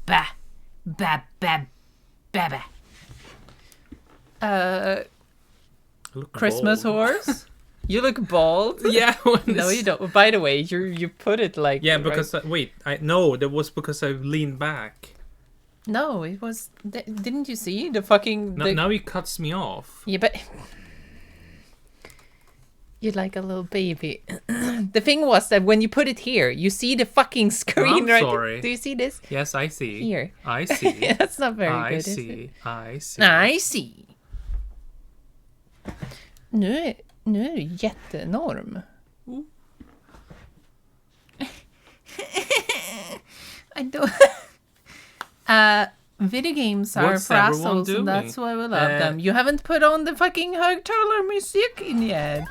Ba ba ba ba. Christmas bald. horse. You look bald. Yeah. No, you don't. By the way, you put it like. Yeah, because wait, no, that was because I leaned back. No, it was. Didn't you see the fucking? Now he cuts me off. Yeah, but you're like a little baby. The thing was that when you put it here, you see the fucking screen, right? Sorry. Do you see this? Yes, I see. Here. I see. That's not very I good. see. Is it? I see. I see. Nu är du jätteenorm. I don't. Video games are What's for everyone assholes, doing? and that's why we love them. You haven't put on the fucking högtalar music in yet.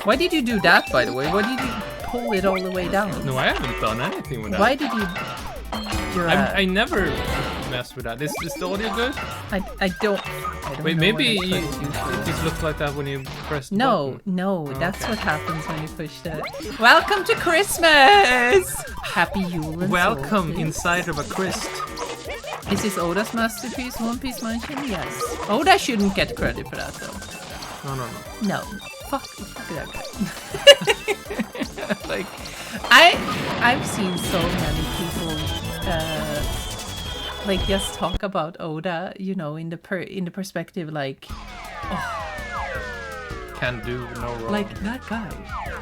Why did you do that, by the way? Why did you pull it all the way down? No, I haven't done anything with that. Why did you? I never mess with that. Is the audio good? I don't. Wait, know maybe when I put it it just looks like that when you press the No, button. no, that's okay. what happens when you push that. Welcome to Christmas! Happy Yule and Welcome solstice. inside of a Christ. Is this Oda's masterpiece, One Piece Mansion? Yes. Oda shouldn't get credit for that, though. No. No. Fuck that guy. Like, I've seen so many people like just talk about Oda, you know, in the perspective like, Can do no wrong. like that guy.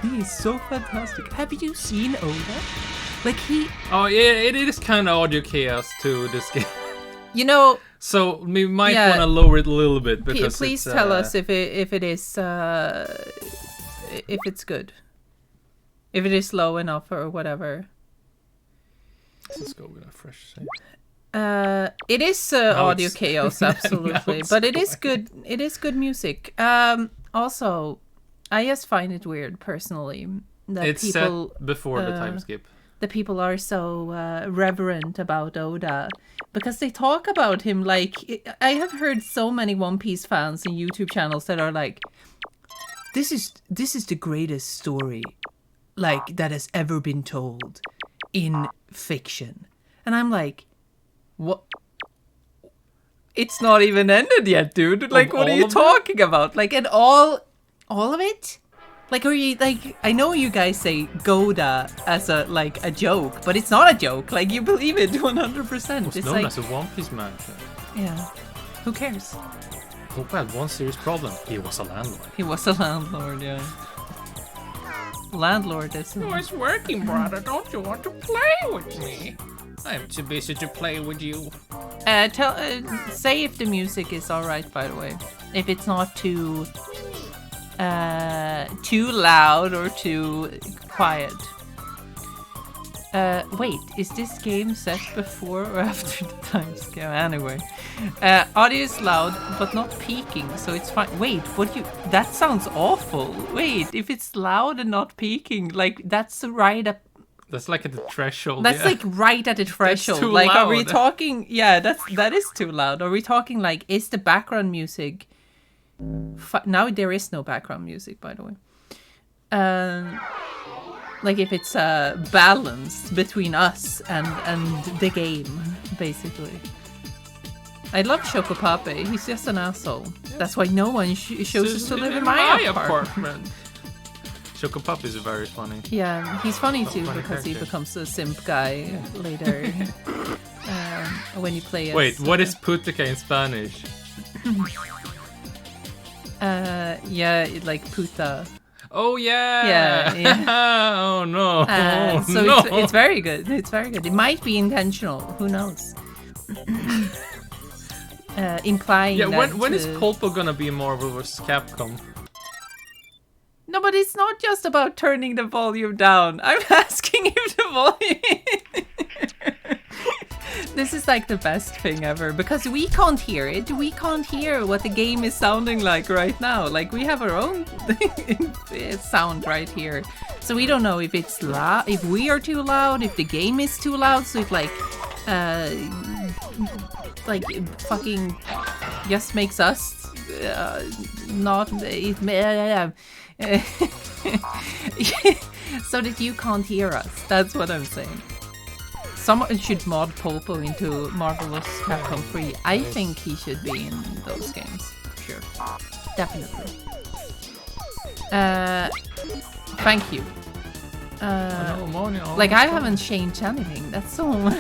He is so fantastic. Have you seen Oda? Like he... Oh, yeah, it is kind of audio chaos to this game. You know... So we might want to lower it a little bit because please tell us if it is if it's good, if it is low enough or whatever. Let's go with a fresh save. It is audio chaos, absolutely, but it is good. It is good music. Also, I just find it weird personally that it's people set before the time skip. The people are so reverent about Oda because they talk about him like I have heard so many One Piece fans and YouTube channels that are like, this is the greatest story like that has ever been told in fiction, and I'm like, what? It's not even ended yet, dude. Like, what are you talking about? Like, and all of it. Like, are you like? I know you guys say Goda as a joke, but it's not a joke. Like, you believe it 100%. It's known like, as a One Piece man. Yeah. Who cares? Hope had one serious problem. He was a landlord. He was a landlord, yeah. Landlord is. Oh, it's working, brother. Don't you want to play with me? I'm too busy to play with you. Say if the music is all right. By the way, if it's not too loud or too quiet. Wait, is this game set before or after the time scale? Anyway, audio is loud but not peaking, so it's fine. Wait, that sounds awful. Wait, if it's loud and not peaking, like that's right up. That's like at the threshold. That's like right at the threshold. That's too like, loud. Are we talking? Yeah, that is too loud. Are we talking like is the background music? Now there is no background music, by the way. Like if it's balanced between us and the game, basically. I love Chocopape. He's just an asshole. That's why no one chooses to live in my apartment. Chocopape is very funny. Yeah, he's funny too because he becomes a simp guy later when you play it. Wait, what is putica in Spanish? Yeah, like puta. Oh yeah. Oh no. So no. It's very good. It's very good. It might be intentional. Who knows? Implying. Yeah. That, when is Pulpo gonna be Marvel vs. Capcom? No, but it's not just about turning the volume down. I'm asking if the volume. This is like the best thing ever because we can't hear it. We can't hear what the game is sounding like right now. Like we have our own sound right here, so we don't know if it's loud, if we are too loud, if the game is too loud. So it like fucking just makes us not so that you can't hear us. That's what I'm saying. Someone should mod Pulpo into Marvel vs. Capcom 3. I think he should be in those games. For sure. Definitely. Thank you. Like, I haven't changed anything. That's so...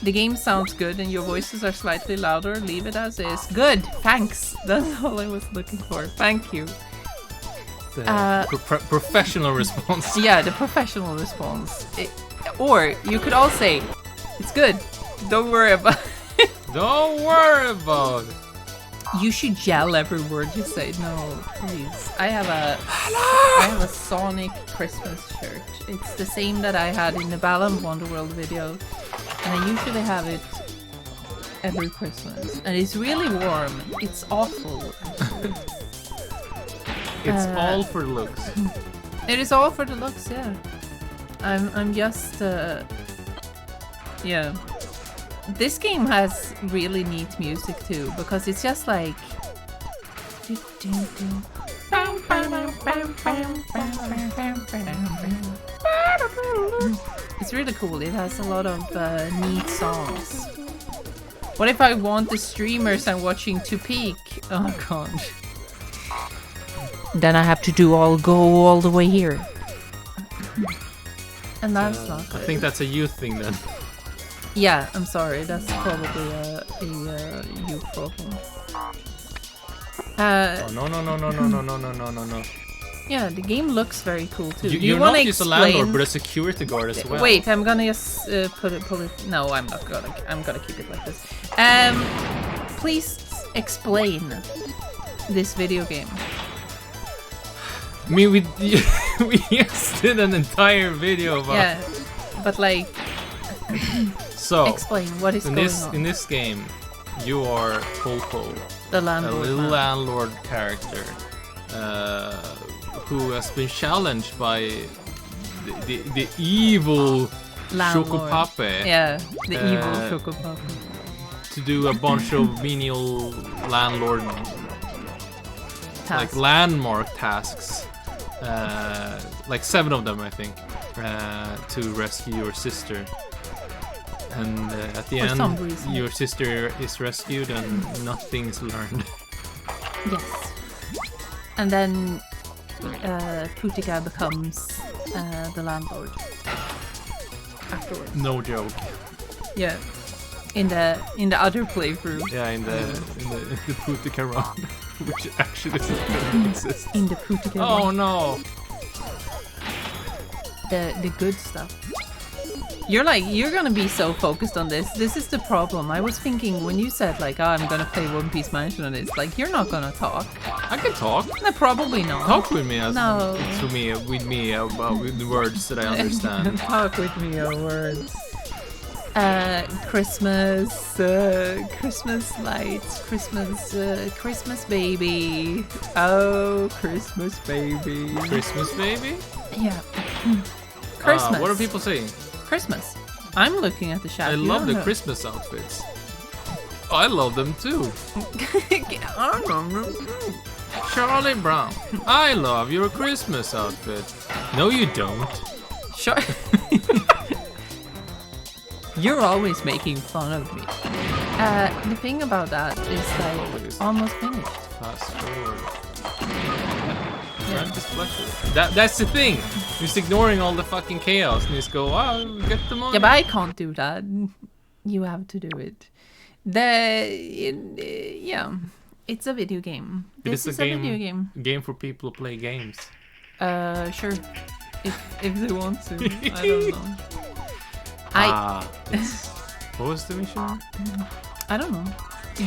The game sounds good and your voices are slightly louder. Leave it as is. Good! Thanks! That's all I was looking for. Thank you. Professional response. Yeah, the professional response. Or you could all say, it's good. Don't worry about it. Don't worry about it. You should yell every word you say. No, please. I have a Sonic Christmas shirt. It's the same that I had in the Balan Wonderworld video. And I usually have it every Christmas. And it's really warm. It's awful. It's all for the looks. It is all for the looks, yeah. I'm just yeah. This game has really neat music too, because it's just like it's really cool. It has a lot of neat songs. What if I want the streamers I'm watching to peak? Oh god. Then I have to go all the way here. And that's not good. I think that's a youth thing then. Yeah, I'm sorry. That's probably a youth problem. Oh, no. Yeah, the game looks very cool too. Do you You're want not to just a explain? landlord, but a security guard as well. Wait, I'm gonna just pull it. No, I'm not gonna. I'm gonna keep it like this. Please explain this video game. I mean, we just did an entire video about. Yeah, but like, So explain what is going on. in this game, you are Popo, The a landlord. little man. landlord character, who has been challenged by the evil Landlord. Chocopape Yeah, the evil Uh, Chocopape. to do a bunch of menial landlord like Task. landmark tasks, like 7 of them I think, to rescue your sister. And at the For some end, reason. your sister is rescued and nothing's learned. Yes. And then Putika becomes the landlord afterwards. No joke. Yeah. In the other playthrough. Yeah, in the Putika run, which actually doesn't exist. In the Putika. Oh no! The good stuff. You're gonna be so focused on this. This is the problem. I was thinking when you said like, oh, I'm gonna play One Piece Mansion on it, it's like you're not gonna talk. I can talk. No, probably not. Talk with me, as No. with me about with the words that I understand. Talk with me your words. Christmas lights, Christmas baby. Oh, Christmas baby. Christmas, baby. Yeah. Christmas. What are people saying? Christmas. I'm looking at the chat. I You love don't the know. Christmas outfits. I love them too. Charlie Brown, I love your Christmas outfit. No, you don't. Sure. You're always making fun of me. The thing about that is Always. like almost finished. Fast forward. That's the thing. Just ignoring all the fucking chaos and just go, wow, get the money. Yeah, but I can't do that. You have to do it. Yeah, it's a video game. This is a video game. Game for people who play games. Sure. If they want to. I don't know. What was the mission? I don't know.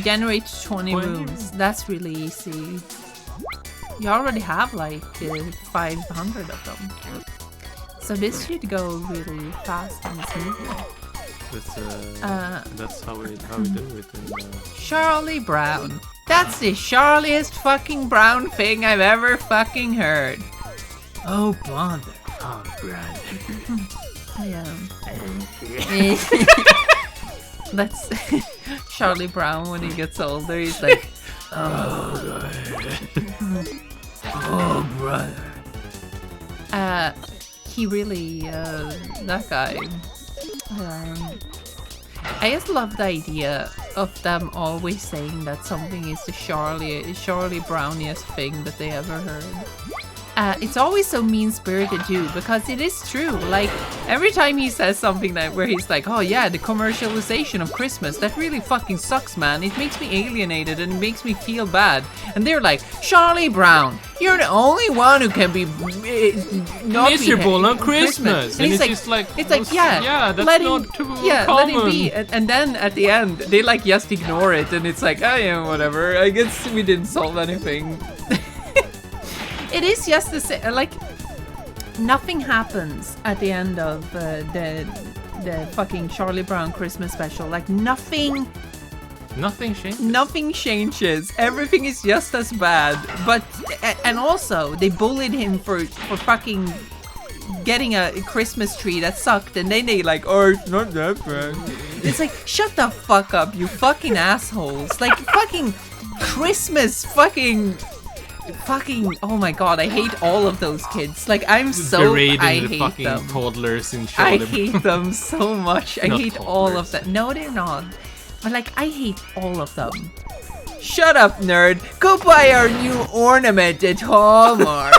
Generate 20 20 rooms. That's really easy. You already have like 500 of them. So this should go really fast and smoothly. That's how we do it. Charlie Brown. That's the Charliest fucking Brown thing I've ever fucking heard. Oh, bother. Oh, brother. Yeah. That's Charlie Brown when he gets older. He's like, oh, oh, brother. He really, that guy. I just love the idea of them always saying that something is the Charlie Browniest thing that they ever heard. It's always so mean-spirited too, because it is true. Like, every time he says something that where he's like, oh yeah, the commercialization of Christmas, that really fucking sucks, man. It makes me alienated and it makes me feel bad. And they're like, Charlie Brown, you're the only one who can be not miserable be on Christmas. And it's like, just like, it's like, yeah, that's let not him, too yeah, common. let it be. And then at the end, they like just ignore it, and it's like, oh yeah, whatever. I guess we didn't solve anything. It is just the same. Like, nothing happens at the end of the fucking Charlie Brown Christmas special. Like, nothing changes. Everything is just as bad. But and also they bullied him for fucking getting a Christmas tree that sucked, and then they like, oh, it's not that bad. It's like, shut the fuck up, you fucking assholes. Like, fucking Christmas fucking, oh my god, I hate all of those kids. Like, I'm so, berating I the hate fucking them. toddlers in I Charlie hate them so much. I Not hate all of toddlers. them. No, they're not. But like, I hate all of them. Shut up, nerd. Go buy our new ornament at Hallmark.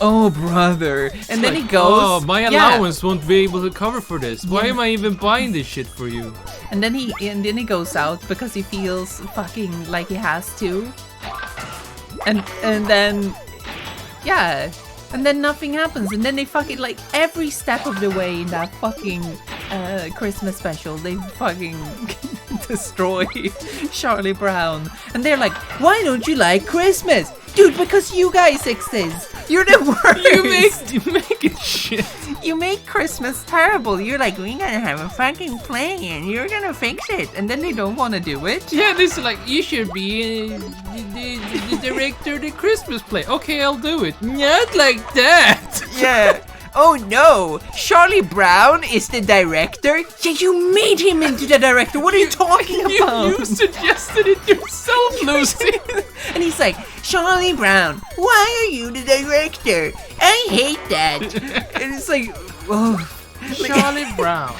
Oh, brother. And then he goes. Oh, my yeah. allowance won't be able to cover for this. Why Yeah. am I even buying this shit for you? And then he goes out because he feels fucking like he has to. And then Yeah. And then nothing happens. And then they fucking, like, every step of the way in that fucking Christmas special, they fucking destroy Charlie Brown. And they're like, why don't you like Christmas? Dude, because you guys exist. You're the worst. You make it shit. You make Christmas terrible. You're like, we're gonna have a fucking play and you're gonna fix it. And then they don't want to do it. Yeah, this is like, you should be the director of the Christmas play. Okay, I'll do it. Not like that. Yeah. Oh no, Charlie Brown is the director? Yeah, you made him into the director. What are you talking about? You suggested it yourself, Lucy. And he's like, Charlie Brown, why are you the director? I hate that. And it's like, oh. Charlie Brown,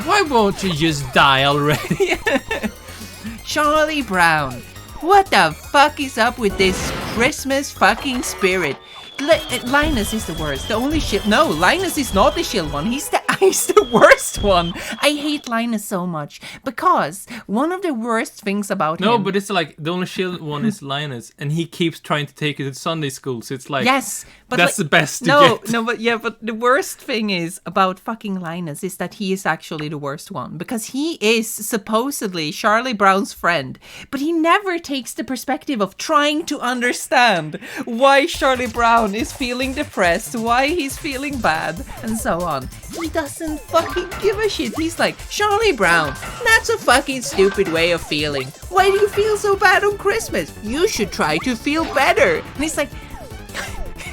why won't you just die already? Charlie Brown, what the fuck is up with this Christmas fucking spirit? Linus is the worst. The only shield. No, Linus is not the shield one. He's the worst one. I hate Linus so much because one of the worst things about him. No, but it's like the only shield one is Linus, and he keeps trying to take it to Sunday school. So it's like, yes, but that's like, the best to get. No, but the worst thing is about fucking Linus is that he is actually the worst one because he is supposedly Charlie Brown's friend, but he never takes the perspective of trying to understand why Charlie Brown is feeling depressed, why he's feeling bad, and so on. He doesn't fucking give a shit. He's like, Charlie Brown, that's a fucking stupid way of feeling. Why do you feel so bad on Christmas? You should try to feel better. And he's like,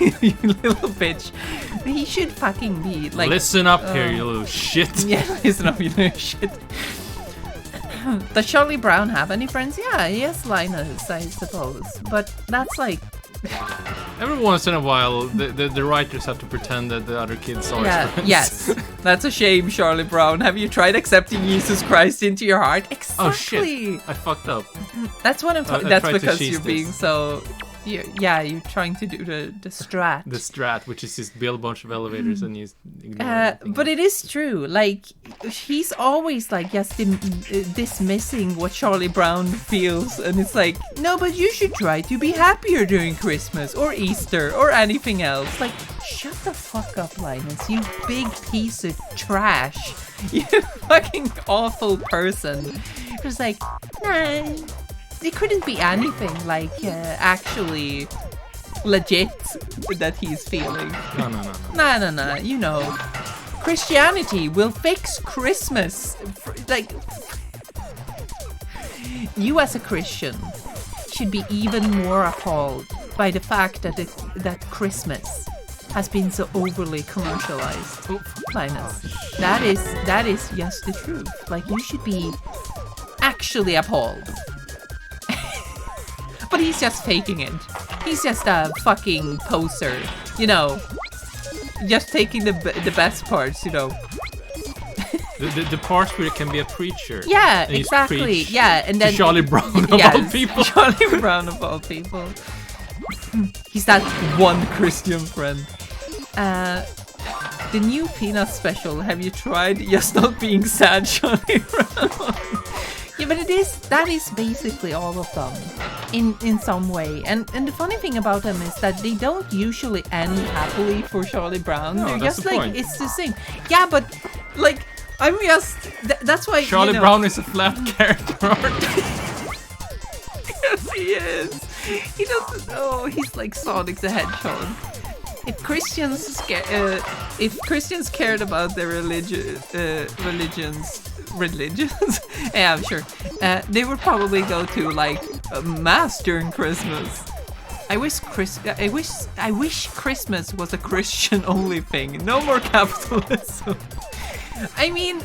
you little bitch. He should fucking be like, listen up here, you little shit. Yeah, listen up, you little shit. Does Charlie Brown have any friends? Yeah, he has Linus, I suppose. But that's like, every once in a while, the writers have to pretend that the other kids are his friends. Yes, that's a shame, Charlie Brown. Have you tried accepting Jesus Christ into your heart? Exactly. Oh shit, I fucked up. That's what I'm talking. I That's tried to because cheese you're being this. so. You're trying to do the strat. The strat, which is just build a bunch of elevators and you ignore everything. But it is true. Like, he's always like just dismissing what Charlie Brown feels, and it's like, no, but you should try to be happier during Christmas or Easter or anything else. Like, shut the fuck up, Linus. You big piece of trash. You fucking awful person. It's like, nah. It couldn't be anything like actually legit that he's feeling. No. No. You know, Christianity will fix Christmas. Like, you as a Christian should be even more appalled by the fact that that Christmas has been so overly commercialized. Linus, that is just the truth. Like, you should be actually appalled. But he's just faking it. He's just a fucking poser, you know. Just taking the best parts, you know. The parts where it can be a preacher. Yeah, exactly. Yeah, and then Charlie Brown of all people. Charlie Brown of all people. He's that one Christian friend. The new Peanut special. Have you tried just not being sad, Charlie Brown? Yeah, but that is basically all of them in some way. And the funny thing about them is that they don't usually end happily for Charlie Brown. No, They're that's just the like, point. it's the same. Yeah, but like, I'm just, that's why, Charlie Brown is a flat character art. Yes, he is. He doesn't know. He's like Sonic the Hedgehog. If Christians cared about their religions, yeah, I'm sure, they would probably go to like mass during Christmas. I wish Christmas was a Christian only thing. No more capitalism. I mean,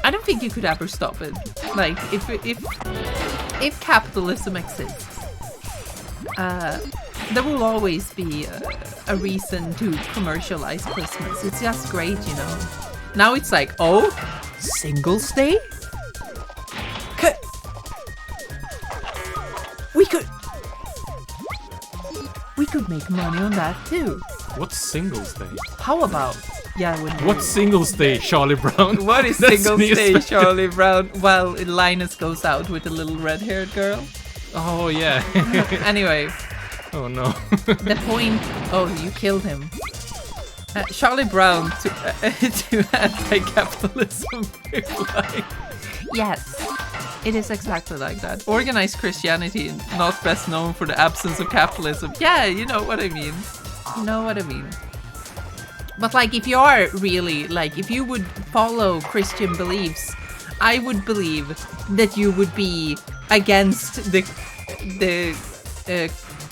I don't think you could ever stop it. Like, if capitalism exists, there will always be a reason to commercialize Christmas. It's just great, you know. Now it's like, oh, Singles Day? We could make money on that too. What's Singles Day? How about? Yeah, what's Singles Day, Charlie Brown? What is Singles Day, Charlie Brown? Well, Linus goes out with a little red-haired girl. Oh yeah. Anyway, Oh no. The point... Oh, you killed him. Charlie Brown to anti-capitalism. Yes, it is exactly like that. Organized Christianity, not best known for the absence of capitalism. Yeah, you know what I mean. You know what I mean. But like, if you are really, like, if you would follow Christian beliefs, I would believe that you would be against the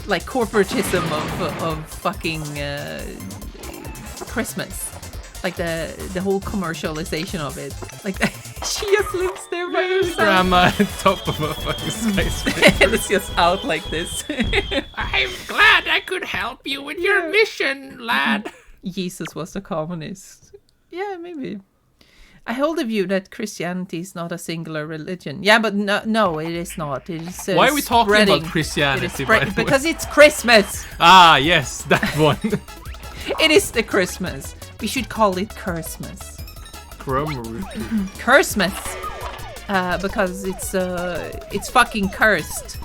like corporatism of fucking Christmas, like the whole commercialization of it. Like she just lives there by herself. Grandma at top of a fucking skyscraper. And it's just out like this. I'm glad I could help you with your mission, lad. Jesus was a communist. Yeah, maybe. I hold the view that Christianity is not a singular religion. Yeah, but no, it is not. It is Why are we talking spreading. about Christianity? By the way? Because it's Christmas. Ah, yes, that one. It is the Christmas. We should call it Christmas. Christmas. Because it's fucking cursed.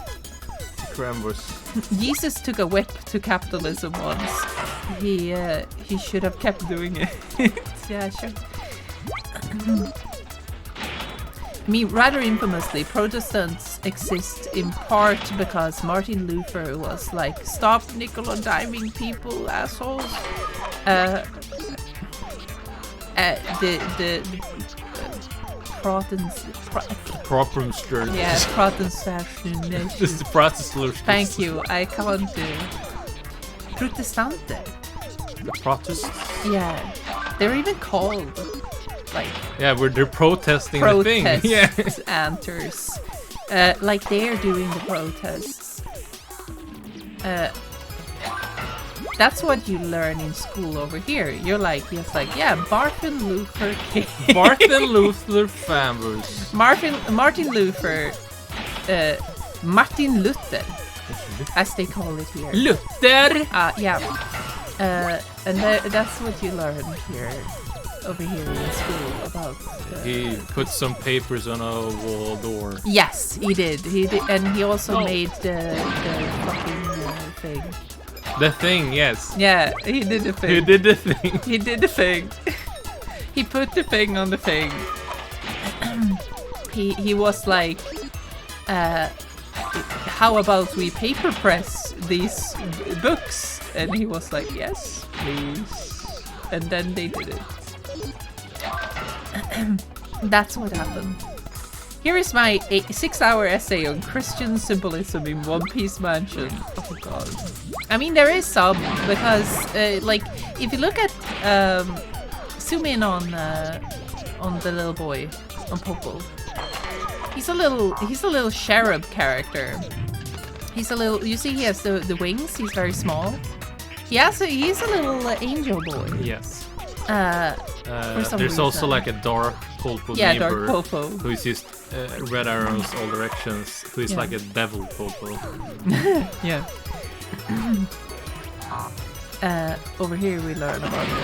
Jesus took a whip to capitalism once. He should have kept doing it. Yeah, sure. I mean, rather infamously, Protestants exist in part because Martin Luther was like, "Stop nickel and diming people, assholes." The Protestants. Yeah, Protestant. This is the Protestant. Thank you. I can't do. Protestanter. The Protestants. Yeah, they're even called like. Yeah, where they're protesting the thing. Yeah. Anters. Like they're doing the protests. That's what you learn in school over here. You're like, yeah, Martin Luther King. Martin Luther Famous. Martin Luther. Martin Luther, as they call it here. Luther. Yeah. And that's what you learn here, over here in school about. He put some papers on a wall door. Yes, he did. And he also made the fucking thing. The thing, yes. Yeah, he did the thing. He did the thing. He did the thing. He put the thing on the thing. He was like, how about we paper press these books? And he was like, yes, please. And then they did it. That's what happened. Here is my 6-hour essay on Christian symbolism in One Piece Mansion. Oh god. I mean, there is some, because like, if you look at zoom in on the little boy, on Popo. He's a little cherub character. He's a little, you see he has the wings, he's very small. He's a little angel boy. Yes. There's reason. Also like a dark Popo neighbor. Dark Popo. Who's just red arrows all directions. Who's like a devil Popo. Yeah. Over here we learn about it.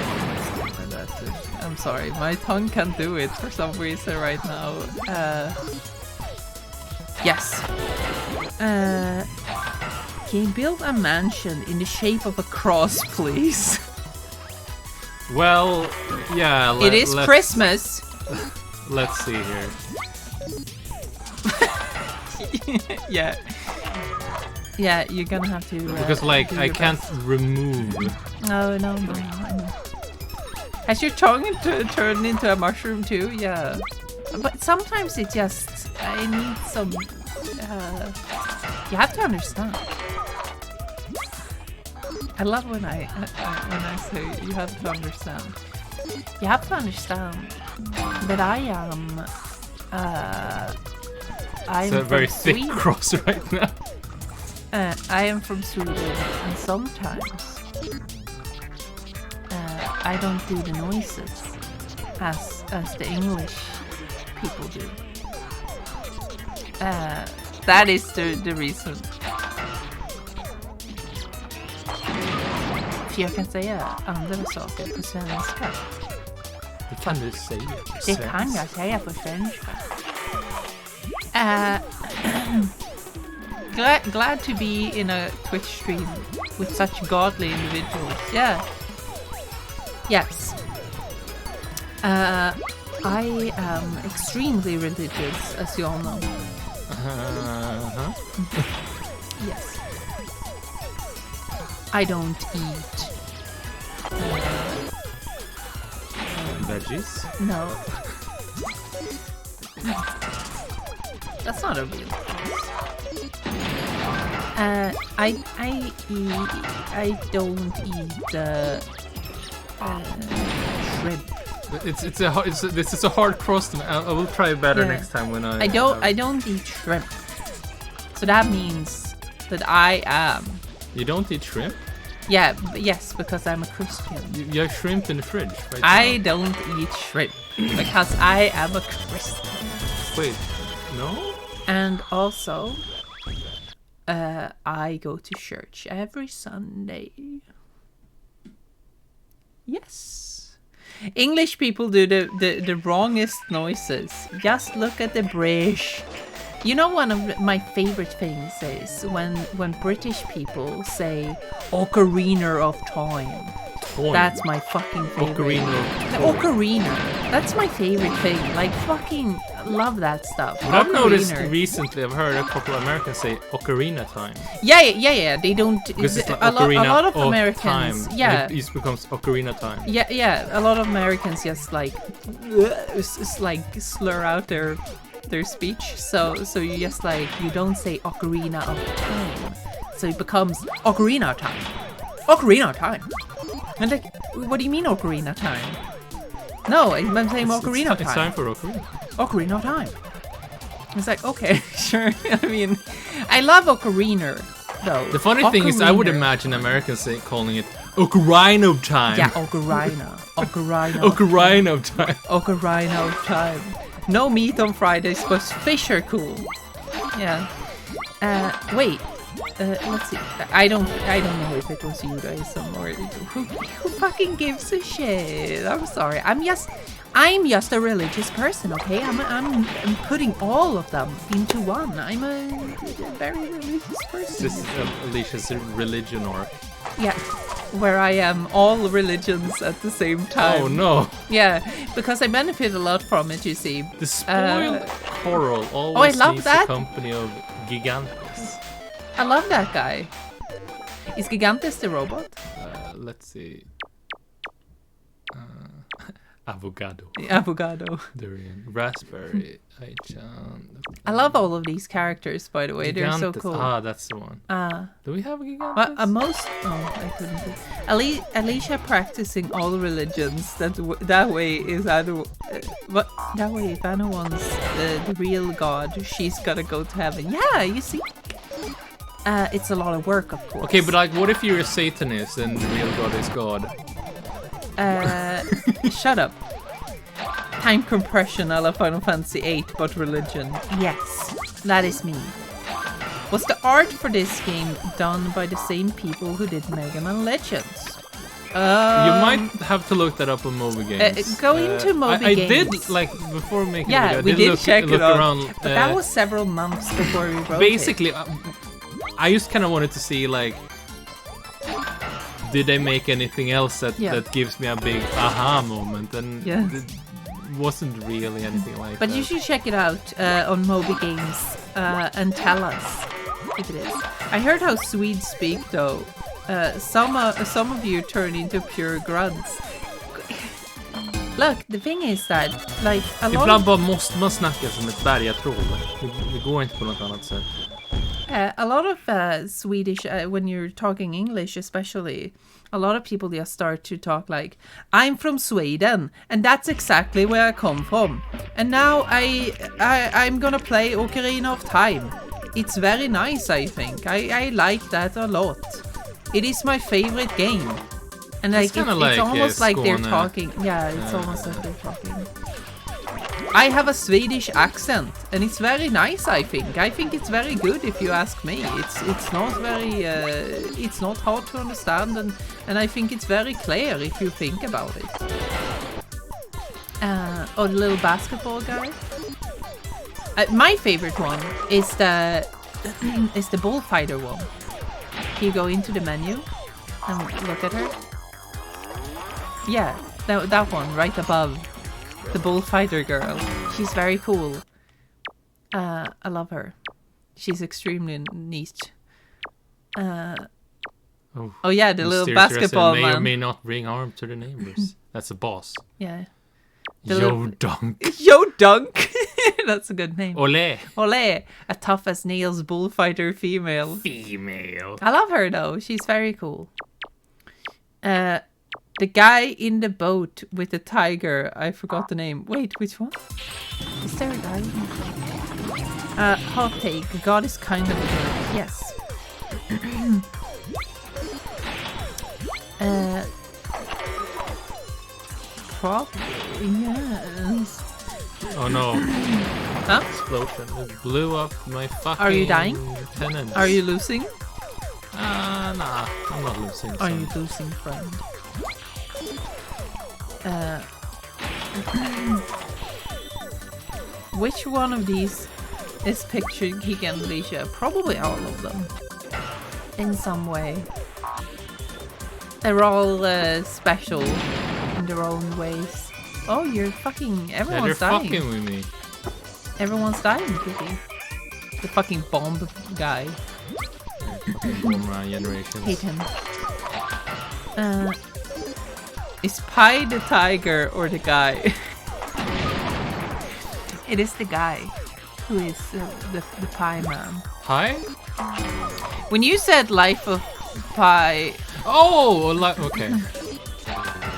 I'm sorry, my tongue can't do it for some reason right now. Yes. Can you build a mansion in the shape of a cross, please? Well, yeah. It is Christmas. Let's see here. Yeah. Yeah, you're gonna have to. Because like I can't remove. No. Has your tongue turned into a mushroom too? Yeah. But sometimes it just. I need some. You have to understand. I love when I say you have to understand. You have to understand that I am. I'm it's a very thick Sweden. cross right now. I am from Sweden, and sometimes I don't do the noises as the English people do. That is the reason. För jag kan säga andra saker på svenska. Det kan du säga på svenska. Det kan jag säga på svenska. glad to be in a Twitch stream with such godly individuals. Yeah. Yes. I am extremely religious, as you all know. Yes. I don't eat veggies? No. That's not a real place. I don't eat shrimp. This is a hard cross. I will try better next time when I don't eat shrimp. So that means that I am. You don't eat shrimp? Yeah, yes, because I'm a Christian. You have shrimp in the fridge, right? I don't eat shrimp because I am a Christian. Wait, no? And also, I go to church every Sunday. Yes. English people do the wrongest noises. Just look at the British. You know, one of my favorite things is when British people say Ocarina of Time. That's my fucking favorite. Ocarina. That's my favorite thing. Like, fucking love that stuff. But I've noticed recently, I've heard a couple of Americans say Ocarina Time. Yeah. They don't. Because it's like a lot of Americans. Time. Yeah. It just becomes Ocarina Time. Yeah. A lot of Americans just like slur out their speech. So you just like, you don't say Ocarina of Time. So it becomes Ocarina Time. Ocarina Time. And like, what do you mean Ocarina Time? No, I'm saying Ocarina Time. It's time for Ocarina. Ocarina Time. It's like, okay, sure. I mean, I love Ocarina, though. The funny thing is, I would imagine Americans calling it Ocarina of Time. Yeah, Ocarina. Ocarina of Time. Ocarina of Time. No meat on Fridays, but fish are cool. Yeah. Wait. Let's see. I don't know if it was you guys or who fucking gives a shit. I'm sorry. I'm just a religious person, okay? I'm putting all of them into one. I'm a very religious person. This is Alicia's religion arc. Yeah, where I am all religions at the same time. Oh no. Yeah, because I benefit a lot from it, you see. The spoiled coral always needs the company of Gigantes. I love that guy. Is Gigantes the robot? Let's see. Avocado. Avocado. Durian. Raspberry. I love all of these characters, by the way. Gigantes. They're so cool. Ah, that's the one. Do we have a Gigantes? I couldn't do. Alicia practicing all religions. That way is either. That way, if anyone's the real god, she's gotta go to heaven. Yeah, you see. It's a lot of work, of course. Okay, but like, what if you're a Satanist and the real god is God? Shut up. Time compression a la Final Fantasy VIII, but religion. Yes, that is me. Was the art for this game done by the same people who did Mega Man Legends? You might have to look that up on Moby Games. Go into Moby Games. I did, like, before making it. We did check it out. Around, but that was several months before we wrote basically, I just kind of wanted to see, like, did they make anything else that gives me a big aha moment? And it wasn't really anything like that. But you should check it out on Moby Games and tell us if it is. I heard how Swedes speak, though. Some of you turn into pure grunts. Look, the thing is that, like, a lot Ibland bara måste man snacka som ett bergatroll. Det går inte på något annat sätt. A lot of Swedish, when you're talking English especially, a lot of people just start to talk like, I'm from Sweden, and that's exactly where I come from. And now I'm gonna play Ocarina of Time. It's very nice, I think. I like that a lot. It is my favorite game. And like, it's almost like they're talking. Yeah, it's almost like they're talking. I have a Swedish accent, and it's very nice, I think. I think it's very good, if you ask me. It's not very, it's not hard to understand, and I think it's very clear if you think about it. The little basketball guy. My favorite one is the is the bullfighter one. You go into the menu and look at her. Yeah, that one right above. The bullfighter girl. She's very cool. I love her. She's extremely neat. Oh yeah, the little basketball may man. or may not bring harm to the neighbors. That's the boss. Yeah. Yo Dunk. Yo Dunk. That's a good name. Ole. Ole. A tough as nails bullfighter female. Female. I love her though. She's very cool. The guy in the boat with the tiger. I forgot the name. Wait, which one? Is there a guy? Hot take. God is kind of a jerk. Yes. Probably yes. Oh no. Huh? Explosion. It blew up my fucking Are you dying? tenants. Are you losing? Nah. I'm not losing. Are you losing, friend? Which one of these is pictured Geek and Alicia? Probably all of them. In some way. They're all special in their own ways. Oh, you're fucking... Everyone's dying. They're fucking with me. Everyone's dying, Kitty. The fucking bomb guy. Boomerang generations. Hate him. Is Pi the tiger or the guy? It is the guy who is the Pi man. Pi? When you said Life of Pi... Oh, okay.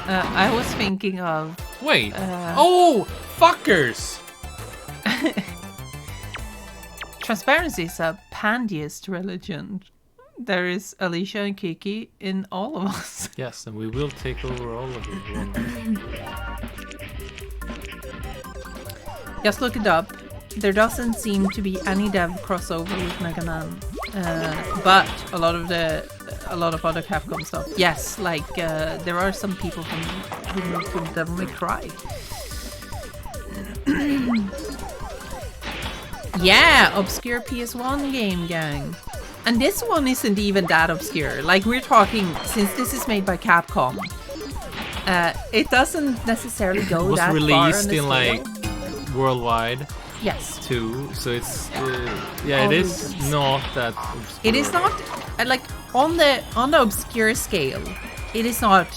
I was thinking of... Wait. Oh, fuckers! Transparency is a pantheist religion. There is Alicia and Kiki in all of us. Yes, and we will take over all of it one day. Just look it up. There doesn't seem to be any dev crossover with Mega Man, but a lot of other Capcom stuff. Yes, like there are some people who moved from Devil May Cry. Yeah, obscure PS1 game, gang. And this one isn't even that obscure. Like, we're talking, since this is made by Capcom, it doesn't necessarily go that far. It was released in, like, worldwide. Yes. Too. So it's, yeah, it is not that obscure. It is not, like, on the obscure scale, it is not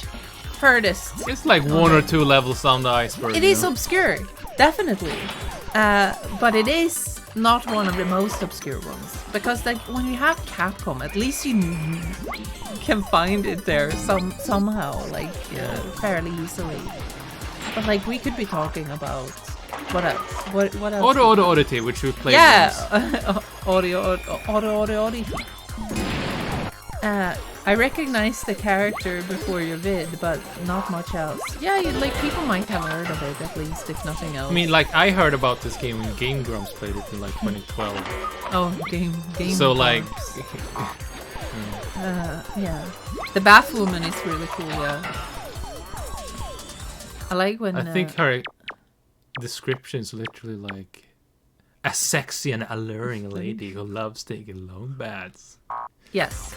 furthest. It's like one or two levels on the iceberg. It is obscure, definitely. But it is not one of the most obscure ones. Because like when you have Capcom, at least you can find it there somehow, like fairly easily. But like we could be talking about what else? What else? Auto Oddity, which we played. Yeah, Audio Oddity. I recognize the character before your vid, but not much else. Yeah, like people might have heard of it at least, if nothing else. I mean, like I heard about this game when Game Grumps played it in like 2012. Oh, game. So like, yeah, the Batwoman is really cool. Yeah, I like when. I think her description is literally like a sexy and alluring lady who loves taking long baths. Yes.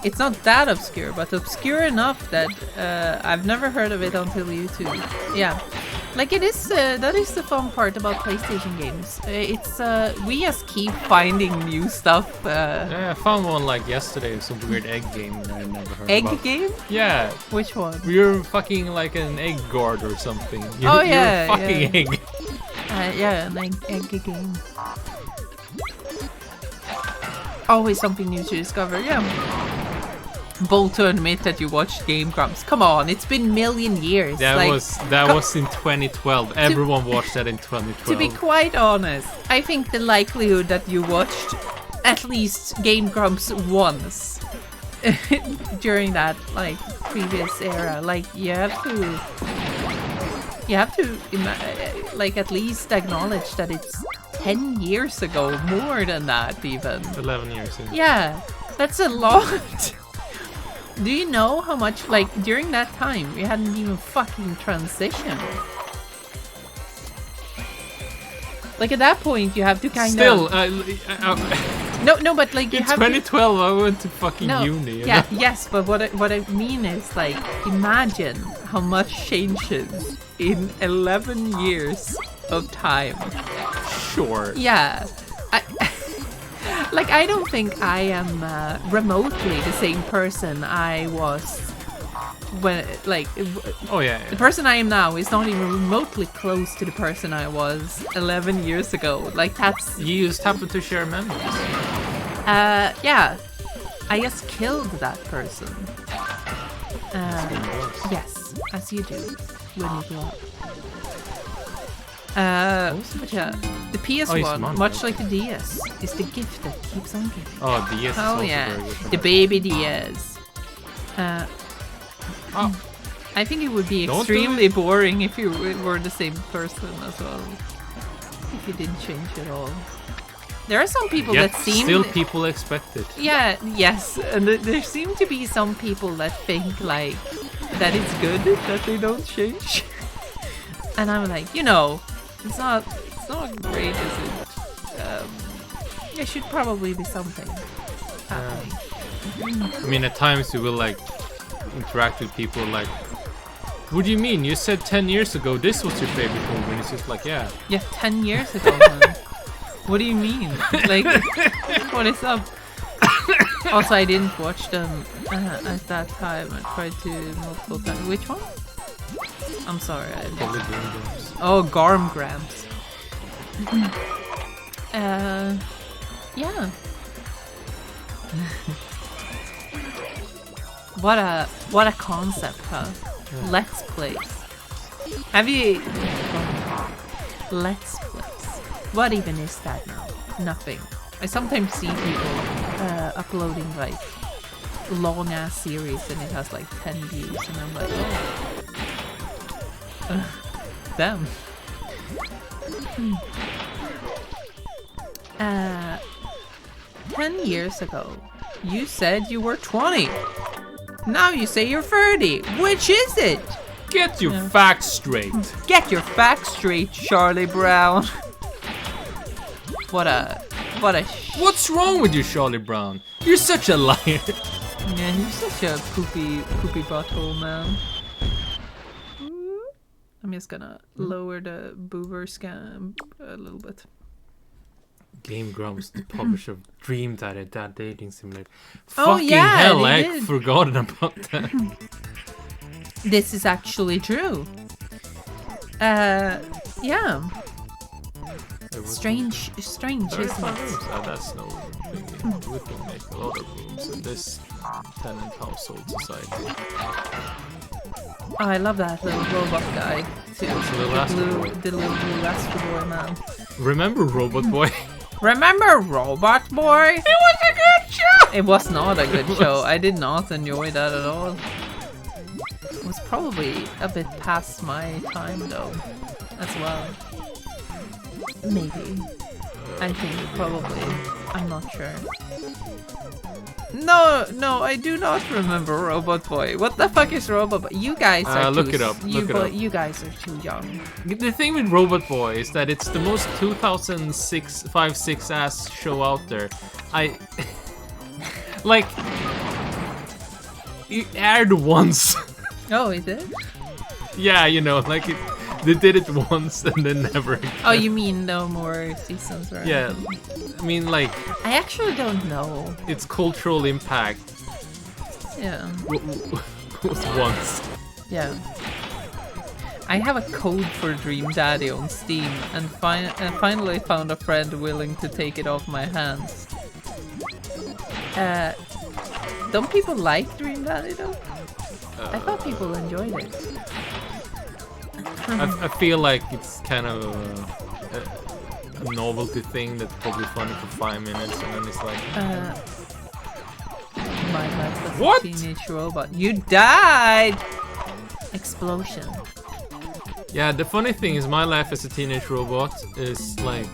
It's not that obscure, but obscure enough that I've never heard of it until YouTube. Yeah, like it is. That is the fun part about PlayStation games. It's we just keep finding new stuff. Yeah, I found one like yesterday. Some weird egg game that I never heard egg about. Egg game? Yeah. Which one? You're fucking like an egg guard or something. Oh yeah, you're a fucking egg. Yeah, an egg game. Always something new to discover, yeah. Bold to admit that you watched Game Grumps. Come on, it's been a million years. That like, was in 2012. Everyone watched that in 2012. To be quite honest, I think the likelihood that you watched at least Game Grumps once during that like previous era, like you have to like at least acknowledge that it's 10 years ago, more than that even. 11 years. Yeah, that's a lot. Do you know how much, like, during that time, we hadn't even fucking transitioned. Like at that point, you have to kind Still, of no, but like you in have 2012, I went to fucking no, uni. You yeah, know? yes, but what I mean is like imagine how much changes in 11 years of time. Sure. Yeah, like I don't think I am remotely the same person I was when like Oh yeah. the person I am now is not even remotely close to the person I was 11 years ago. Like that's You just happen to share memories. yeah, I just killed that person. Yes, as you do when you grow up. But yeah, the PS1, much like the DS, is the gift that keeps on giving. Oh, DS is Oh also yeah, very good. the baby DS. Oh, I think it would be Don't do extremely boring if you were the same person as well. If you didn't change at all. There are some people yet that seem... still people expect it. Yeah, yes. And there seem to be some people that think like that it's good that they don't change. And I'm like, you know, it's not great, is it? There should probably be something happening. I mean, at times you will like interact with people like, what do you mean? You said 10 years ago this was your favorite movie. And it's just like, yeah. Yeah, 10 years ago, man. What do you mean? Like, what is up? Also, I didn't watch them at that time. I tried to multiple times. Which one? I'm sorry. Probably Game Grumps. Oh, Garm Gramps. Yeah. What a concept, huh? Yeah. Let's plays. Have you... Let's plays. What even is that now? Nothing. I sometimes see people uploading like long-ass series and it has like 10 views and I'm like, oh. Damn. 10 years ago, you said you were 20. Now you say you're 30. Which is it? Get your facts straight. Get your facts straight, Charlie Brown. What a What's wrong with you, Charlie Brown? You're such a liar. yeah, he's such a poopy butthole, man. I'm just gonna lower the boober scan a little bit. Game Grumps, the publisher of Dream Daddy, that dating simulator. Oh, Fucking yeah, hell, they I did. forgotten about that. This is actually true. Yeah. Strange, isn't it? That's no thing. We can make a lot of rooms in this tenant household society. Oh, I love that little robot guy too. It's a little Astro Boy. The little blue Astro Boy man. Remember Robot Boy? Remember Robot Boy? It was a good show! It was not a good show. I did not enjoy that at all. It was probably a bit past my time though, as well. Maybe. I think probably. I'm not sure. No, I do not remember Robot Boy. What the fuck is Robot Boy? You guys are look it up. You guys are too young. The thing with Robot Boy is that it's the most 2005-6 ass show out there. Like, it aired once. Oh, it did? Yeah, you know, like they did it once and then never again. Oh, you mean no more seasons, right? Yeah, I mean, like, I actually don't know. its cultural impact Yeah. was once. Yeah. I have a code for Dream Daddy on Steam and finally found a friend willing to take it off my hands. Don't people like Dream Daddy though? I thought people enjoyed it. I feel like it's kind of a novelty thing that's probably funny for 5 minutes and then it's like... My life as What? a teenage robot. You died! Explosion. Yeah, the funny thing is my life as a teenage robot is like...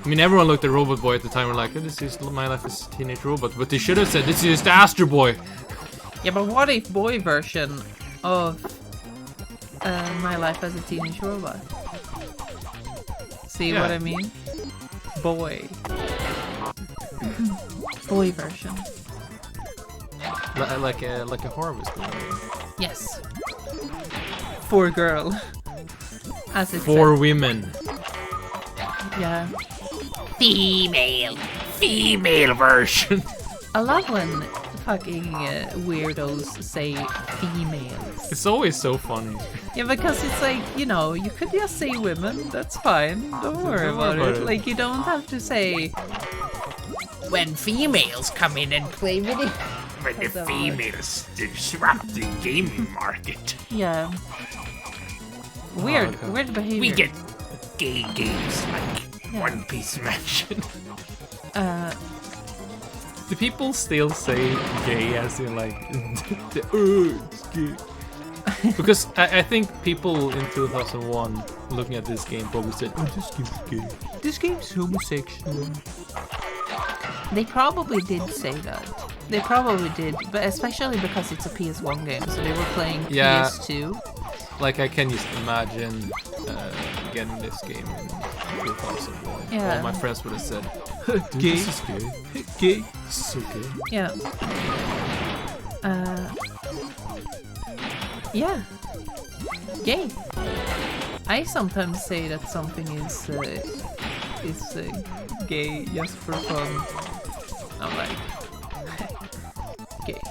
I mean, everyone looked at Robot Boy at the time and were like, oh, this is my life as a teenage robot. But they should have said, this is the Astro Boy. Yeah, but what if boy version of My Life as a Teenage Robot? See Yeah. what I mean? Boy. Boy version. Like a harvest moon. Yes. For girl. As it For said. women. Yeah. Female version. I love when fucking weirdos say females. It's always so funny. Yeah, because it's like, you know, you could just say women. That's fine. Don't worry about it. Like, you don't have to say when females come in and play with it. When the So, females disrupt the gaming market, Yeah. Weird. okay. Weird behavior. we get gay games like One Piece Mansion. Do people still say gay as in like it's gay? Because I think people in 2001 looking at this game probably said, "Oh, this game's gay. This game's homosexual." They probably did say that. They probably did, but especially because it's a PS1 game, so they were playing Yeah. PS2. Like I can just imagine getting this game in 2001. Yeah. All my friends would have said, "Gay, this is gay. Gay, so gay." Yeah. Yeah. Gay. I sometimes say that something is gay just for fun. I'm like gay.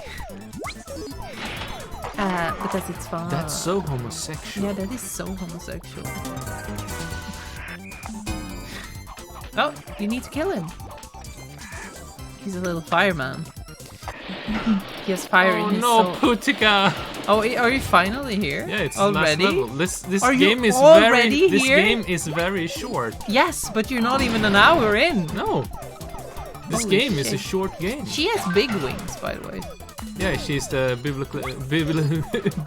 Because it's fun. That's so homosexual. Yeah, that is so homosexual. Oh, you need to kill him. He's a little fireman. He has fire in Oh his no, soul. Putika! Oh, are you finally here? Yeah, it's already. last level. This Are you game is already This here? game is very short. Yes, but you're not even an hour in. No, this Holy game is a shit. short game. She has big wings, by the way. Yeah, she's the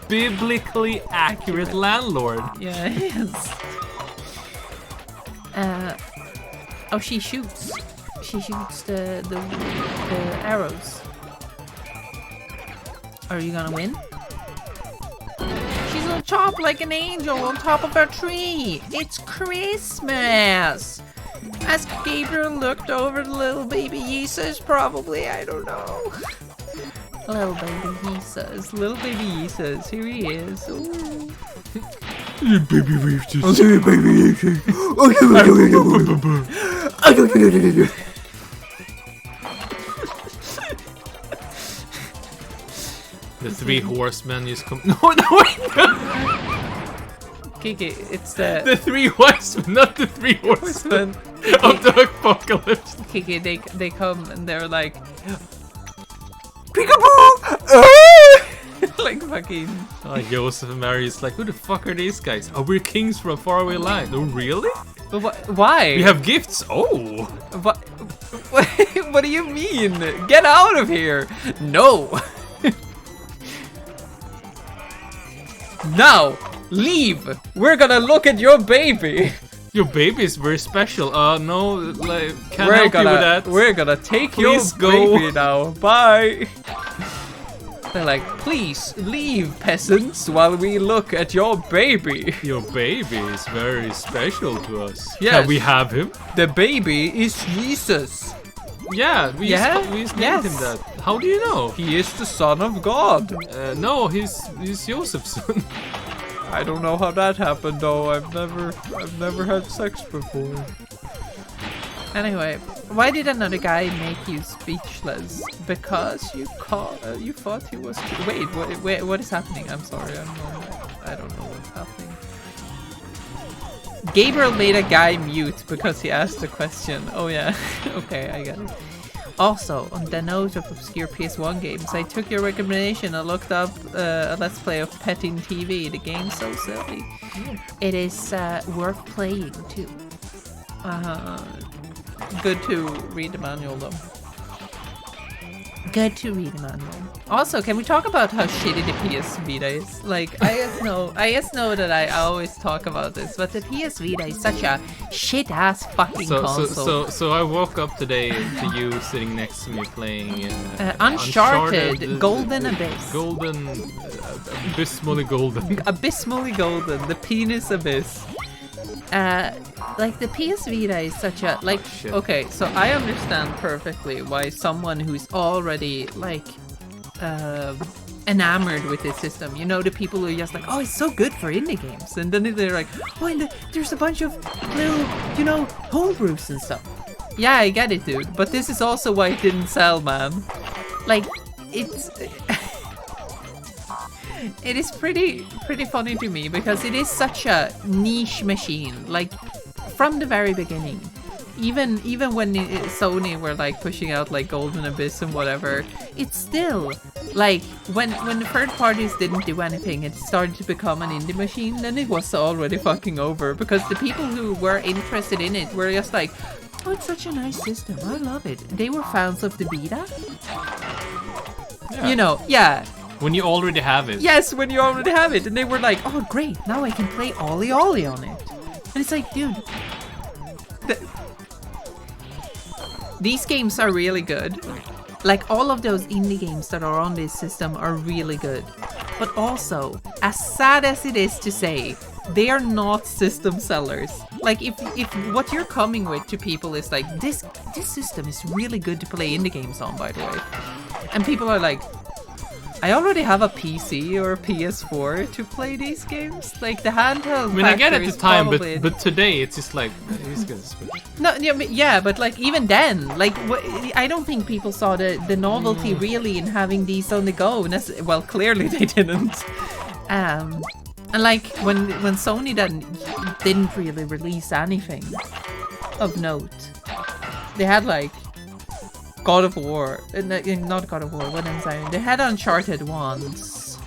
biblically accurate landlord. Yeah, yes. Oh, she shoots. She shoots the arrows. Are you gonna win? She's on top like an angel on top of a tree. It's Christmas. As Gabriel looked over the little baby Jesus, probably, I don't know. Little baby Jesus, little baby Jesus, here he is. Ooh. Baby Jesus. The three horsemen just come. No, Kiki, it's the the three wise men, not the three horsemen horsemen. of the apocalypse. Kiki, they come and they're like, like fucking. Joseph and Mary is like, who the fuck are these guys? Oh, we're kings from a faraway land. Oh, really? But why? We have gifts. Oh. What? What do you mean? Get out of here! No. Now, leave. We're gonna look at your baby. Your baby is very special. No, like, can't help you with that. We're gonna take Please your go. baby now. Bye. They're like, please leave, peasants, while we look at your baby. Your baby is very special to us. Yes. Can we have him? The baby is Jesus. Yeah, we Yeah? named Yes. him that. How do you know? He is the son of God. No, he's Joseph's son. I don't know how that happened though. I've never had sex before. Anyway, why did another guy make you speechless? Because you thought he was. Wait, what is happening? I'm sorry, I don't know what's happening. Gabriel made a guy mute because he asked a question. Oh yeah, okay, I got it. Also, on the note of obscure PS1 games, I took your recommendation and looked up a Let's Play of Petting TV. The game's so silly. It is worth playing too. Good to read the manual though. Good to read the manual. Also, can we talk about how shitty the PS Vita is? Like, I just know that I always talk about this, but the PS Vita is such a shit-ass fucking console. So I woke up today to you sitting next to me playing Uncharted Golden Abyss. Abysmally golden. Abysmally golden, the penis abyss. like the PS Vita is such a like. Shit. Okay, so I understand perfectly why someone who's already like enamored with this system, you know, the people who are just like, oh, it's so good for indie games, and then they're like, oh, and there's a bunch of little, you know, homebrews and stuff. Yeah, I get it, dude, but this is also why it didn't sell, man. Like, it's it is pretty funny to me because it is such a niche machine, like from the very beginning. Even when Sony were like pushing out like Golden Abyss and whatever, it's still like when the third parties didn't do anything, it started to become an indie machine. Then it was already fucking over because the people who were interested in it were just like, oh, it's such a nice system, I love it. They were fans of the beta. Yeah. You know, yeah. When you already have it. Yes, when you already have it, and they were like, oh, great, now I can play Ollie Ollie on it. And it's like, dude. These games are really good. Like, all of those indie games that are on this system are really good. But also, as sad as it is to say, they are not system sellers. Like, if what you're coming with to people is like, this system is really good to play indie games on, by the way. And people are like, I already have a PC or a PS4 to play these games. Like, the handheld. I mean, I get it at the time, probably... but today it's just like, he's gonna switch. No, yeah, but like even then, like I don't think people saw the novelty really in having these on the go. Well, clearly they didn't. And like when Sony didn't really release anything of note, they had like God of War, not God of War, what am I saying? They had Uncharted once,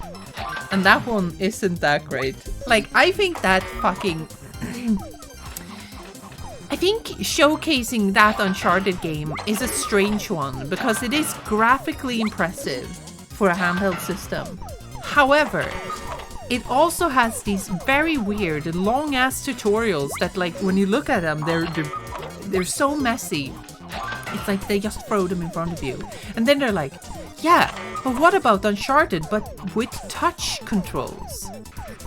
and that one isn't that great. Like, I think that fucking... I think showcasing that Uncharted game is a strange one, because it is graphically impressive for a handheld system. However, it also has these very weird, long-ass tutorials that, like, when you look at them, they're so messy. It's like they just throw them in front of you. And then they're like, yeah, but what about Uncharted, but with touch controls?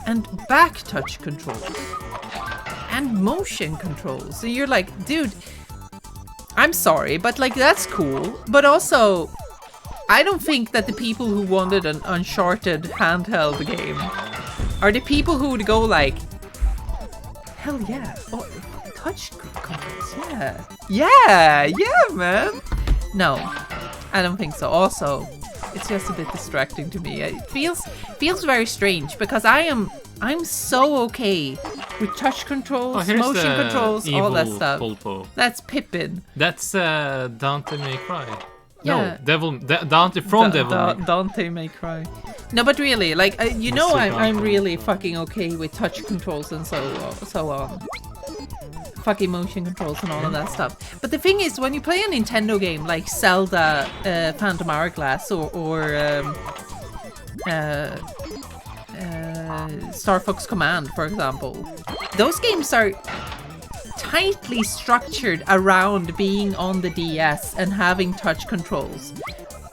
And back touch controls? And motion controls? And you're like, dude, I'm sorry, but like, that's cool. But also, I don't think that the people who wanted an Uncharted handheld game are the people who would go like, hell yeah, oh, touch controls, yeah, man. No, I don't think so. Also, it's just a bit distracting to me. It feels very strange because I'm so okay with touch controls, motion controls, all that stuff. Pulpo. That's Pippin. That's Dante May Cry. Yeah. No, Dante from Devil May Cry. Dante May Cry. No, but really, like you know, I'm really fucking okay with touch controls and so on. Fucking motion controls and all of that stuff. But the thing is, when you play a Nintendo game like Zelda, Phantom Hourglass, or Star Fox Command, for example, those games are tightly structured around being on the DS and having touch controls.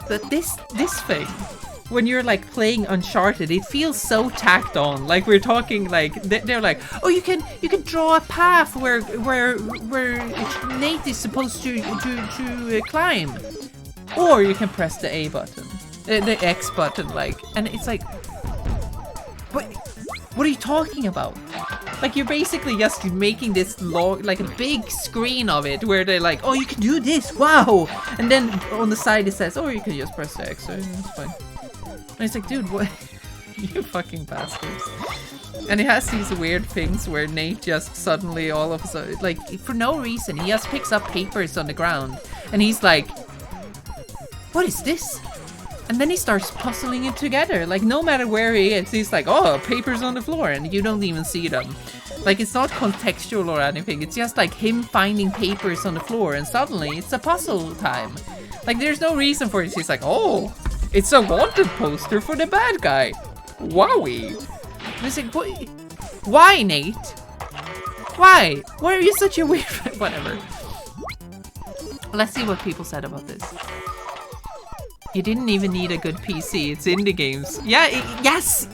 But this thing, when you're like playing Uncharted, it feels so tacked on. Like we're talking like they're like, oh, you can draw a path where Nate is supposed to climb, or you can press the A button, the X button, like, and it's like, what are you talking about? Like, you're basically just making this long, like a big screen of it where they're like, oh, you can do this, wow, and then on the side it says, oh, you can just press the X, so it's fine. And it's like, dude, what? You fucking bastards. And it has these weird things where Nate just suddenly all of a sudden, like, for no reason, he just picks up papers on the ground. And he's like, what is this? And then he starts puzzling it together. Like, no matter where he is, he's like, oh, papers on the floor. And you don't even see them. Like, it's not contextual or anything. It's just like him finding papers on the floor. And suddenly, it's a puzzle time. Like, there's no reason for it. He's like, oh, it's a wanted poster for the bad guy. Wowie. And it's like, why, Nate? Why? Why are you such a weird... Whatever. Let's see what people said about this. You didn't even need a good PC. It's indie games. Yeah, yes!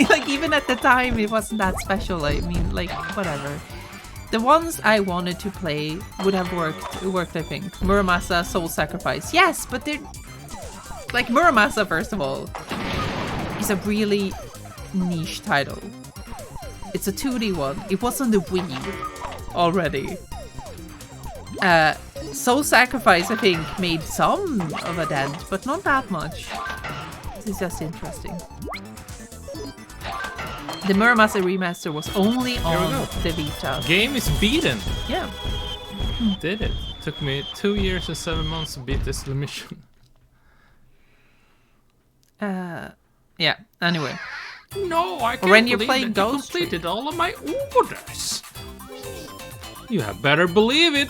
Like, even at the time, it wasn't that special. I mean, like, whatever. the ones I wanted to play would have worked, I think. Muramasa, Soul Sacrifice. Yes, but they're... Like, Muramasa, first of all, is a really niche title. It's a 2D one. It was on the Wii already. Soul Sacrifice, I think, made some of a dent, but not that much. This is just interesting. The Muramasa remaster was only on the Vita. Game is beaten. Yeah. Did it. Took me 2 years and 7 months to beat this mission. Yeah, anyway. No, I can't When you're believe playing that you Ghost completed all of my orders. You had better believe it.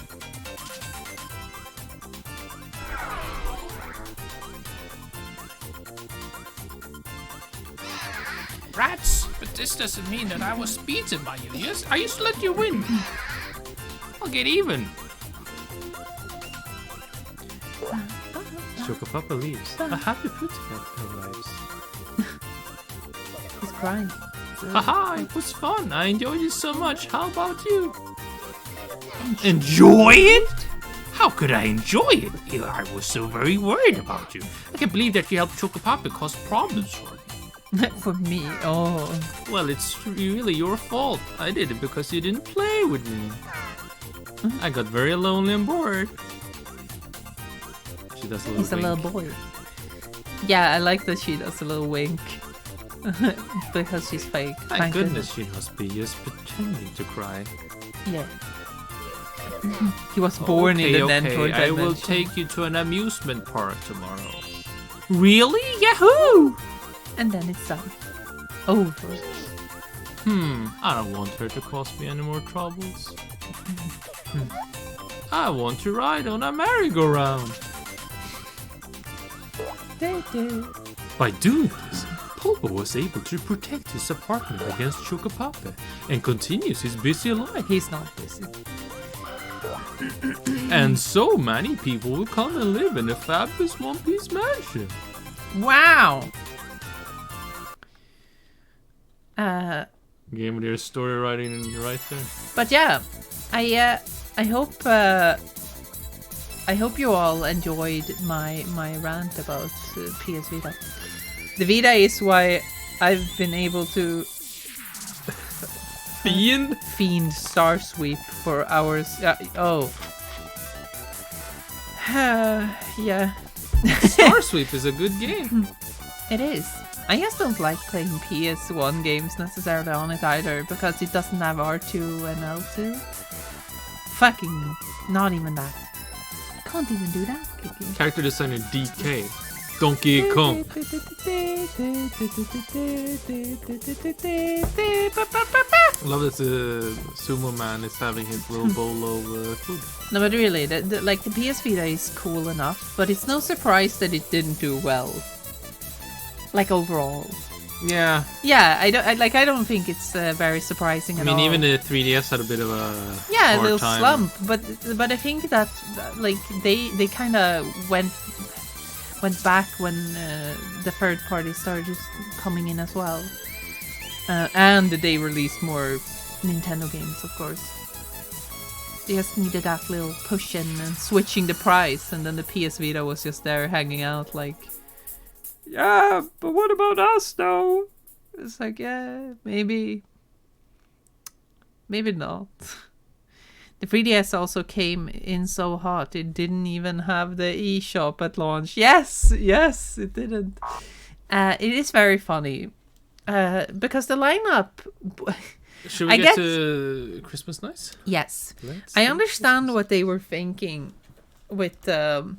Rats, but this doesn't mean that I was beaten by you. Yes, I used to let you win. I'll get even. Chocopapa leaves. A happy footstep arrives. He's crying. Haha, it was fun. I enjoyed it so much. How about you? Enjoy it? How could I enjoy it? I was so very worried about you. I can't believe that you helped Chocopapa cause problems for me. For me, oh. Well, it's really your fault. I did it because you didn't play with me. I got very lonely and bored. She does a little He's a wink. little boy. Yeah, I like that she does a little wink. Because she's fake. Thank goodness she must be just pretending to cry. Yeah. He was born in the Android I will dimension. take you to an amusement park tomorrow. Really? Yahoo! And then it's done. Over. I don't want her to cause me any more troubles. I want to ride on a merry-go-round. By doing this, Pulpo was able to protect his apartment against Chocopapa and continues his busy life. He's not busy. And so many people will come and live in the fabulous One Piece mansion. Wow! Game with your story writing right there. But yeah, I hope you all enjoyed my rant about PS Vita. The Vita is why I've been able to fiend Star Sweep for hours. Yeah. Star Sweep is a good game. It is. I just don't like playing PS1 games necessarily on it either, because it doesn't have R2 and L2. Fucking, not even that. I can't even do that, Kiki. Character designer DK. Donkey Kong. I love that the sumo man is having his little bowl of food. No, but really, the PS Vita is cool enough, but it's no surprise that it didn't do well. Like overall. Yeah. Yeah, I don't think it's very surprising at all. I mean, even the 3DS had a bit of a a hard little time. slump, but I think that like they kind of went back when the third party started just coming in as well, and they released more Nintendo games, of course. They just needed that little push in and switching the price, and then the PS Vita was just there hanging out like, yeah, but what about us though? It's like, yeah, maybe not. The 3DS also came in so hot, it didn't even have the eShop at launch. Yes, it didn't. It is very funny. Because the lineup... Should we get to Christmas Nights? Yes. Let's I do understand Christmas. what they were thinking with the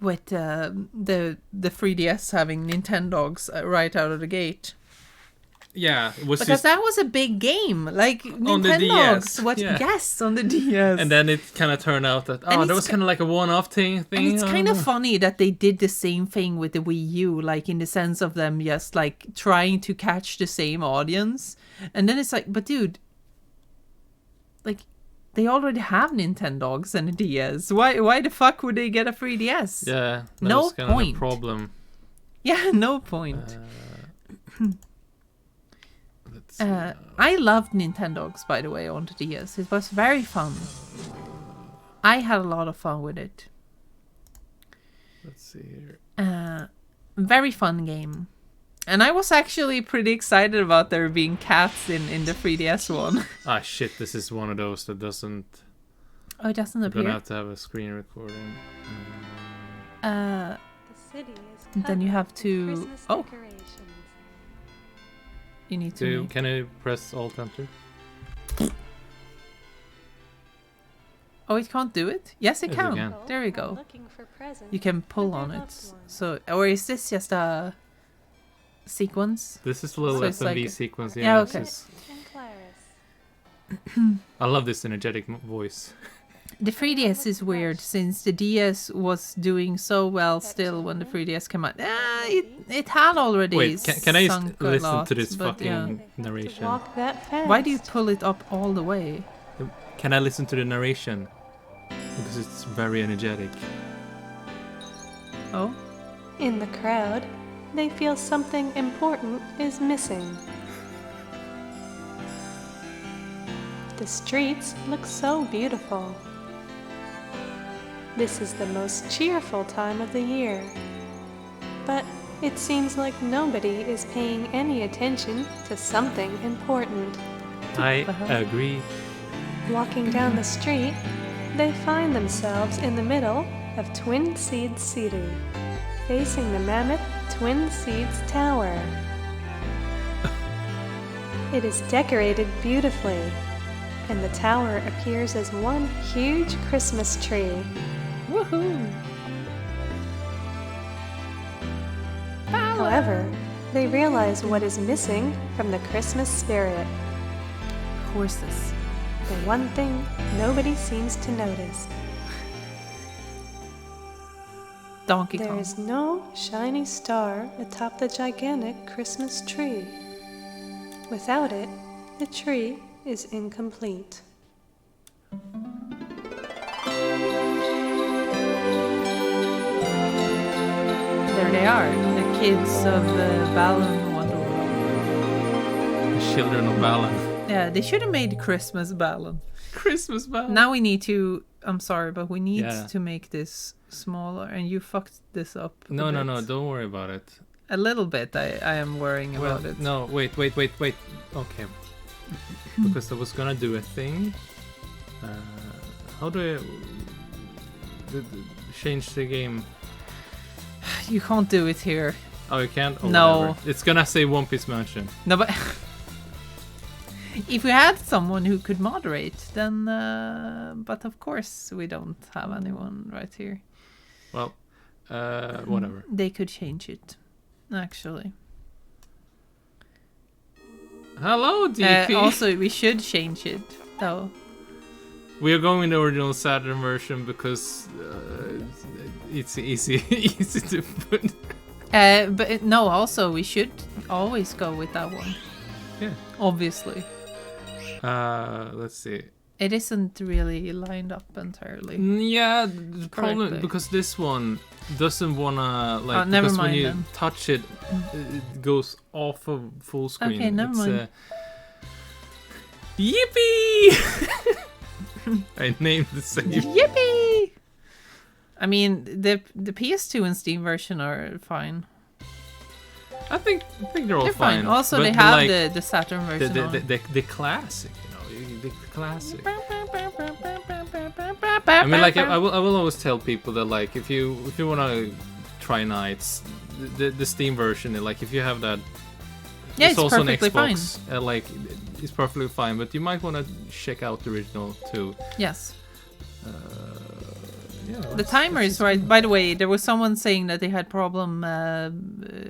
3DS having Nintendogs right out of the gate. Yeah, it was Because just, that was a big game. Like, On the Nintendogs. DS, yeah. Yes, on the DS. and then it kind of turned out that And that it's was kind of like a one-off thing. And it's kind of funny that they did the same thing with the Wii U, like in the sense of them just like trying to catch the same audience. And then it's like, but dude, like they already have Nintendogs and a DS. Why the fuck would they get a 3DS? Yeah, that No was kind of point. the problem. Yeah, no point. Let's I loved Nintendogs, by the way, on the DS. It was very fun. I had a lot of fun with it. Let's see here. Very fun game. And I was actually pretty excited about there being cats in the 3DS one. Ah, shit, this is one of those that doesn't... Oh, it doesn't You're appear. gonna have to have a screen recording. Uh, The city is Then you covered have with to- Christmas oh. decorations. you need to. Can I press Alt Enter? Oh, it can't do it? Yes, it Yes, it can. can. There we While go. looking for presents You can pull for on their it. loved ones. So, or is this just a sequence? This is a little So it's FMV like- sequence. Yeah, Yeah, okay. it's just- And Claris. I love this energetic voice. The 3DS is weird since the DS was doing so well still when the 3DS came out. It had already. Wait, can I just sunk a listen lot, to this but fucking yeah. To narration? walk that fast. Why do you pull it up all the way? Can I listen to the narration? Because it's very energetic. Oh, In the crowd, they feel something important is missing. The streets look so beautiful. This is the most cheerful time of the year. But it seems like nobody is paying any attention to something important. I the hell? agree. Walking down the street, they find themselves in the middle of Twin Seeds City, facing the mammoth Twin Seeds Tower. It is decorated beautifully, and the tower appears as one huge Christmas tree. woohoo! However, they realize what is missing from the Christmas spirit. Horses. The one thing nobody seems to notice. Donkey There Kong. is no shiny star atop the gigantic Christmas tree. Without it, the tree is incomplete. There they are, the kids of Balan Wonderworld. The children of Balan. Yeah, they should have made Christmas Balan. Christmas Balan. Now we need to. I'm sorry, but we need Yeah. to make this smaller, and you fucked this up. a No, bit. don't worry about it. A little bit. I am worrying Well, about it. no, wait. Okay. Because I was gonna do a thing. How do I change the game? You can't do it here. Oh, you can't? Oh, No. whatever. It's gonna say One Piece Mansion. No, but if we had someone who could moderate, then. But of course, we don't have anyone right here. Well, whatever. They could change it, actually. Hello, DP. Also, we should change it, though. We are going the original Saturn version because it's easy easy to put. No, also, we should always go with that one. Yeah. Obviously. Let's see. It isn't really lined up entirely. Yeah, the problem Correctly. because this one doesn't wanna like Oh, never because when mind you then. touch it, it goes off of full screen. Okay, never mind. Yippee! I named the save. Yippee! I mean, the PS2 and Steam version are fine. I think they're all They're fine. Also, But they have like, the Saturn version on. the classic, the classic. I mean, like I will always tell people that like if you wanna try Nights, the Steam version, like if you have that, Yeah, it's also on perfectly Xbox, like it's perfectly fine. But you might wanna check out the original too. Yes. Yeah, The timer is right. By the way, there was someone saying that they had problem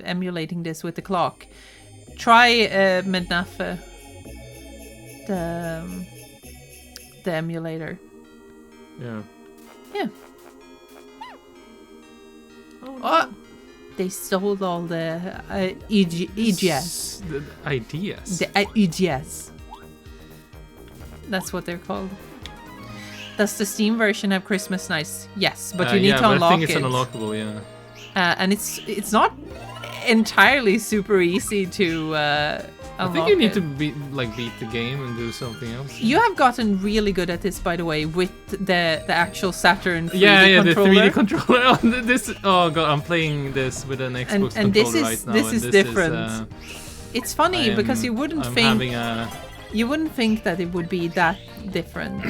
emulating this with the clock. Try Mednafe, the emulator. Yeah. Yeah. Oh, they stole all the EGS. The ideas. The EGS. That's what they're called. Does the Steam version have Christmas nights? Yes, but you need to but I unlock think it's it. unlockable. Yeah. and it's not entirely super easy to I think you need to beat the game and do something else. You have gotten really good at this, by the way, with the actual Saturn 3D controller. controller. The 3D controller. Oh god, I'm playing this with an Xbox and controller this is right now. this is different. It's funny because you wouldn't you wouldn't think that it would be that different.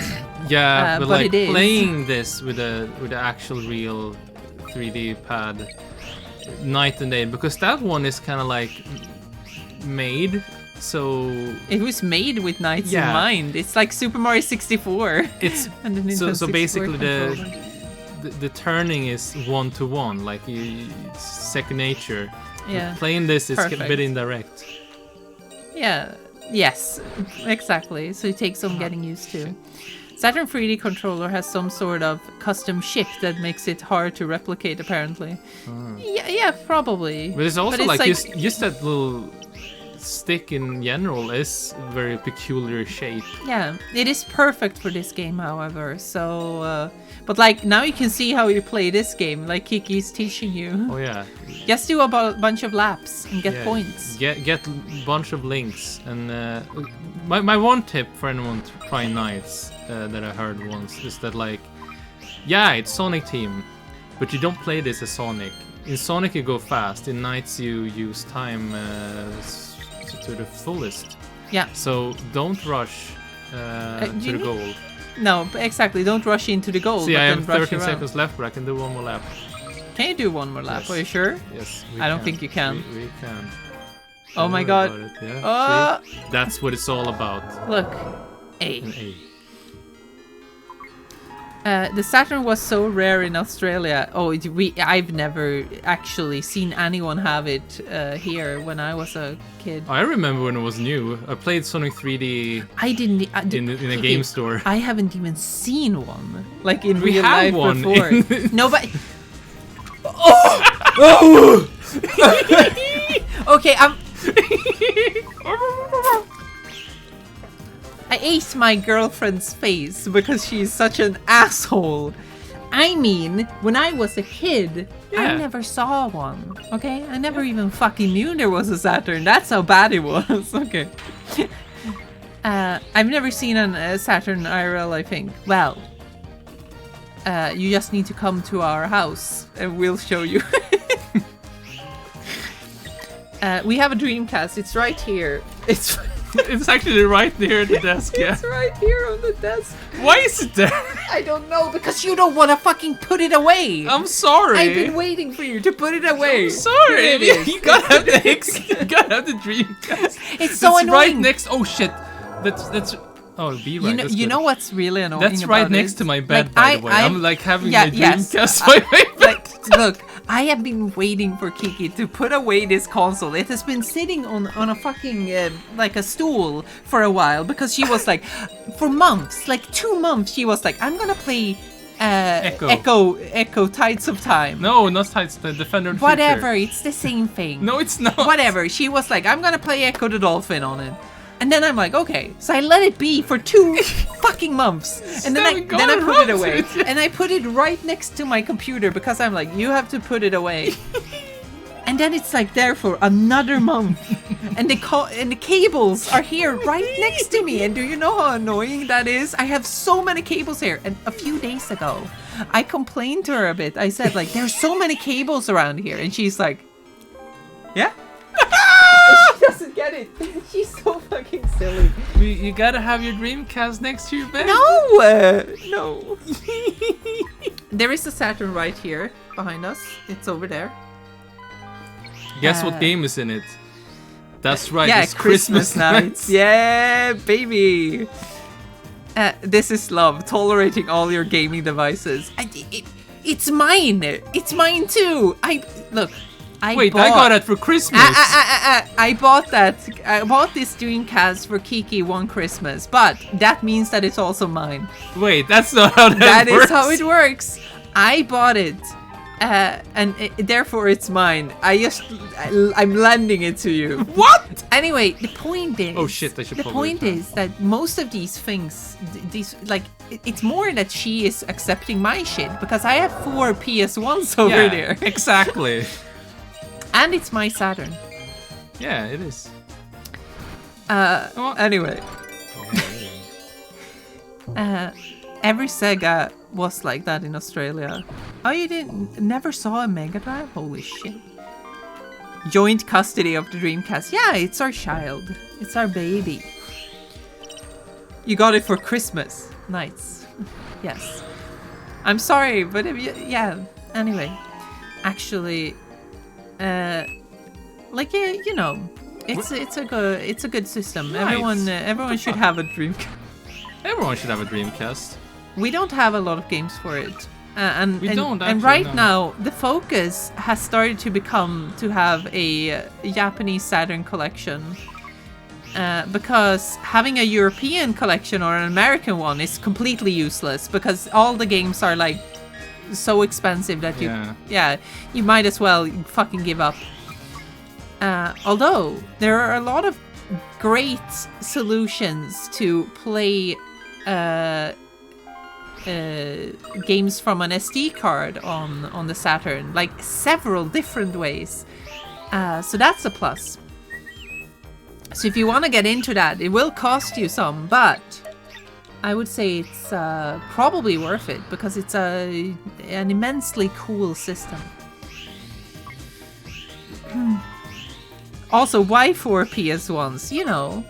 Yeah, but like it is. playing this with the actual real 3D pad, night and day, because that one is kind of like made. So it was made with knights Yeah. in mind. It's like Super Mario 64. it's And the Nintendo so 64 basically controller. the turning is 1-to-1, like it's second nature. Yeah. Playing this is a Perfect. bit indirect. Yeah. Yes. Exactly. So it takes some getting used to. Saturn 3D controller has some sort of custom chip that makes it hard to replicate, apparently. Yeah, probably. But it's also But it's just that little stick in general is very peculiar shape. Yeah, it is perfect for this game, however. So, but like now you can see how you play this game. Like Kiki's teaching you. Oh yeah. Just do a bunch of laps and get Yeah, points. Get bunch of links. And my one tip for anyone trying Knights that I heard once is that it's Sonic Team, but you don't play this as Sonic. In Sonic you go fast. In Knights you use time to the fullest. Yeah. So don't rush to the goal. No, exactly. Don't rush into the goal. See, but I then have rush 13 around. seconds left, but I can do one more lap. Can you do one more lap? Yes. Are you sure? Yes, I don't think you can. We can. Oh my Don't worry god. about it, yeah. Oh, See? That's what it's all about. look. A. An A. The Saturn was so rare in Australia. I've never actually seen anyone have it here when I was a kid. I remember when it was new. I played Sonic 3D I didn't. in a game store. I haven't even seen one, like in We real have life one before. in- No, but okay, I ate my girlfriend's face because she's such an asshole. I mean, when I was a kid, I Yeah. never saw one. Okay, I never even fucking knew there was a Saturn. That's how bad it was. Okay. I've never seen a Saturn IRL, I think. Well, you just need to come to our house and we'll show you. We have a Dreamcast. It's right here. It's actually right near the desk, yeah. It's right here on the desk. Why is it there? I don't know, because you don't want to fucking put it away. I'm sorry. I've been waiting for you to put it away. I'm sorry. Here it is. You gotta have you gotta have the Dreamcast. It's so It's right annoying. next. Oh shit. That's. Oh, it'll be right. You know, that's you good. know what's really annoying That's right about next it? to my bed, Like, by the way. I'm like having my Dreamcast by my bed. Like, look, I have been waiting for Kiki to put away this console. It has been sitting on a fucking like a stool for a while because she was like, for months, like 2 months, she was like, I'm gonna play Echo Tides of Time. No, not Tides, the Defender of the Whatever, Future. it's the same thing. No, it's not. Whatever. She was like, I'm gonna play Echo the Dolphin on it. And then I'm like, okay. So I let it be for 2 fucking months. And then I put it away. And I put it right next to my computer because I'm like, you have to put it away. And then it's like there for another month. And the cables are here right next to me. And do you know how annoying that is? I have so many cables here. And a few days ago, I complained to her a bit. I said, like, there's so many cables around here. And she's like, yeah? She doesn't get it. She's so fucking silly. You gotta have your Dreamcast next to your bed. No. There is a Saturn right here behind us. It's over there. Guess what game is in it? That's right. Yeah, it's Christmas nights. nights. Yeah, baby. This is love, tolerating all your gaming devices. It's mine. It's mine too. I got it for Christmas. I bought that. I bought this Dreamcast for Kiki one Christmas, but that means that it's also mine. Wait, that's not how that That works. is how it works. I bought it, therefore it's mine. I'm lending it to you. What? Anyway, the point is. Oh shit! I should The probably point is that most of these things, these like it's more that she is accepting my shit because I have 4 PS1s over there. Exactly. And it's my Saturn. Yeah, it is. Anyway. Every Sega was like that in Australia. Oh, you never saw a Mega Drive? Holy shit. Joint custody of the Dreamcast. Yeah, it's our child. It's our baby. You got it for Christmas. Nice. Yes. I'm sorry, but yeah. Anyway. Actually, you know, it's a good system. Right. Everyone should have a Dreamcast. Everyone should have a Dreamcast. We don't have a lot of games for it. And right now, the focus has started to become to have a Japanese Saturn collection. Because having a European collection or an American one is completely useless because all the games are like so expensive that you might as well fucking give up. Although there are a lot of great solutions to play games from an SD card on the Saturn, like several different ways. So that's a plus. So if you want to get into that, it will cost you some, but I would say it's probably worth it because it's an immensely cool system. Also, why 4 PS1s? You know.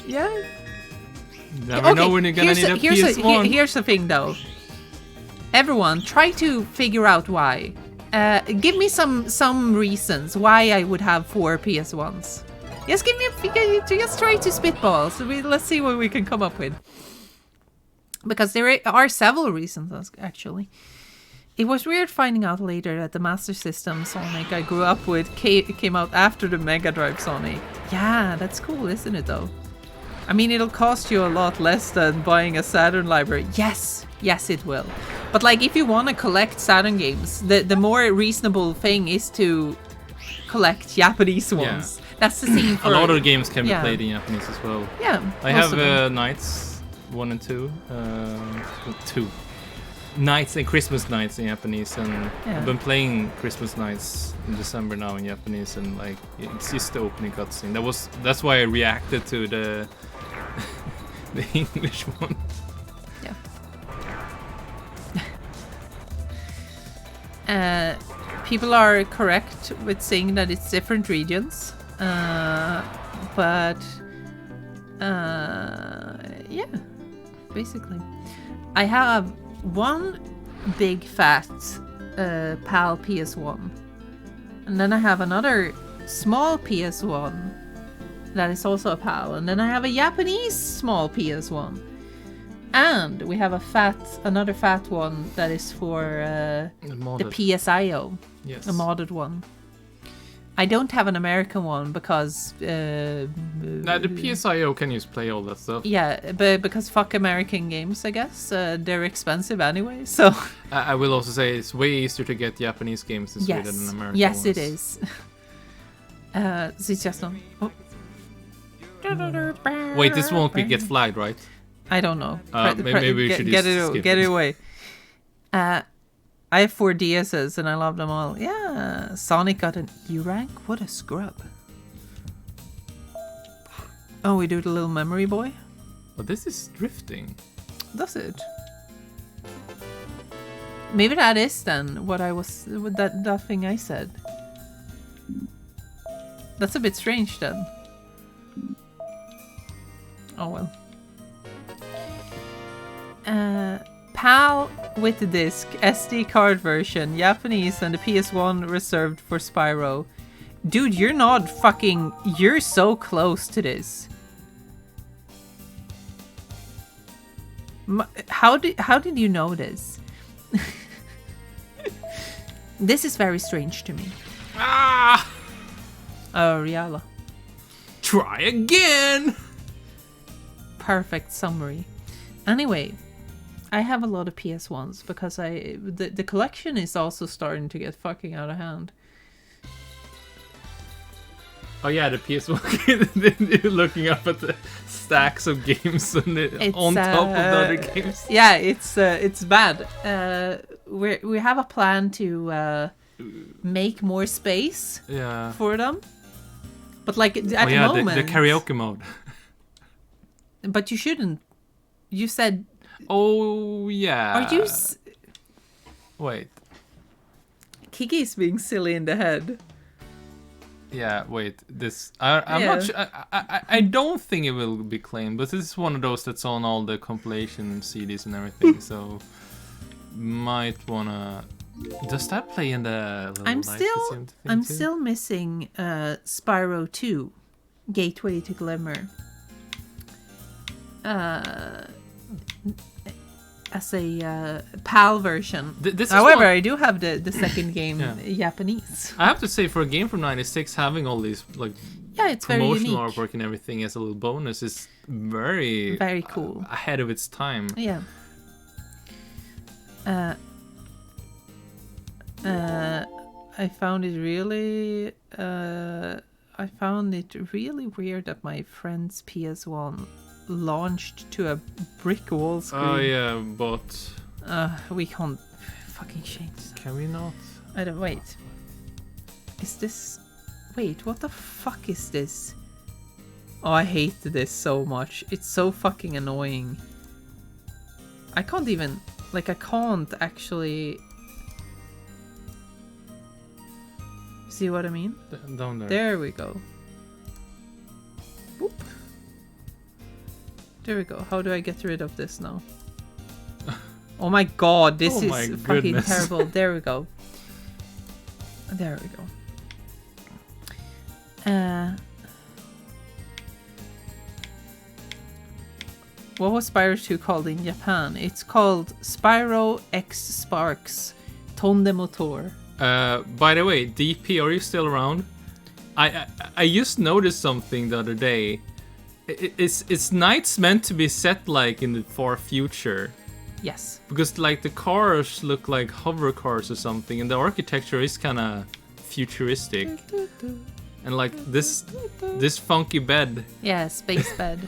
Yeah. Never know when you're gonna need a PS1. Here's the thing, though. Everyone, try to figure out why. Give me some reasons why I would have 4 PS1s. Just give me just try to spitball. So let's see what we can come up with. Because there are several reasons, actually. It was weird finding out later that the Master System Sonic I grew up with came out after the Mega Drive Sonic. Yeah, that's cool, isn't it, though? I mean, it'll cost you a lot less than buying a Saturn library. Yes, it will. But like, if you want to collect Saturn games, the more reasonable thing is to collect Japanese ones. Yeah. That's the same for... A lot of games can be played in Japanese as well. Yeah. I have Nights 1 and 2. 2. Nights and Christmas Nights in Japanese, and I've been playing Christmas Nights in December now in Japanese, and like it's just the opening cutscene. That's why I reacted to the the English one. Yeah. People are correct with saying that it's different regions, but yeah, basically, I have one big fat PAL PS1, and then I have another small PS1 that is also a PAL, and then I have a Japanese small PS1, and we have another fat one that is for the PSIO, a modded one. I don't have an American one because... the PSIO can just play all that stuff. Yeah, but because fuck American games, I guess. They're expensive anyway, so... I will also say it's way easier to get Japanese games in Sweden than American ones. It is. So it's just not... Oh. Wait, this won't get flagged, right? I don't know. Maybe we should just skip it away. I have 4 DSs and I love them all. Yeah, Sonic got an E rank. What a scrub. Oh, we do the little memory boy. But this is drifting. Does it? Maybe that is then what I was with that thing I said. That's a bit strange then. Oh well. PAL with the disc, SD card version, Japanese, and the PS1 reserved for Spyro. Dude, you're so close to this. How did you know this? This is very strange to me. Ah! Oh, Riala. Try again! Perfect summary. Anyway, I have a lot of PS1s because the collection is also starting to get fucking out of hand. Oh yeah, the PS1. You're looking up at the stacks of games It's, on top of the other games. Yeah, it's bad. We have a plan to make more space Yeah. for them, but like at Oh the yeah, moment, the karaoke mode. But you shouldn't. You said. Oh yeah. Are you? Wait. Kiki is being silly in the head. Yeah, wait. This I'm Yeah. not sure. I don't think it will be claimed, but this is one of those that's on all the compilation CDs and everything. So might wanna. Does that play in the? Little I'm light still. thing I'm too? still missing Spyro 2, Gateway to Glimmer. As a PAL version. This is However, one- I do have the second game Yeah. Japanese. I have to say, for a game from '96, having all these like Yeah, it's very promotional unique. artwork and everything as a little bonus is very Very cool. ahead of its time. Yeah. I found it really. I found it really weird that my friend's PS1 launched to a brick wall screen. Oh yeah, but We can't fucking change that. can we not? I don't. Wait. Is this? Wait, what the fuck is this? Oh, I hate this so much. It's so fucking annoying. I can't even. Like, I can't actually. See what I mean? Down there. There we go. Boop. There we go. How do I get rid of this now? Oh my god, this Oh is my fucking goodness. terrible. There we go. There we go. What was Spyro 2 called in Japan? It's called Spyro X Sparks Tonde Motor. By the way, DP, are you still around? I just noticed something the other day. It's nights meant to be set like in the far future, Yes. because like the cars look like hover cars or something, and the architecture is kind of futuristic, and like this funky bed. Yeah, space bed.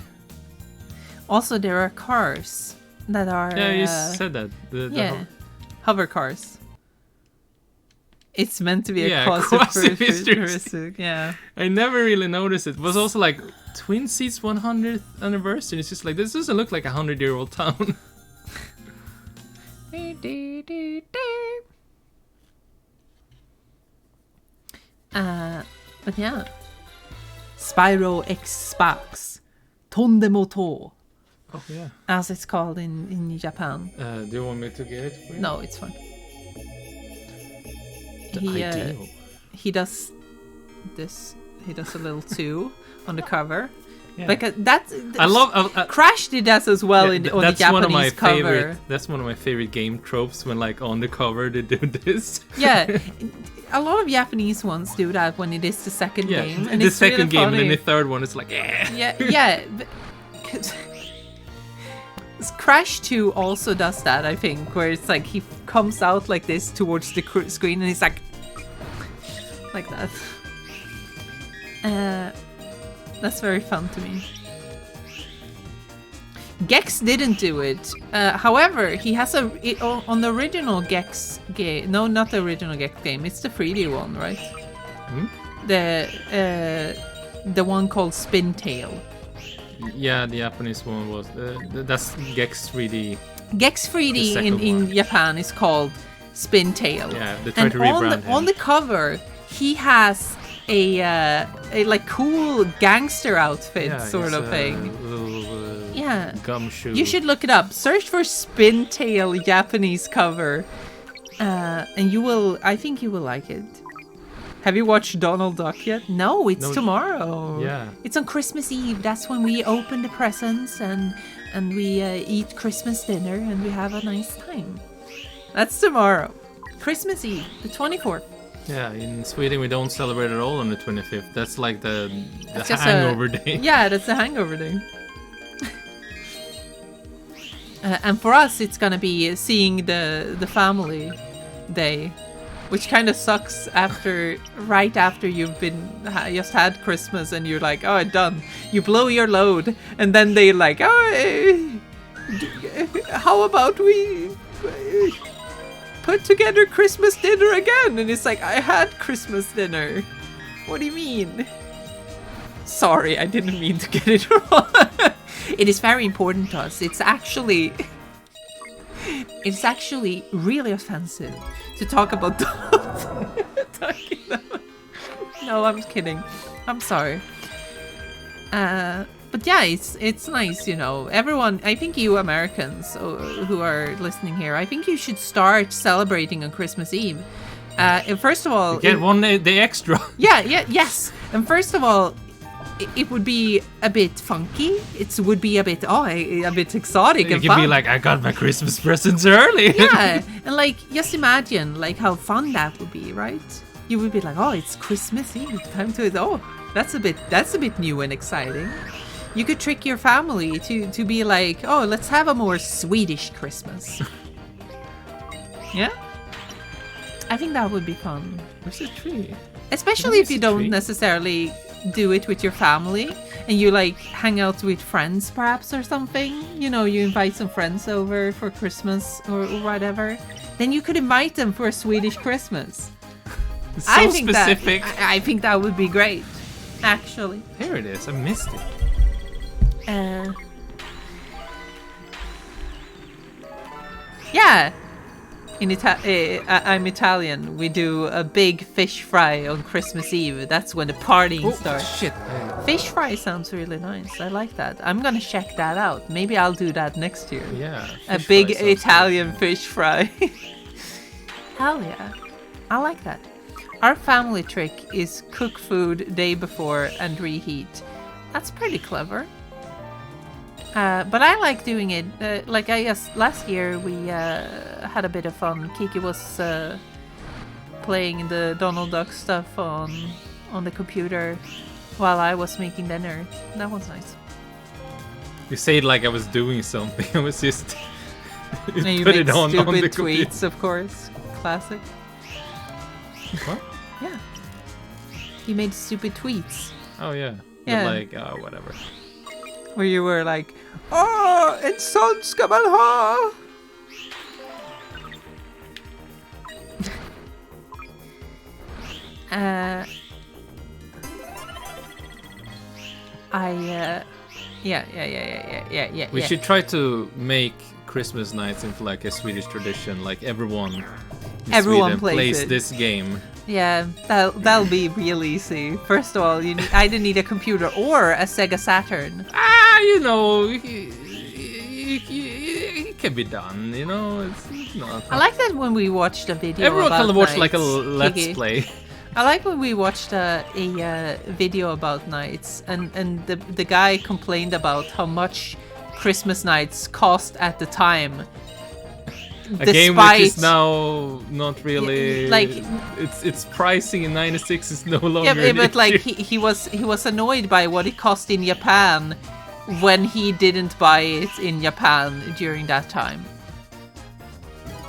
Also, there are cars that are. Yeah, you said that. Yeah, hover cars. It's meant to be a Yeah, quasi-futuristic. quasi-futuristic. Yeah. I never really noticed it. It was also like Twin Seats 100th anniversary. It's just like, this doesn't look like a 100-year-old town. But yeah. Spyro X Sparks Tonde Motor, Oh yeah. as it's called in Japan. Do you want me to get it for you? No, it's fine. The ideal. He does this. He does a little 2 on the cover. Yeah. Like that's. I love. Crash did that as well on the that's Japanese one of my cover. favorite. That's one of my favorite game tropes when like on the cover they do this. Yeah, a lot of Japanese ones do that when it is the second Yeah, game, and the it's second really game funny. and then the third one is like, yeah. Yeah. But Crash 2 also does that, I think, where it's like he comes out like this towards the screen and he's like that. That's very fun to me. Gex didn't do it. However, he has on the original Gex game. No, not the original Gex game. It's the 3D one, right? Hmm? The one called Spintail. Yeah, the Japanese one was. That's Gex 3D. Gex 3D The second in one. Japan is called Spintail. Yeah, they tried And to rebrand him. on the cover, he has a like cool gangster outfit Yeah, sort it's of a thing. Little, Yeah. gumshoe. You should look it up. Search for Spintail Japanese cover, and you will. I think you will like it. Have you watched Donald Duck yet? No, it's No, tomorrow. yeah. It's on Christmas Eve. That's when we open the presents and we eat Christmas dinner and we have a nice time. That's tomorrow. Christmas Eve, the 24th. Yeah, in Sweden we don't celebrate at all on the 25th. That's like the It's just hangover day. Yeah, that's the hangover day. And for us, it's gonna be seeing the family day. which kind of sucks right after you've just had Christmas and you're like, oh, done. You blow your load, and then they're like, oh, how about we put together Christmas dinner again? And it's like, I had Christmas dinner. What do you mean? Sorry, I didn't mean to get it wrong. It is very important to us. It's actually really offensive to talk about No, I'm kidding. I'm sorry. But yeah, it's nice, you know. Everyone, I think you Americans who are listening here, I think you should start celebrating on Christmas Eve. And first of all, You get one day extra. Yes. And first of all, it would be a bit funky. It would be a bit exotic You and can fun. be like, I got my Christmas presents early. Yeah, and like just imagine like how fun that would be, right? You would be like, oh, it's Christmas Eve, time to that's a bit new and exciting. You could trick your family to be like, oh, let's have a more Swedish Christmas. Yeah, I think that would be fun. Where's the tree? Especially if you don't tree? necessarily do it with your family and you like hang out with friends perhaps or something. You know, you invite some friends over for Christmas or whatever. Then you could invite them for a Swedish Christmas. It's so specific. I think that would be great, actually. Here it is. I missed it. Yeah. I'm Italian. We do a big fish fry on Christmas Eve. That's when the partying starts. Shit. Fish fry sounds really nice. I like that. I'm gonna check that out. Maybe I'll do that next year. Yeah. A fish big fry sounds Italian fish fry. Hell yeah. I like that. Our family trick is cook food day before and reheat. That's pretty clever. But I like doing it. Like I guess last year we had a bit of fun. Kiki was playing the Donald Duck stuff on the computer while I was making dinner. That was nice. You say it like I was doing something. I was just And you put made it on the stupid computer. tweets, of course. Classic. What? Yeah. You made stupid tweets. Oh yeah. Yeah. But like, whatever. Where you were like, oh, en sån ska man ha! Yeah. We should try to make Christmas nights into like a Swedish tradition. Like everyone in Sweden plays it. this game. Yeah, that'll be real easy. First of all, I didn't need a computer or a Sega Saturn. You know, it can be done. You know, it's not. I like that when we watched a video. Everyone about can watch nights, like a let's Kiki. play. I like when we watched a video about nights, and the guy complained about how much Christmas nights cost at the time. A game which is now not really like its pricing in '96 is no longer. yeah, an but like issue. he was annoyed by what it cost in Japan when he didn't buy it in Japan during that time.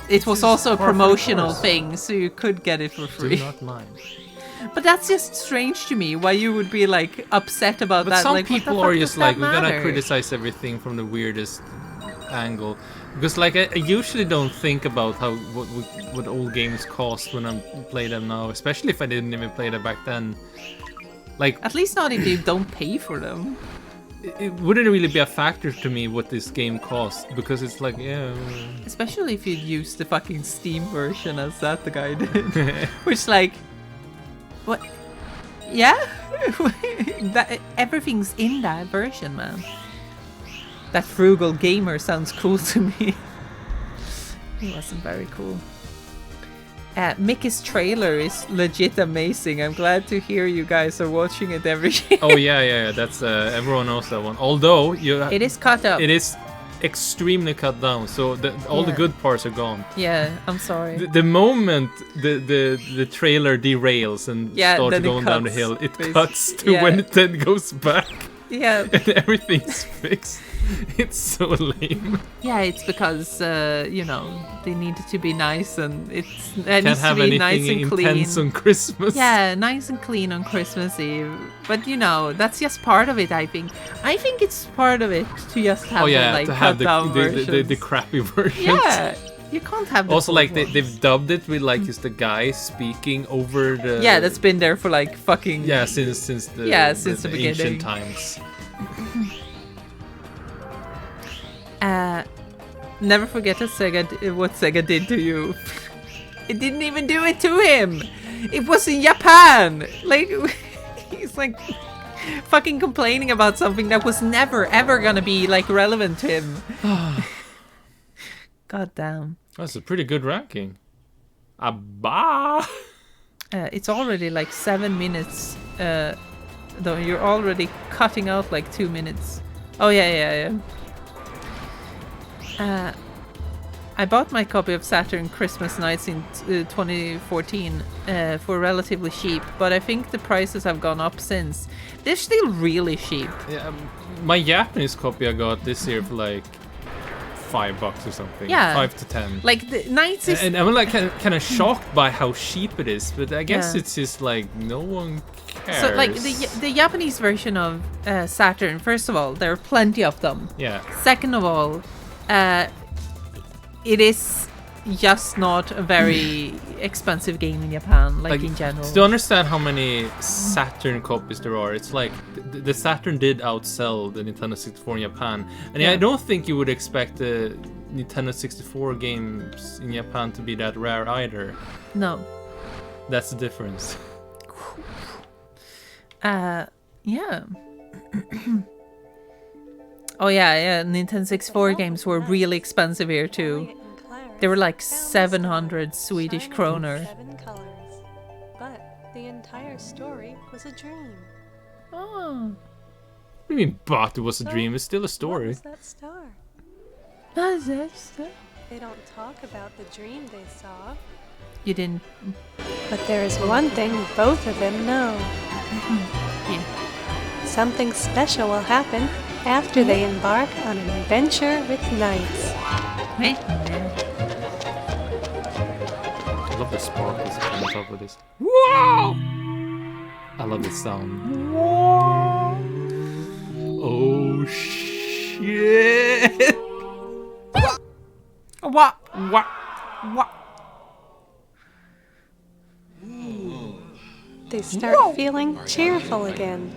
It was also a par for the promotional course. thing, so you could get it for Do free. not mind. But that's just strange to me. Why you would be like upset about But that? some like, what the people fuck are does just that like, we're gonna matter? criticize everything from the weirdest angle. Because like I usually don't think about what old games cost when I play them now, especially if I didn't even play them back then. Like At least not if you don't pay for them. it wouldn't really be a factor to me what this game cost, because it's like, yeah. Especially if you'd use the fucking Steam version as that the guy did. Which like, what? Yeah, that everything's in that version, man. That frugal gamer sounds cool to me. He wasn't very cool. Mickey's trailer is legit amazing. I'm glad to hear you guys are watching it every year. Oh yeah. That's everyone knows that one. Although It is cut up. it is extremely cut down, so all the Yeah. good parts are gone. Yeah, I'm sorry. The moment the trailer derails and starts then it going down the cuts, hill, it basically. cuts to Yeah. when it then goes back Yeah, and everything's fixed. It's so lame. Yeah, it's because you know, they needed to be nice, and it Can't needs to have be anything nice and clean. intense on Christmas. Yeah, nice and clean on Christmas Eve. But you know, that's just part of it. I think it's part of it to just have Oh yeah, the, like, to have cut down the versions. crappy versions. Yeah, you can't have the Also, full like ones. they've dubbed it with like just the guy speaking over the. Yeah, that's been there for like fucking. Yeah, since the since the beginning. ancient times. Never forget what Sega did to you. It didn't even do it to him. It was in Japan. Like, he's like fucking complaining about something that was never ever gonna be like relevant to him. God damn. That's a pretty good ranking. Abba. It's already like 7 minutes. Though you're already cutting out like 2 minutes. Oh yeah. I bought my copy of Saturn Christmas Nights in 2014 for relatively cheap, but I think the prices have gone up since. They're still really cheap. Yeah, my Japanese copy I got this year for like $5 or something. Yeah. 5 to 10. Like the Nights is And I'm like kind of shocked by how cheap it is, but I guess Yeah. it's just like no one cares. so like the Japanese version of Saturn. First of all, there are plenty of them. Yeah. Second of all, it is just not a very expensive game in Japan, like in general. To understand how many Saturn copies there are, it's like the Saturn did outsell the Nintendo 64 in Japan, and I don't think you would expect the Nintendo 64 games in Japan to be that rare either. No. That's the difference. Yeah. Oh yeah. Nintendo 64 games were really expensive here too. They were like 700 Swedish kroner. 7 colors. But the entire story was a dream. Oh. What do you mean, but it was a dream? It's still a What story. was that star? That's it. They don't talk about the dream they saw. You didn't. But there is one thing both of them know. Yeah. Something special will happen after they embark on an adventure with knights. Wait. I love the sparkles on top of this. Whoa! I love the sound. Whoa! Oh shit! What? They start feeling cheerful again.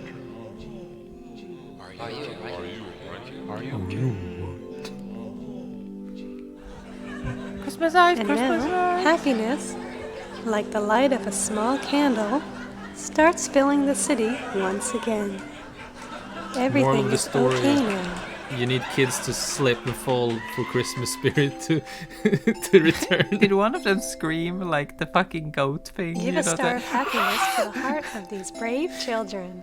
Christmas eyes, And Christmas now, eyes. happiness, like the light of a small candle, starts filling the city once again. Everything the is story. okay now. You need kids to slip and fall for Christmas spirit to to return. Did one of them scream like the fucking goat thing? Give a star of happiness to the heart of these brave children.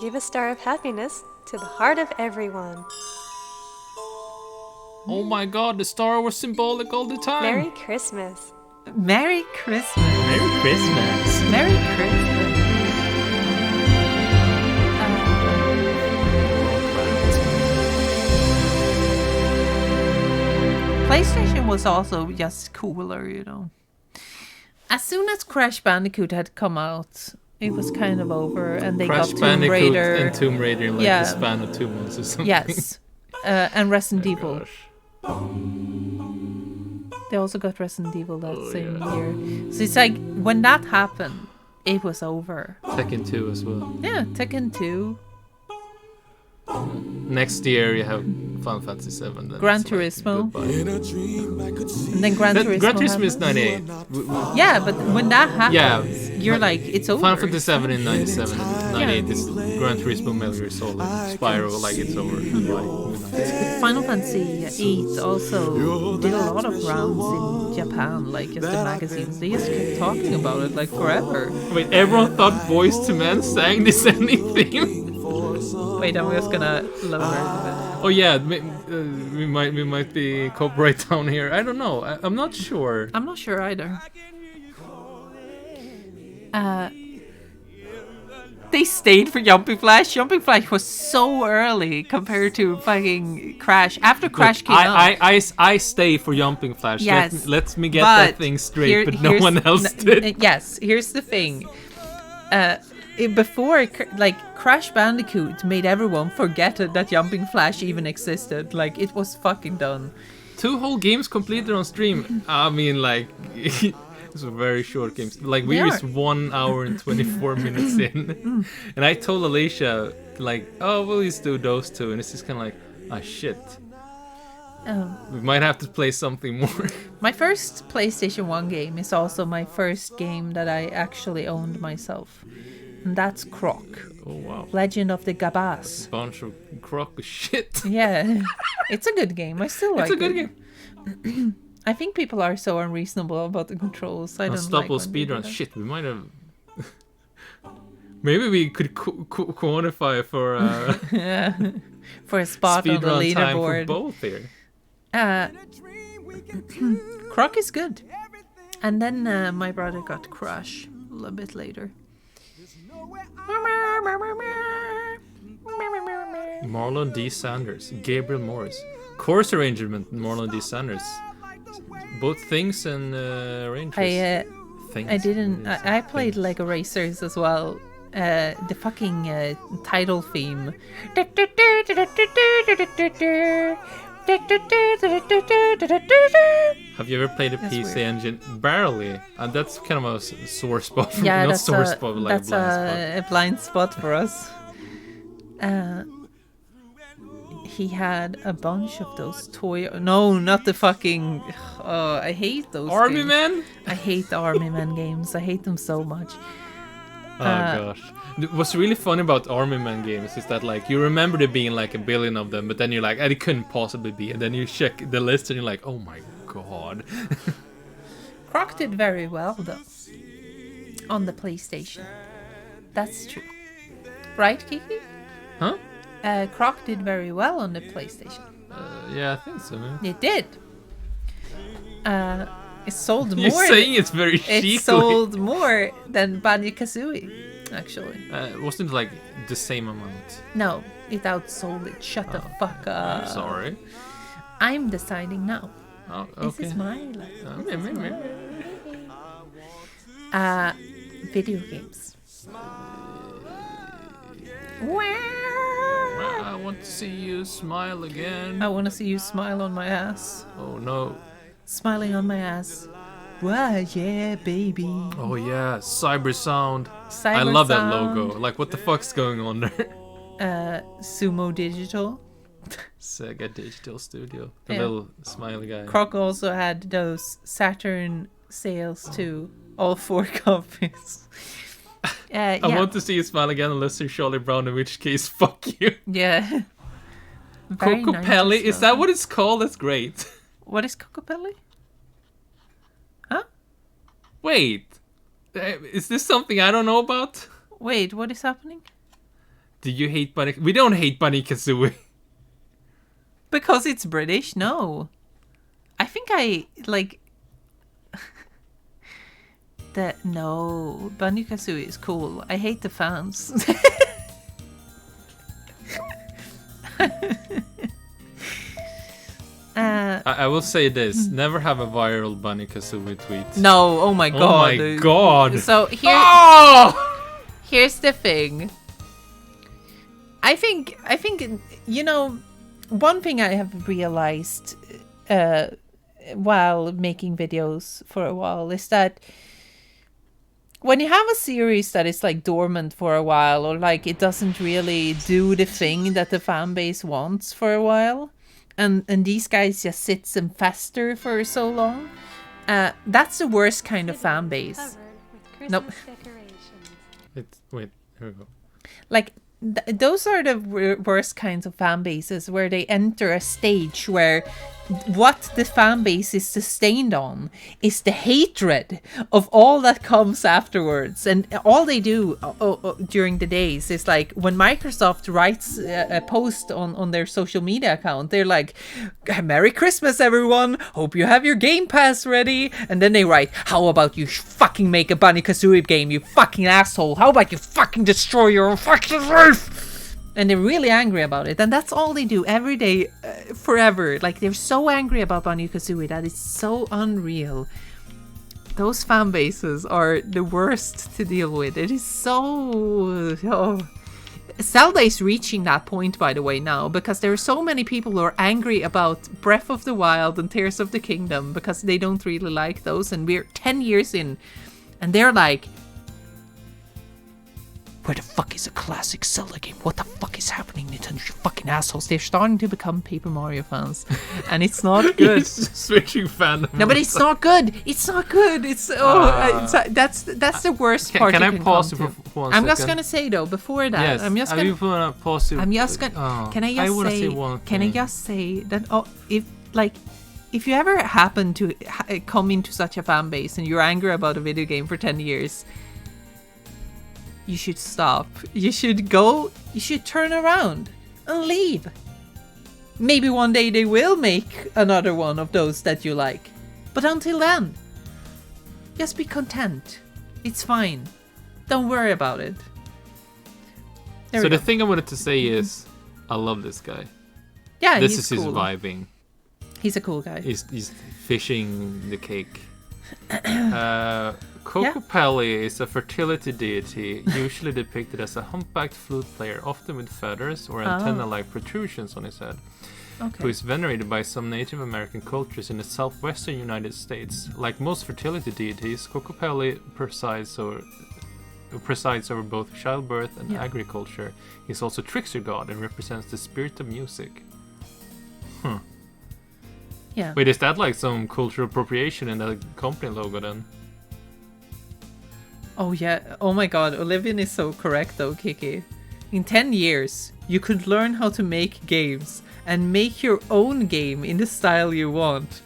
Give a star of happiness to the heart of everyone. Oh my god, the star was symbolic all the time. Merry Christmas. Merry Christmas. Merry Christmas. Merry Christmas. PlayStation was also just cooler, you know. As soon as Crash Bandicoot had come out, it was kind of over, and they Crash got Tomb Bandicoot Raider. and Tomb Raider in like Yeah. the span of 2 months or something. Yes, and Resident Evil. Gosh. They also got Resident Evil that same year. So it's like when that happened, it was over. Tekken 2 as well. Yeah, Tekken 2, Next year you have Final Fantasy 7. Then Gran it's like Turismo. goodbye. and then Gran Turismo. Gran Turismo is happened. 98. Yeah, but when that happens, Yeah. you're like, it's over. Final Fantasy 7 in 97. 98 is Gran Turismo Metal Gear Solid. Spyro, like it's over. Goodbye. Final Fantasy 8 also did a lot of rounds in Japan, like just the magazines. They just kept talking about it like forever. Wait, everyone thought Boys to Men sang this ending theme? Wait, I'm just gonna lower it. Oh yeah, we might be copyright down here. I don't know. I'm not sure. I'm not sure either. they stayed for Jumping Flash. Jumping Flash was so early compared to fucking Crash. After Crash came out. I stay for Jumping Flash. Yes, Let me get that thing straight, but no one else did. Yes, here's the thing. Before, like, Crash Bandicoot made everyone forget that Jumping Flash even existed. Like, it was fucking done. 2 whole games completed on stream. I mean, like, these were very short games. Like, we was 1 hour and 24 minutes in. And I told Alicia, like, oh, we'll just do those 2. And it's just kind of like, ah, shit. Oh. We might have to play something more. My first PlayStation 1 game is also my first game that I actually owned myself. And that's Croc. Oh, wow. Legend of the Gabas. Bunch of crock shit. Yeah. It's a good game. I still like it. It's a good game. I think people are so unreasonable about the controls. I don't like Unstoppable speedrun. Shit, we might have... Maybe we could quantify for for a spot on the speedrun time for leaderboard. both here. Croc is good. And then my brother got Crash a little bit later. Marlon D. Sanders, Gabriel Morris. Course arrangement, Marlon D. Sanders. Both things and arrangements. I didn't. I played Lego Racers as well. The fucking title theme. Have you ever played a PC weird. Engine? Barely. And that's kind of a sore spot for Yeah, me. Not that's sore a, spot, but like that's a blind spot. a blind spot for us. He had a bunch of those toy. No, not the fucking. Oh, I hate those. Army games. Man? I hate the Army Man games. I hate them so much. Oh gosh. What's really funny about Army Man games is that like you remember there being like a billion of them, but then you're like, it couldn't possibly be, and then you check the list and you're like, oh my god. Croc did very well though on the PlayStation. That's true, right, Kiki? Huh? Croc did very well on the PlayStation. Yeah, I think so, man. It did. It sold more. You're saying it's very cheaply. It sold more than Banjo-Kazooie, actually. Wasn't it like the same amount? No, it outsold it. Shut the fuck up. I'm sorry. I'm deciding now. Oh, okay. This is my life. Video games. I want to see you smile again. I want to see you smile on my ass. Oh no. Smiling on my ass. Wow, yeah, baby. Oh yeah, Cyber Sound. I love that logo. Like, what the fuck's going on there? Sumo Digital. Sega Digital Studio. The Yeah. little smiley guy. Croc also had those Saturn sales too. All 4 copies. I want to see you smile again unless you're Charlie Brown, in which case, fuck you. Yeah. Very Cocopelli, 90s is though. that what it's called? That's great. What is Cocopelli? Huh? Wait. Is this something I don't know about? Wait, what is happening? Do you hate Bunny? We don't hate Banjo-Kazooie. Because it's British? No. I think I, like... No, Banjo-Kazooie is cool. I hate the fans. I will say this: never have a viral Banjo-Kazooie tweet. No, oh my god. Oh my god. So here's the thing. I think one thing I have realized while making videos for a while is that when you have a series that is like dormant for a while, or like it doesn't really do the thing that the fan base wants for a while, and these guys just sits and fester for so long, that's the worst kind of fan base. Nope. Wait, here we go. Like those are the worst kinds of fan bases, where they enter a stage where what the fan base is sustained on is the hatred of all that comes afterwards. And all they do during the days is like when Microsoft writes a post on their social media account, they're like, Merry Christmas, everyone. Hope you have your Game Pass ready. And then they write, how about you fucking make a Banjo-Kazooie game, you fucking asshole. How about you fucking destroy your fucking life? And they're really angry about it. And that's all they do every day, forever. Like, they're so angry about Banjo-Kazooie that it's so unreal. Those fan bases are the worst to deal with. It is so... Oh. Zelda is reaching that point, by the way, now. Because there are so many people who are angry about Breath of the Wild and Tears of the Kingdom. Because they don't really like those. And we're 10 years in. And they're like... Where the fuck is a classic Zelda game? What the fuck is happening, Nintendo? You fucking assholes. They're starting to become Paper Mario fans. And it's not good. Switching fandom. No, but it's not good. It's not good. It's that's the worst part. Can I pause for 1 I'm second? just gonna say though, before that, Yes, I'm just gonna pause it. I'm just gonna can I just say one can I thing. just say that if you ever happen to come into such a fan base and you're angry about a video game for 10 years, you should stop. You should go. You should turn around and leave. Maybe one day they will make another one of those that you like. But until then, just be content. It's fine. Don't worry about it. There So we the go. thing I wanted to say is, I love this guy. Yeah, This he's is his cool. vibing. He's a cool guy. He's fishing the cake. Kokopelli is a fertility deity, usually depicted as a humpbacked flute player, often with feathers or antenna-like protrusions on his head, who Okay. is venerated by some Native American cultures in the southwestern United States. Like most fertility deities, Kokopelli presides over both childbirth and agriculture. He's also a trickster god and represents the spirit of music. Yeah. Wait, is that like some cultural appropriation in the company logo then? Oh yeah. Oh my god. Olivian is so correct though, Kiki. In 10 years, you could learn how to make games and make your own game in the style you want.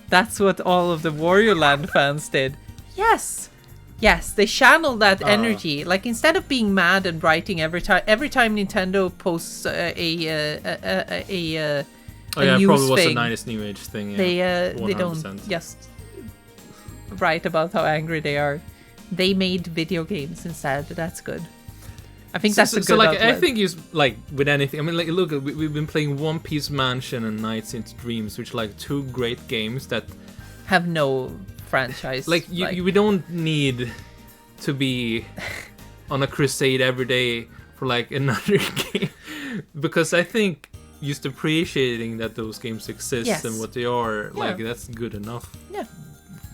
That's what all of the Wario Land fans did. Yes. Yes, they channel that energy. Like instead of being mad and writing every time Nintendo posts a Oh yeah, it news probably was a thing, 90s New Age thing. Yeah. they don't 100%. just write about how angry they are. They made video games instead. That's good. I think that's a good like I outlet. think it's like with anything. I mean, like look, we've been playing One Piece Mansion and Nights into Dreams, which are like two great games that have no franchise. like we don't need to be on a crusade every day for like another game, because I think just appreciating that those games exist and what they are, like that's good enough. Yeah.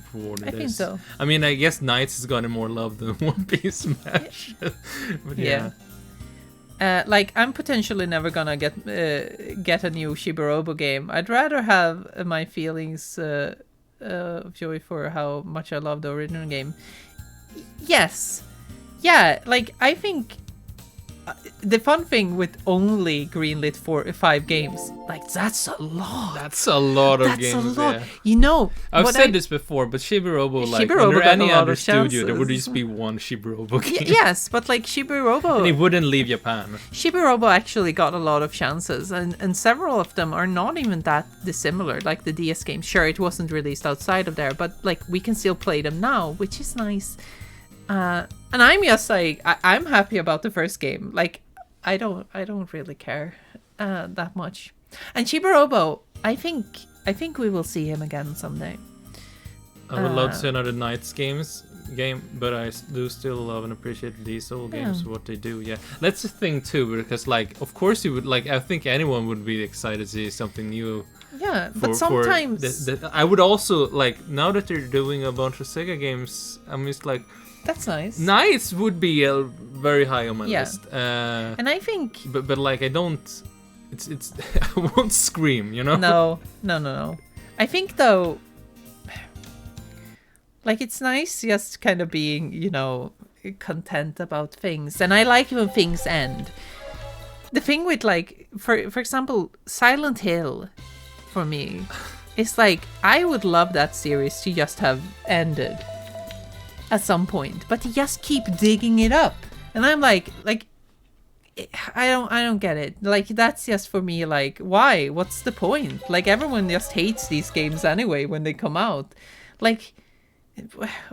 For what it I think is. so. I mean, I guess Knights has gotten more love than One Piece Mansion. But yeah. Like I'm potentially never gonna get a new Shiburobo game. I'd rather have my feelings of joy for how much I love the original game. Yes, yeah. Like I think the fun thing with only greenlit 4 or 5 games, like that's a lot. That's a lot of That's games. a lot. Yeah. You know, I've what said this before, but Shiburobo, like, Shiburobo under got a any lot other of studio, there would chances. just be one Shiburobo game. Yes, but like Shiburobo, And it wouldn't leave Japan. Shiburobo actually got a lot of chances, and several of them are not even that dissimilar. Like the DS game, sure, it wasn't released outside of there, but like we can still play them now, which is nice. And I'm just like I'm happy about the first game. Like I don't really care that much. And Shiburobo, I think we will see him again someday. I would love to see another Knights game, but I do still love and appreciate these old games for what they do. Yeah, that's the thing too, because like, of course you would like. I think anyone would be excited to see something new. Yeah, but sometimes I would also like, now that they're doing a bunch of Sega games, I'm just like, that's nice. Knights would be very high on my list. And I think, but like I don't. It's I won't scream, you know. No. I think though, like it's nice just kind of being, you know, content about things, and I like when things end. The thing with like, for example, Silent Hill, for me, It's like, I would love that series to just have ended at some point, but to just keep digging it up. And I'm like, I don't get it. Like, that's just for me, like, why? What's the point? Like, everyone just hates these games anyway when they come out. Like,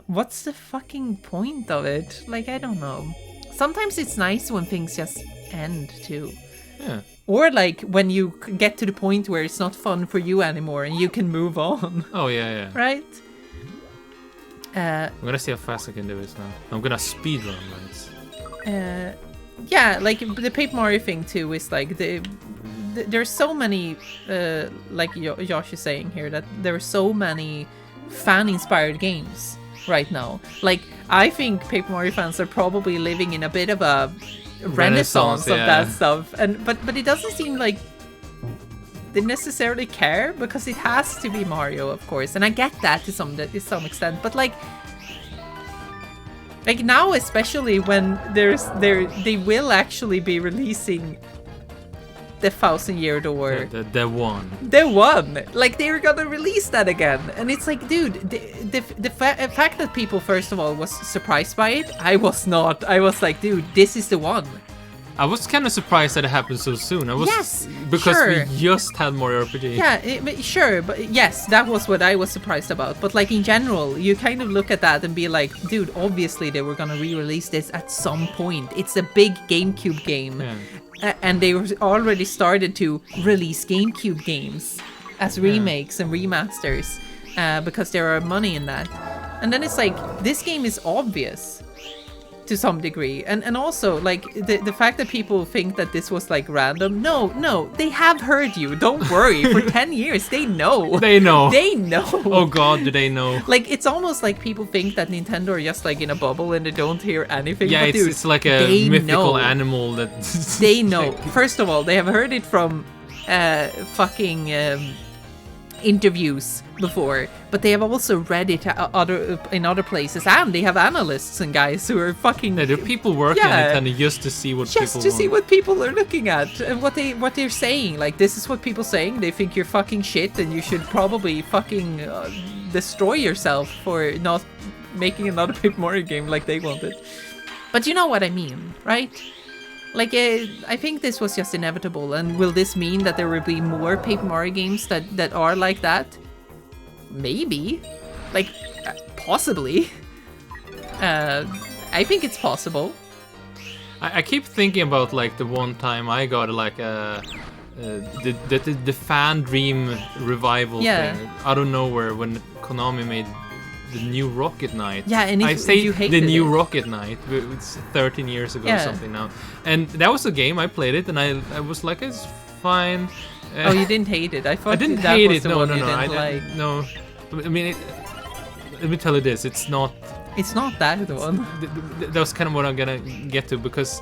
what's the fucking point of it? Like, I don't know. Sometimes it's nice when things just end too. Yeah. Or like when you get to the point where it's not fun for you anymore and you can move on. Oh, yeah. Right? I'm gonna see how fast I can do this now. I'm gonna speedrun this. Yeah, like the Paper Mario thing too is like there's so many, like Josh is saying here, that there are so many fan-inspired games right now. Like, I think Paper Mario fans are probably living in a bit of a renaissance of that stuff, and but it doesn't seem like they necessarily care, because it has to be Mario, of course, and I get that to some extent, but like now, especially when they will actually be releasing the 1,000-Year Door. The one. The one! Like, they're gonna release that again. And it's like, dude, the fact that people, first of all, was surprised by it, I was not. I was like, dude, this is the one. I was kind of surprised that it happened so soon. Yes, because sure. we just had Mario RPG. Yeah, sure, but yes, that was what I was surprised about. But like, in general, you kind of look at that and be like, dude, obviously they were gonna re-release this at some point. It's a big GameCube game. Yeah. And they already started to release GameCube games as remakes and remasters, because there are money in that. And then it's like, this game is obvious to some degree. And also, like, the fact that people think that this was like random, no, they have heard you. Don't worry. For 10 years, they know. They know. Oh God, do they know? Like, it's almost like people think that Nintendo are just like in a bubble and they don't hear anything. Yeah, but it's like a mythical animal that... They know. First of all, they have heard it from fucking interviews before, but they have also read it in other places, and they have analysts and guys who are fucking... Yeah, there are people working on Nintendo just to see what people see what people are looking at and what they're saying. Like, this is what people saying. They think you're fucking shit and you should probably fucking destroy yourself for not making another Paper Mario game like they wanted. But you know what I mean, right? Like, I think this was just inevitable, and will this mean that there will be more Paper Mario games that are like that? Maybe. Like, possibly. I think it's possible. I keep thinking about, like, the one time I got, like, the fan dream revival thing out of nowhere when Konami made the new Rocket Knight. Yeah, and you hated the new it. Rocket Knight. It's 13 years ago or something now. And that was a game, I played it, and I was like, it's fine. Oh, you didn't hate it? I thought I didn't that hate was it. the No. one you didn't like. No. I mean, let me tell you this. It's not... It's not that one. That was kind of what I'm gonna get to, because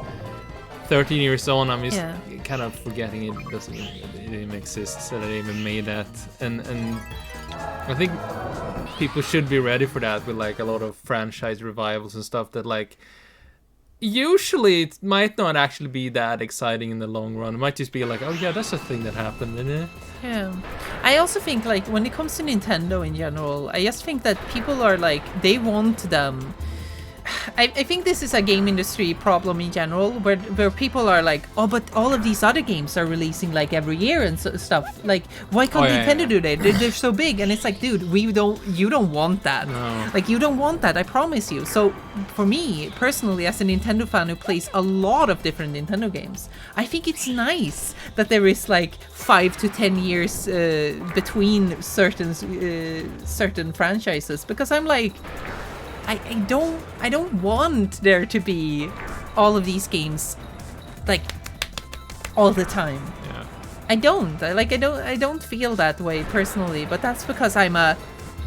13 years on, I'm just kind of forgetting it even exists, that I even made that. And I think people should be ready for that with, like, a lot of franchise revivals and stuff that, like, usually it might not actually be that exciting in the long run. It might just be like, oh yeah, that's a thing that happened, isn't it? Yeah. I also think, like, when it comes to Nintendo in general, I just think that people are like, they want them. I think this is a game industry problem in general, where people are like, oh, but all of these other games are releasing like every year and stuff. Like, why can't Nintendo do that? They're so big, and it's like, dude, you don't want that. No. Like, you don't want that. I promise you. So, for me personally, as a Nintendo fan who plays a lot of different Nintendo games, I think it's nice that there is like 5 to 10 years between certain franchises, because I'm like, I don't want there to be all of these games like all the time. Yeah. I don't feel that way personally, but that's because I'm a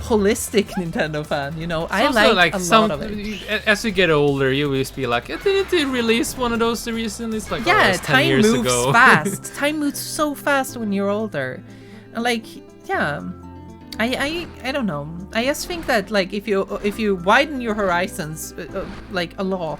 holistic Nintendo fan, you know. I like a lot of it. As you get older, you will just be like, didn't they release one of those recently? It's like, time years moves ago. fast. Time moves so fast when you're older. And like, yeah. I don't know. I just think that, like, if you widen your horizons like a lot,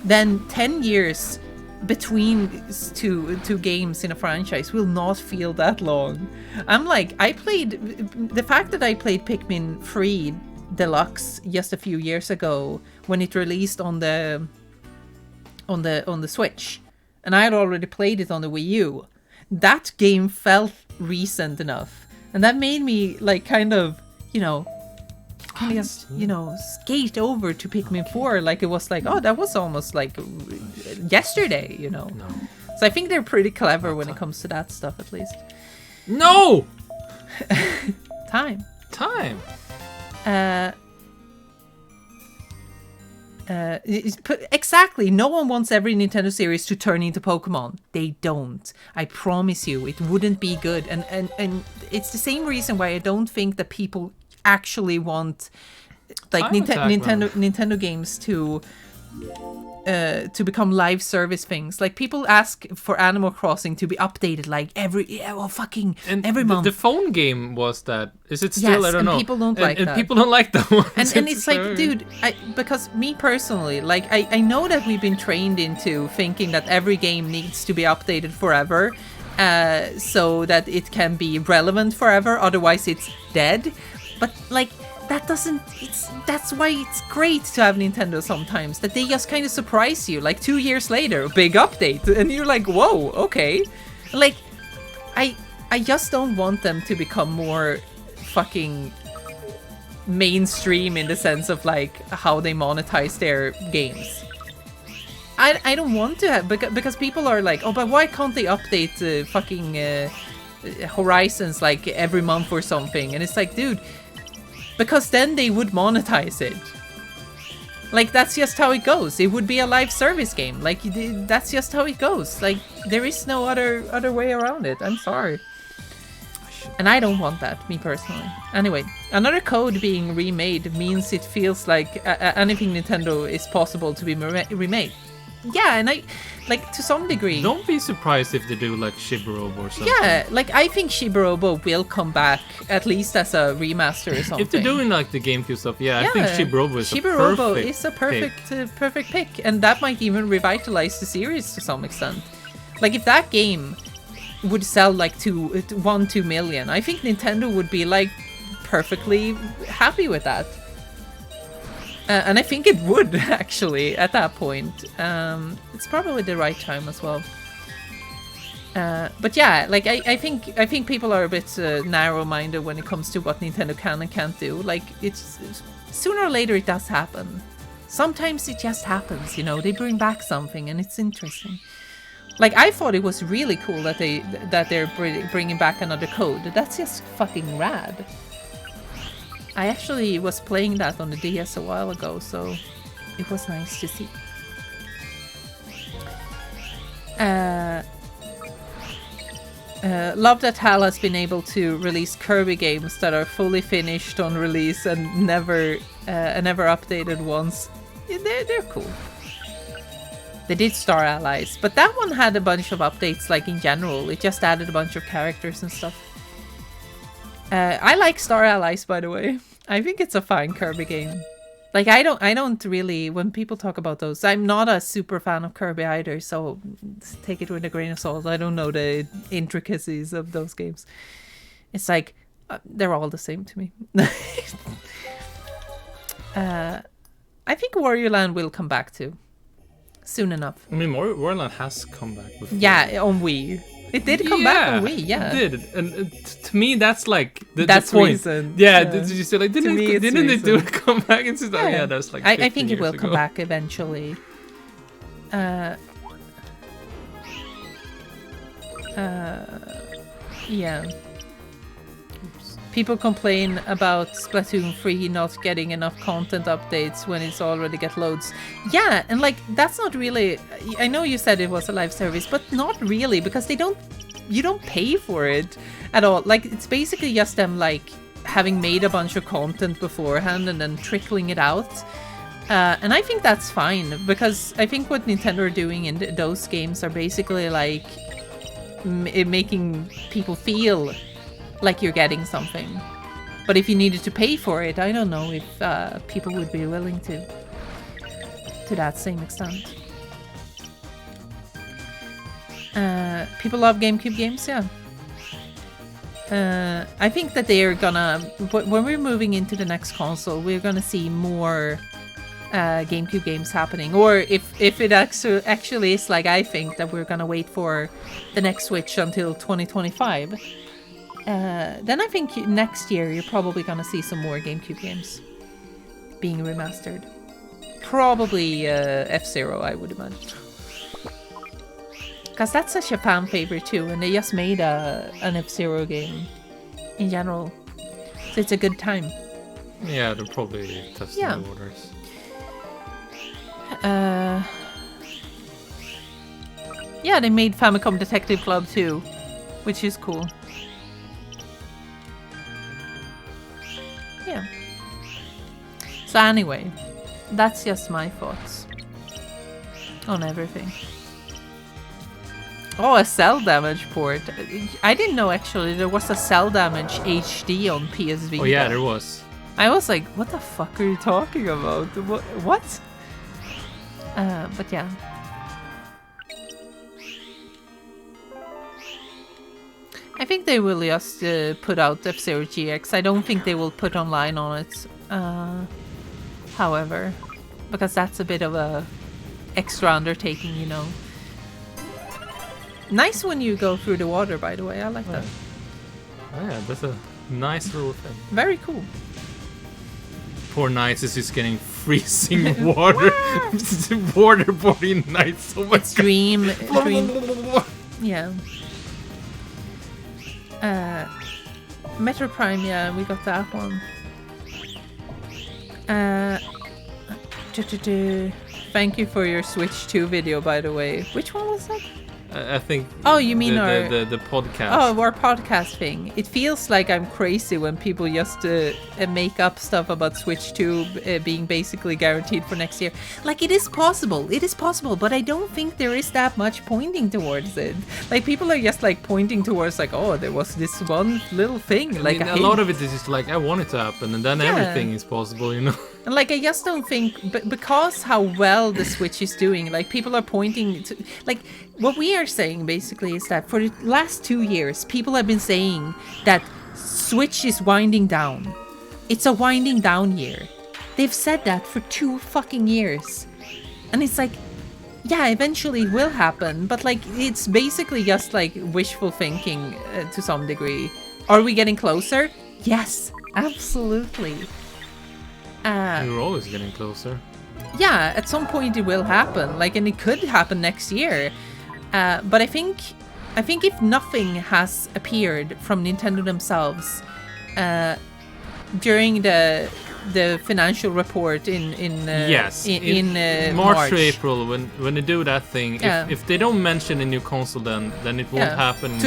then 10 years between two games in a franchise will not feel that long. I'm like, the fact that I played Pikmin 3 Deluxe just a few years ago when it released on the Switch, and I had already played it on the Wii U. That game felt recent enough, and that made me like kind of just skate over to Pikmin 4 like it was like, oh, that was almost like yesterday, No. So I think they're pretty clever when it comes to that stuff, at least. No! Time. Exactly. No one wants every Nintendo series to turn into Pokemon. They don't. I promise you, it wouldn't be good. And it's the same reason why I don't think that people actually want like Nintendo games to become live service things. Like people ask for Animal Crossing to be updated like every month. The phone game was that. Is it still? Yes, I don't know. People don't like that. And people don't like that one. And it's like, dude, because me personally, like I know that we've been trained into thinking that every game needs to be updated forever, so that it can be relevant forever. Otherwise, it's dead. But like that's why it's great to have Nintendo sometimes, that they just kind of surprise you. Like 2 years later, big update, and you're like, whoa, okay. Like I just don't want them to become more fucking mainstream in the sense of like how they monetize their games. I don't want to have, because people are like, oh, but why can't they update fucking Horizons like every month or something? And it's like, dude, because then they would monetize it. Like, that's just how it goes. It would be a live service game. Like, that's just how it goes. Like, there is no other way around it. I'm sorry. And I don't want that, me personally. Anyway, another code being remade means it feels like anything Nintendo is possible to be remade. Yeah, and I, like, to some degree... Don't be surprised if they do, like, Shiburobo or something. Yeah, like, I think Shiburobo will come back, at least as a remaster or something. If they're doing, like, the GameCube stuff, I think Shiburobo is a perfect pick. And that might even revitalize the series to some extent. Like, if that game would sell, like, 2 million, I think Nintendo would be, like, perfectly happy with that. And I think it would, actually, at that point. It's probably the right time as well. But yeah, like, I think people are a bit narrow-minded when it comes to what Nintendo can and can't do. Like, it's sooner or later it does happen. Sometimes it just happens, they bring back something and it's interesting. Like, I thought it was really cool that they're bringing back another code. That's just fucking rad. I actually was playing that on the DS a while ago, so it was nice to see. Love that HAL has been able to release Kirby games that are fully finished on release and never updated once. They're cool. They did Star Allies, but that one had a bunch of updates, like in general. It just added a bunch of characters and stuff. I like Star Allies, by the way. I think it's a fine Kirby game. Like, I don't really, when people talk about those, I'm not a super fan of Kirby either, so take it with a grain of salt. I don't know the intricacies of those games. It's like, they're all the same to me. I think Wario Land will come back too. Soon enough. I mean, Wario Land has come back before. Yeah, on Wii. It did come back on Wii, yeah. It did, and to me, that's like that's the point. Reason. Yeah, did you say like didn't they do a comeback? It's just, yeah, that's like. I think it will come back eventually. Yeah. People complain about Splatoon 3 not getting enough content updates when it's already get loads. Yeah, and like, that's not really... I know you said it was a live service, but not really, because you don't pay for it at all. Like, it's basically just them, like, having made a bunch of content beforehand and then trickling it out. And I think that's fine, because I think what Nintendo are doing in those games are basically, like, making people feel like you're getting something. But if you needed to pay for it, I don't know if people would be willing to that same extent. People love GameCube games, yeah. I think that they are gonna, when we're moving into the next console, we're gonna see more GameCube games happening. Or if it actually is like I think, that we're gonna wait for the next Switch until 2025, then I think next year you're probably gonna see some more GameCube games being remastered. Probably F-Zero, I would imagine. Because that's such a fan favorite too, and they just made an F-Zero game in general. So it's a good time. Yeah, they're probably testing the waters. Yeah, they made Famicom Detective Club too, which is cool. Yeah. So anyway, that's just my thoughts on everything. Oh, a Cell Damage port. I didn't know actually there was a Cell Damage HD on PS Vita. Oh yeah, there was. I was like, what the fuck are you talking about? What? But yeah. I think they will just put out F-Zero GX. I don't think they will put online on it. However, because that's a bit of a extra undertaking, you know. Nice when you go through the water, by the way. I like that. Oh, yeah, that's a nice little thing. Very cool. Poor Knights is just getting freezing water. Waterboarding Knights. Oh my Dream. God. Yeah. Metro Prime, yeah, we got that one. Thank you for your Switch 2 video, by the way. Which one was that? I think. Oh, you mean the podcast? Oh, our podcast thing. It feels like I'm crazy when people just make up stuff about Switch 2 being basically guaranteed for next year. Like, it is possible, but I don't think there is that much pointing towards it. Like, people are just like pointing towards like, oh, there was this one little thing. Like, I mean, a lot of it is just like, I want it to happen, and then everything is possible, you know. And like, I just don't think, because how well the Switch is doing, like, people are pointing to, like, what we are saying basically is that for the last 2 years, people have been saying that Switch is winding down. It's a winding down year. They've said that for 2 fucking years. And it's like, yeah, eventually it will happen, but like, it's basically just like wishful thinking to some degree. Are we getting closer? Yes, absolutely. We're always getting closer. Yeah, at some point it will happen. Like, and it could happen next year. But I think if nothing has appeared from Nintendo themselves during the financial report in March or April, when they do that thing, if they don't mention a new console, then it won't happen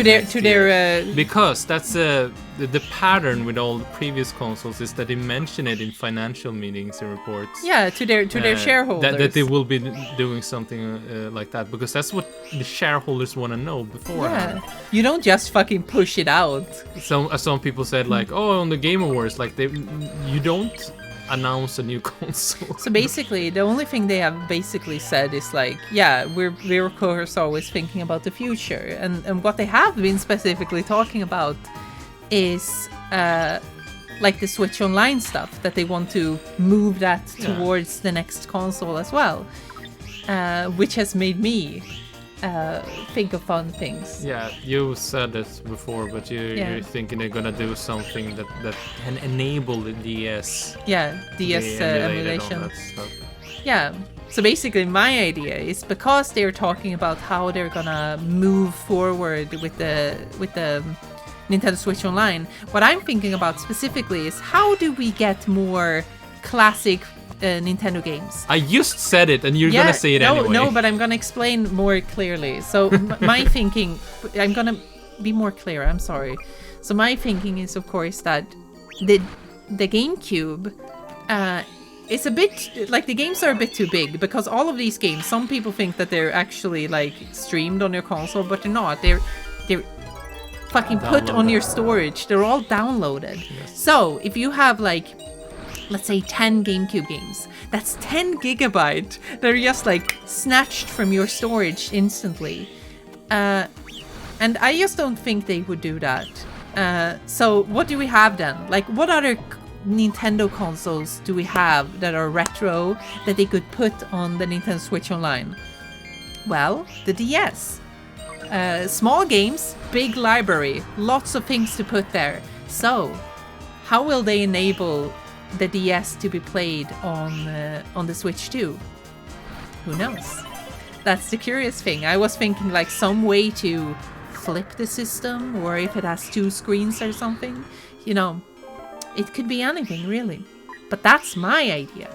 because that's the pattern with all the previous consoles is that they mention it in financial meetings and reports. Yeah, to their shareholders. That they will be doing something like that, because that's what the shareholders want to know beforehand. Yeah, you don't just fucking push it out. Some people said like, oh, on the Game Awards, like you don't announce a new console. So basically, the only thing they have basically said is like, yeah, we're of course always thinking about the future, and what they have been specifically talking about is like the Switch Online stuff, that they want to move that towards the next console as well, which has made me think of fun things. Yeah, you said this before, but you're thinking they're gonna do something that can enable the DS. Yeah, DS emulation. Yeah. So basically, my idea is, because they're talking about how they're gonna move forward with the Nintendo Switch Online, what I'm thinking about specifically is, how do we get more classic Nintendo games? I just said it, and you're gonna say it anyway. No, but I'm gonna explain more clearly. So my thinking, I'm gonna be more clear. I'm sorry. So my thinking is, of course, that the GameCube is a bit like, the games are a bit too big, because all of these games, some people think that they're actually like streamed on your console, but they're not. They're fucking put on your storage. They're all downloaded. Yes. So if you have like, let's say 10 GameCube games, that's 10 gigabyte. They're just like snatched from your storage instantly. And I just don't think they would do that. So what do we have then? Like, what other Nintendo consoles do we have that are retro that they could put on the Nintendo Switch Online? Well, the DS. Small games, big library, lots of things to put there. So, how will they enable the DS to be played on the Switch too? Who knows? That's the curious thing. I was thinking like some way to flip the system, or if it has 2 screens or something. You know, it could be anything really. But that's my idea.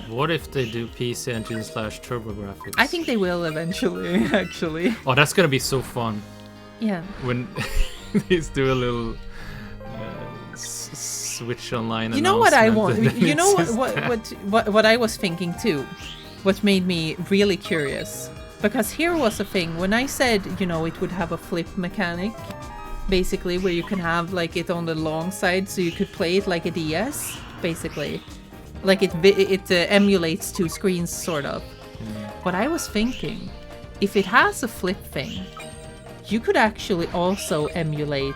What if they do PC Engine / TurboGrafx? I think they will eventually, actually. Oh, that's gonna be so fun. Yeah. When they do a little Switch Online. You know what I want? announcement, You know it's just what I was thinking too? What made me really curious? Because here was a thing. When I said, you know, it would have a flip mechanic, basically, where you can have like it on the long side, so you could play it like a DS, basically. Like it emulates 2 screens, sort of. What I was thinking, if it has a flip thing, you could actually also emulate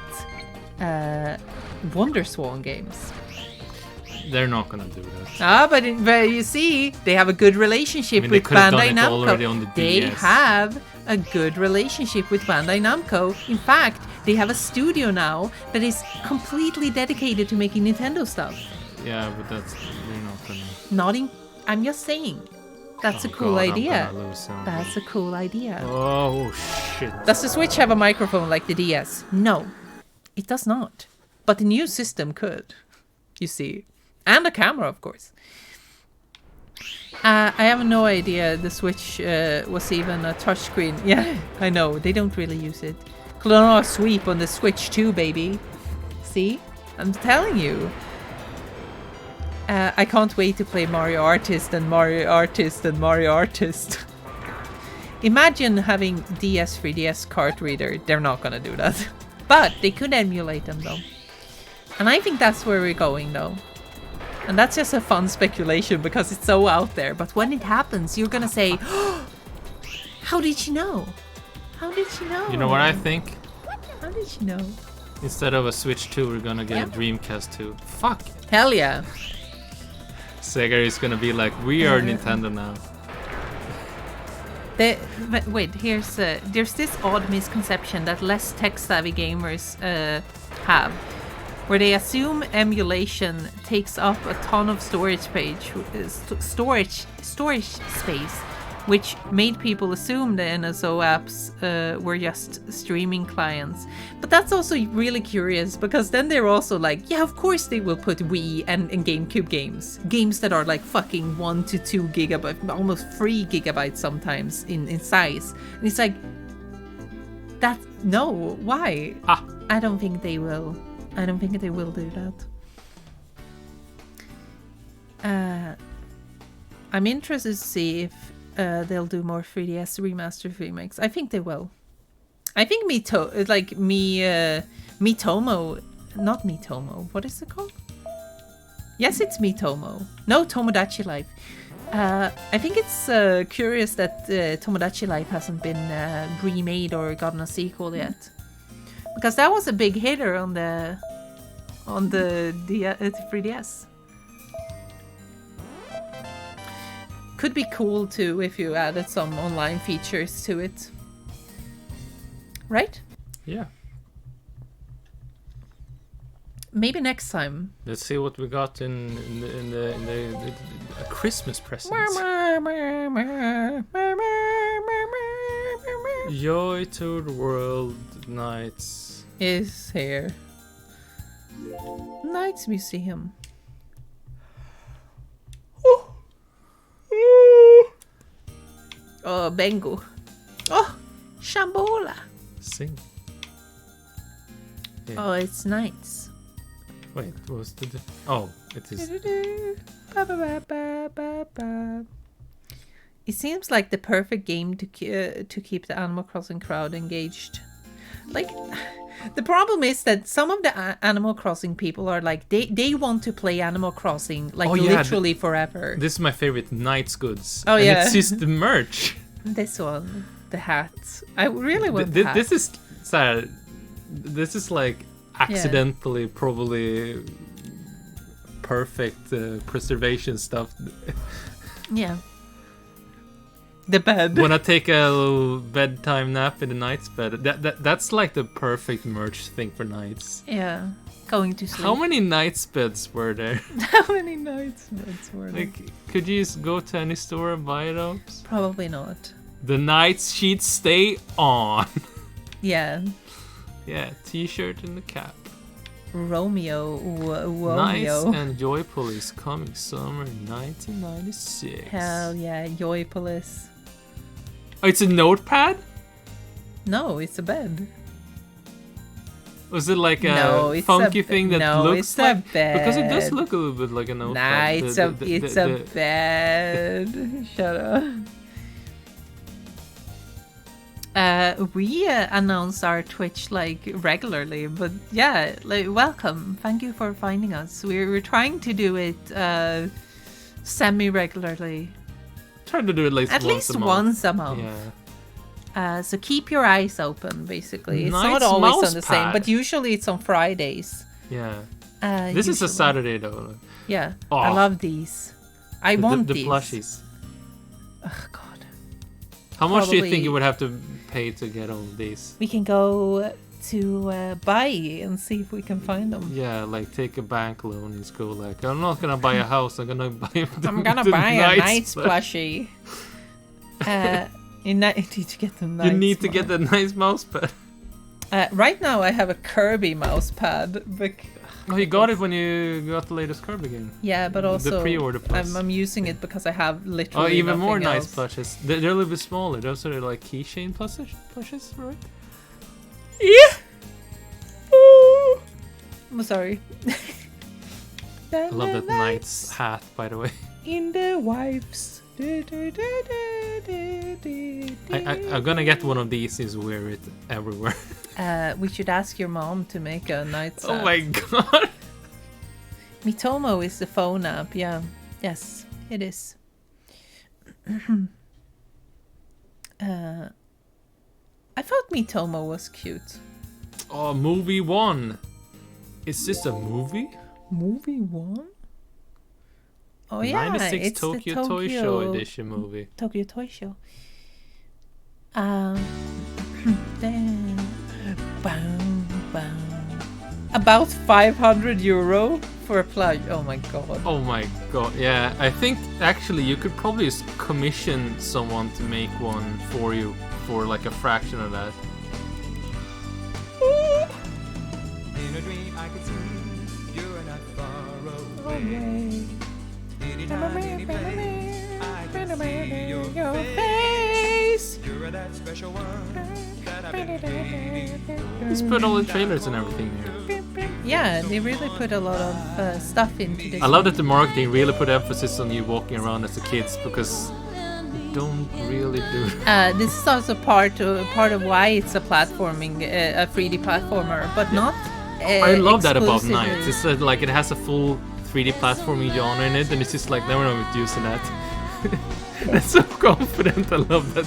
WonderSwan games. They're not gonna do that. But you see, they have a good relationship I mean, with they could have Bandai done it already Namco. on the They DS. have a good relationship with Bandai Namco. In fact, they have a studio now that is completely dedicated to making Nintendo stuff. Yeah, but they're not gonna. Not in. I'm just saying. That's a cool God, I'm idea. gonna lose him. That's a cool idea. Oh shit. Does the Switch have a microphone like the DS? No, it does not. But the new system could. You see. And a camera, of course. I have no idea the Switch was even a touchscreen. Yeah, I know. They don't really use it. Clone Sweep on the Switch too, baby. See? I'm telling you. I can't wait to play Mario Artist and Mario Artist and Mario Artist. Imagine having DS 3DS card reader. They're not gonna do that. But they could emulate them though. And I think that's where we're going though. And that's just a fun speculation because it's so out there. But when it happens, you're gonna say, oh, how did you know? How did you know? You know what I think? How did you know? Instead of a Switch 2, we're gonna get a Dreamcast 2. Fuck. Hell yeah. Sega is gonna be like, we are Nintendo now. Wait, there's this odd misconception that less tech-savvy gamers have, where they assume emulation takes up a ton of storage space, which made people assume the NSO apps were just streaming clients. But that's also really curious, because then they're also like, yeah, of course they will put Wii and GameCube games that are like fucking 1 to 2 gigabytes, almost 3 gigabytes sometimes in size. And it's like, no, why? I don't think they will. I don't think they will do that. I'm interested to see if they'll do more 3DS remastered remakes. I think they will. I think Miitomo, not Miitomo. What is it called? Yes, it's Miitomo. No, Tomodachi Life. I think it's curious that Tomodachi Life hasn't been remade or gotten a sequel yet, because that was a big hitter on the 3DS. Could be cool too if you added some online features to it. Right? Yeah. Maybe next time. Let's see what we got in the Christmas presents. Joy to the World Nights Is here. Nights Museum. Oh, Bengu. Oh, Shambola. Sing. Yeah. Oh, it's nights. Wait, what was the... Oh, it is... It seems like the perfect game to keep the Animal Crossing crowd engaged. Like, the problem is that some of the Animal Crossing people are like, they want to play Animal Crossing like literally forever. This is my favorite, Night's Goods. Oh, and yeah. it's just the merch. This one. the hat. I really want the hat. This is sad. This is like accidentally probably perfect preservation stuff. Yeah. The bed. When I take a little bedtime nap in the night's bed, that's like the perfect merch thing for nights. Yeah. Going to sleep. How many night's beds were there? How many nights beds were there? Like, could you just go to any store and buy those? Probably not. The night sheets stay on. Yeah. Yeah, t-shirt and the cap. Romeo. Nights Romeo. and Joyful is coming summer 1996. Hell yeah, Joypolis. Oh, it's a notepad? No, it's a bed. Was it like a No, funky thing that no, looks it's like? a bed. Because it does look a little bit like a Nah, notepad. it's a bed. Shut up. We announce our Twitch like regularly, but yeah, like welcome. Thank you for finding us. We're trying to do it semi-regularly, Trying to do it like at least once a month. Yeah. So keep your eyes open. Basically, it's not Nice always on mouse the same, pad. but usually it's on Fridays. Yeah. This is a usually. Saturday though. Yeah, Oh. I love these. I want the these. plushies. Oh God. How much do you think Probably- you would have to pay to get all of these? We can go to buy and see if we can find them. Yeah, like take a bank loan and just go like, I'm not gonna buy a house, I'm gonna buy I'm gonna buy a Knights plushie. You need to get the Knights. You need to get the nice mouse pad. Right now I have a Kirby mouse pad. Oh, you got it when you got the latest Kirby game. Yeah, but also The pre-order plus. I'm using it because I have Oh, literally even more nothing nice else. plushes. They're a little bit smaller. Those are like keychain plushes, right? Yeah. Ooh. I'm sorry. I love that knight's hat, by the way. In the wife's. I'm gonna get one of these and wear it everywhere. We should ask your mom to make a Knight's Oh hat. my god! Mitomo is the phone app, yeah. Yes, it is. I thought Mitomo was cute. Oh, movie 1! Is this a movie? Movie 1? Oh yeah, 96 it's Tokyo the Toy Show edition movie. Tokyo Toy Show. Then, bam, bam. About €500 for a plush. Oh my god. Oh my god, yeah. I think actually you could probably just commission someone to make one for you for like a fraction of that. In a dream I could see you're not far away. Anytime, any place, I can see your face. You're that special one that I've been waiting for. Just put all the trailers and everything here. Yeah, they really put a lot of stuff into this. I love that the marketing really put emphasis on you walking around as a kid because you don't really do that. This is also part of why it's a platforming, a 3D platformer, but not. I love that about exclusively. Nights. It's like it has a full 3D platforming genre in it, and it's just like never know with using that. That's so confident. I love that.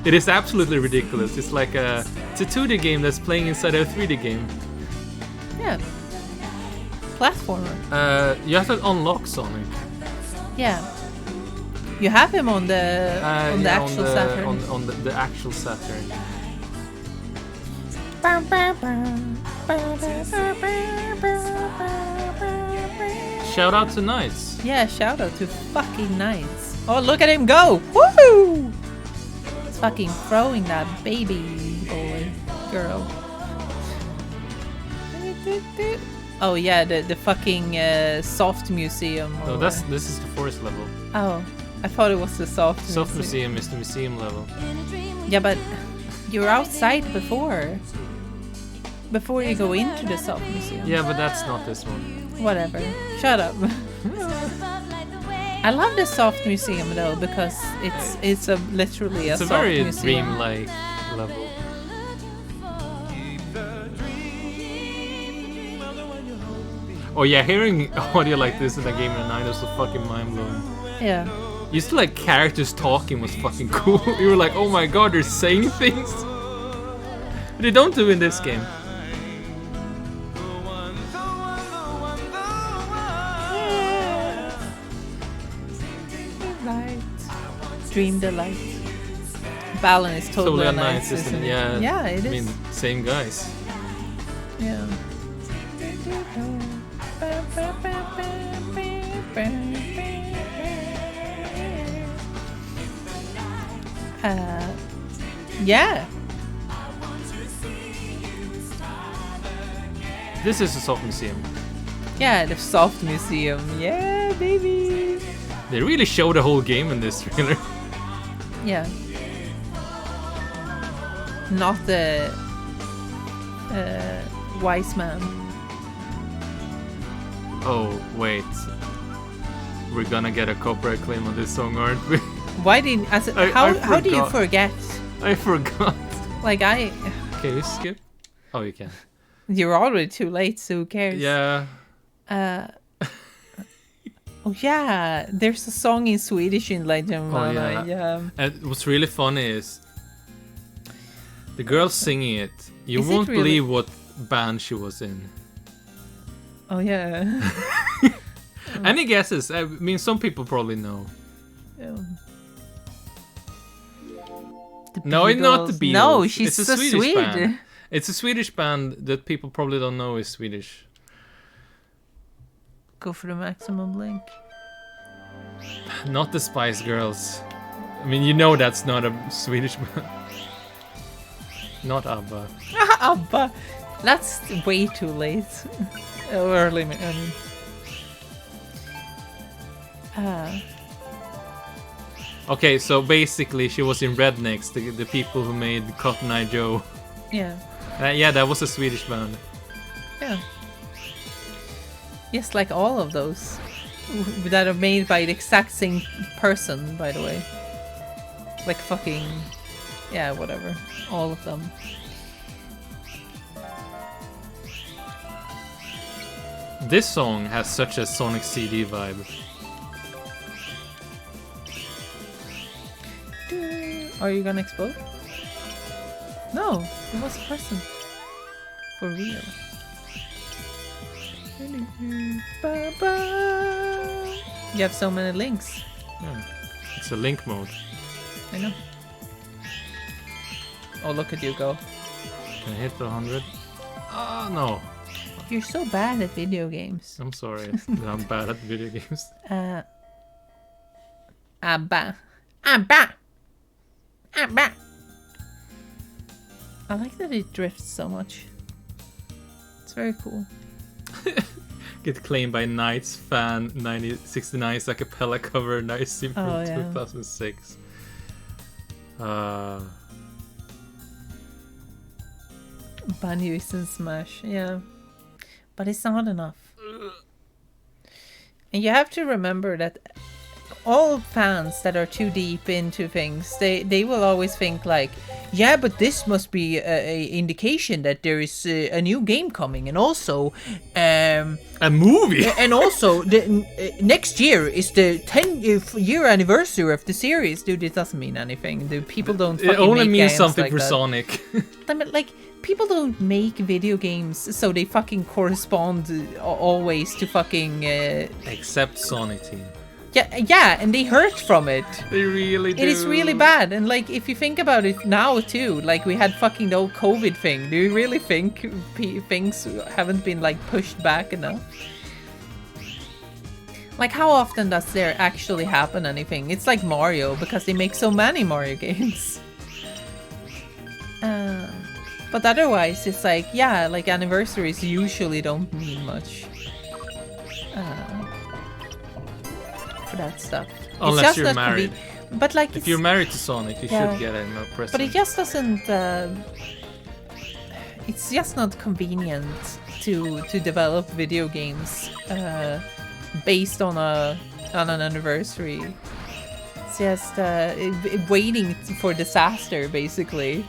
It is absolutely ridiculous. It's like it's a 2D game that's playing inside a 3D game. Yeah. Platformer. You have to unlock Sonic. Yeah. You have him on the actual Saturn. On the actual Saturn. Shout out to Nights. Yeah, shout out to fucking Knights. Oh, look at him go! Woo! He's fucking throwing that baby boy, girl. Oh yeah, the fucking soft museum. No, or- this is the forest level. Oh, I thought it was the soft Soft museum is the museum level. Yeah, but you're outside before you go into the soft museum. Yeah, but that's not this one. Whatever. Shut up. I love the soft museum though because it's literally a It's a soft very museum. dream-like level. Oh yeah, hearing audio like this in a game in the 90s was so fucking mind-blowing. Yeah. Used to like characters talking was fucking cool. You were like, oh my god, they're saying things. But they don't do in this game. Light. Dream Delight. Balan is totally nice, isn't it? Yeah. Yeah, it is. I mean, same guys. Yeah. Yeah. This is a soft museum. Yeah, the soft museum. Yeah, baby. They really show the whole game in this trailer. Yeah. Not the wise man. Oh, wait. We're gonna get a copyright claim on this song, aren't we? Why didn't? How do you forget? I forgot. Like I. Can you skip? Oh, you can. You're already too late, so who cares? Yeah. Oh yeah, there's a song in Swedish in Legend of Oh, Mana. yeah. And what's really funny is the girl singing it. You Is it won't really? believe what band she was in. Oh yeah. Any guesses? I mean, some people probably know. Yeah. No, it's not the Beatles. No, she's it's a a Swedish Swede. band. It's a Swedish band that people probably don't know is Swedish. Go for the maximum link. Not the Spice Girls. I mean, you know that's not a Swedish band. Not ABBA. Abba. That's way too late. Early. I mean. Okay, so basically she was in Rednecks, the people who made Cotton Eye Joe. Yeah. Yeah, that was a Swedish band. Yeah. Yes, like all of those that are made by the exact same person, by the way. Like fucking, yeah, whatever. All of them. This song has such a Sonic CD vibe. Are you gonna explode? No, it was a person. For real. You have so many links. Yeah. It's a link mode. I know. Oh, look at you go. Can I hit the 100? Oh, no. You're so bad at video games. I'm sorry that I'm bad at video games. Abba. Abba. Abba. I like that it drifts so much. It's very cool. Get claimed by Knights fan 1969's a cappella cover nice from Oh, yeah. 2006. Banjo is in Smash, yeah. But it's not enough. And you have to remember that all fans that are too deep into things, they will always think like, yeah, but this must be a indication that there is a new game coming, and also A movie? and also next year is the 10-year anniversary of the series. Dude, it doesn't mean anything. The people don't fucking It only make means games something like for that. Sonic. I mean, like, people don't make video games so they fucking correspond always to fucking Except Sonic Team. yeah, and they hurt from it. They really do. It is really bad. And like, if you think about it now too, like we had fucking the old COVID thing. Do you really think things haven't been like pushed back enough? Like, how often does there actually happen anything? It's like Mario, because they make so many Mario games. But otherwise, it's like, yeah, like anniversaries usually don't mean much. For that stuff. Unless you're not married. but like, If it's, you're married to Sonic, you Yeah. should get a present. but it just doesn't. It's just not convenient to develop video games based on an anniversary. It's just waiting for disaster, basically.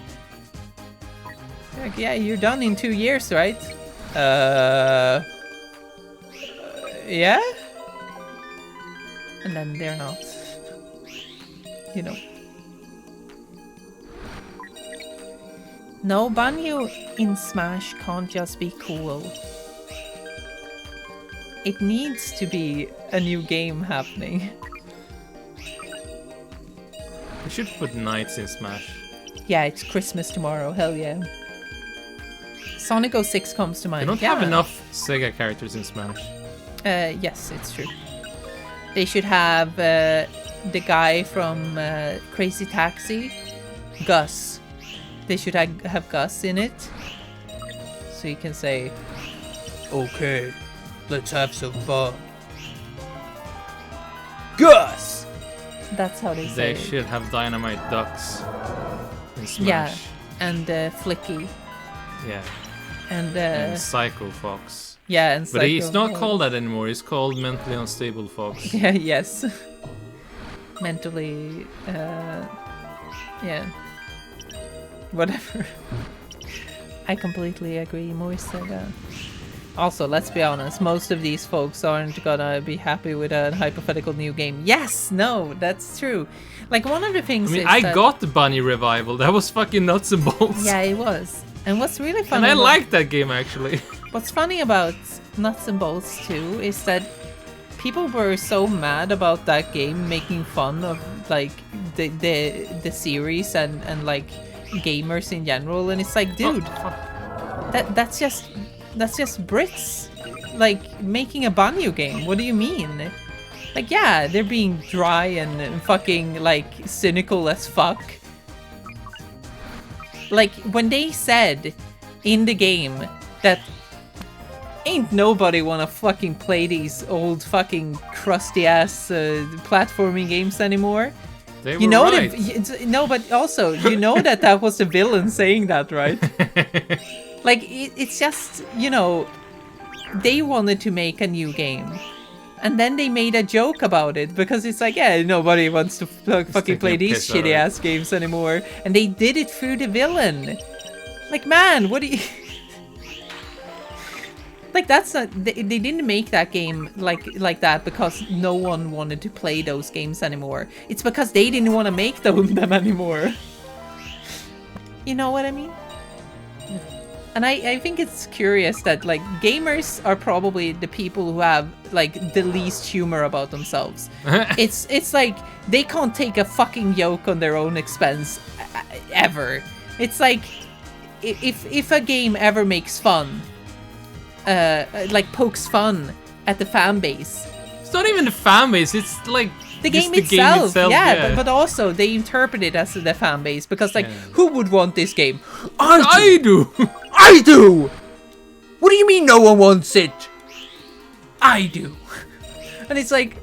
Like, yeah, you're done in 2 years, right? Yeah. And then they're not. you know. No, Banjo in Smash can't just be cool. It needs to be a new game happening. We should put knights in Smash. Yeah, it's Christmas tomorrow. Hell yeah. Sonic 06 comes to mind. They don't yeah. have enough Sega characters in Smash. Yes, it's true. They should have the guy from Crazy Taxi, Gus. They should have Gus in it. So you can say, okay, let's have some fun. Gus! That's how they say They it. should have Dynamite Ducks in Smash. Yeah, and Flicky. Yeah. And Psycho Fox. yeah, and But he's Psycho- not called that anymore. He's called Mentally Unstable Fox. Yeah, yes. Mentally, yeah. Whatever. I completely agree, Moisaga. Also, let's be honest, most of these folks aren't gonna be happy with a hypothetical new game. Yes, no, that's true. Like, one of the things I mean, is I that- got the Bunny Revival. That was fucking nuts and bolts. Yeah, it was. And what's really And funny I about- liked that game, actually. What's funny about Nuts and Bolts too is that people were so mad about that game making fun of like the series and like gamers in general, and it's like, dude, that's just Brits like making a Banjo game. What do you mean? Like, yeah, they're being dry and fucking like cynical as fuck. Like, when they said in the game that ain't nobody wanna fucking play these old fucking crusty ass platforming games anymore. They You were know right. no, but also you know that was the villain saying that, right? Like, it's just, you know, they wanted to make a new game. And then they made a joke about it because it's like, yeah, nobody wants to fucking play taking a these piss out of shitty it. ass games anymore. And they did it through the villain. Like, man, what do you... Like, that's not... They didn't make that game like that because no one wanted to play those games anymore. It's because they didn't want to make them anymore. You know what I mean? And I think it's curious that, like, gamers are probably the people who have, like, the least humor about themselves. It's like, they can't take a fucking joke on their own expense, ever. It's like, if a game ever makes fun, like, pokes fun at the fan base. It's not even the fan base, it's like The just game the itself, game yeah. But also, they interpret it as the fan base, because, like, Yeah. who would want this game? I do! I do! What do you mean no one wants it? I do. And it's like,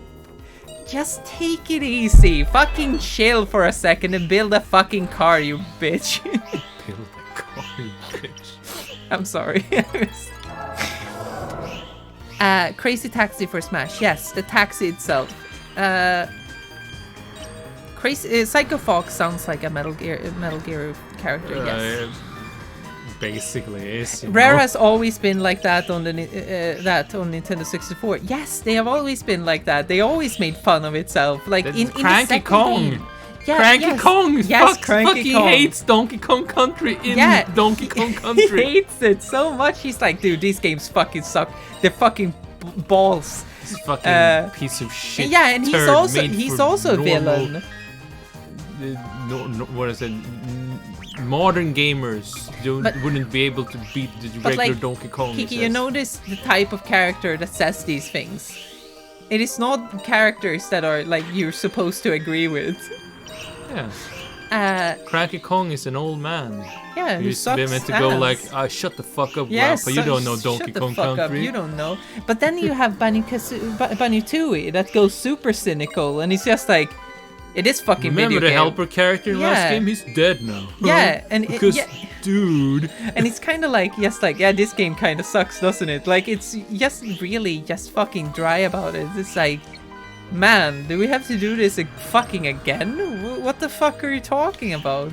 just take it easy. Fucking chill for a second and build a fucking car, you bitch. Build a car, you bitch. I'm sorry. Crazy Taxi for Smash. Yes, the taxi itself. Crazy Psycho Fox sounds like a Metal Gear character. Yes. Basically is. you Rare know? has always been like that on the that on Nintendo 64. Yes, they have always been like that. They always made fun of itself, like That's in the Cranky second Kong. game. Yeah, Cranky yes. Kong! Yes, Cranky fucking Kong. hates Donkey Kong Country in Yeah, Donkey Kong He Country. hates it so much. He's like, dude, these games fucking suck. They're fucking balls. This fucking piece of shit. Yeah, and he's turd also made he's for also a normal- villain. What is it? Modern gamers But- wouldn't be able to beat the But, regular like, Donkey Kong. Kiki, it you says. notice the type of character that says these things. It is not characters that are like you're supposed to agree with. Yeah. Cranky Kong is an old man. Yeah, You who used to be sucks meant to go ass. like, shut the fuck up, Yes, Grandpa. You don't know shut Donkey the Kong fuck Country. Up. You don't know. But then you have Banjo-Tooie that goes super cynical, and he's just like, it is fucking Remember video the game. helper character in last Yeah. game? He's dead now. Yeah, and because yeah. dude. And it's kind of like, just like, yeah, this game kind of sucks, doesn't it? Like, it's just really just fucking dry about it. It's like, man, do we have to do this fucking again? What the fuck are you talking about?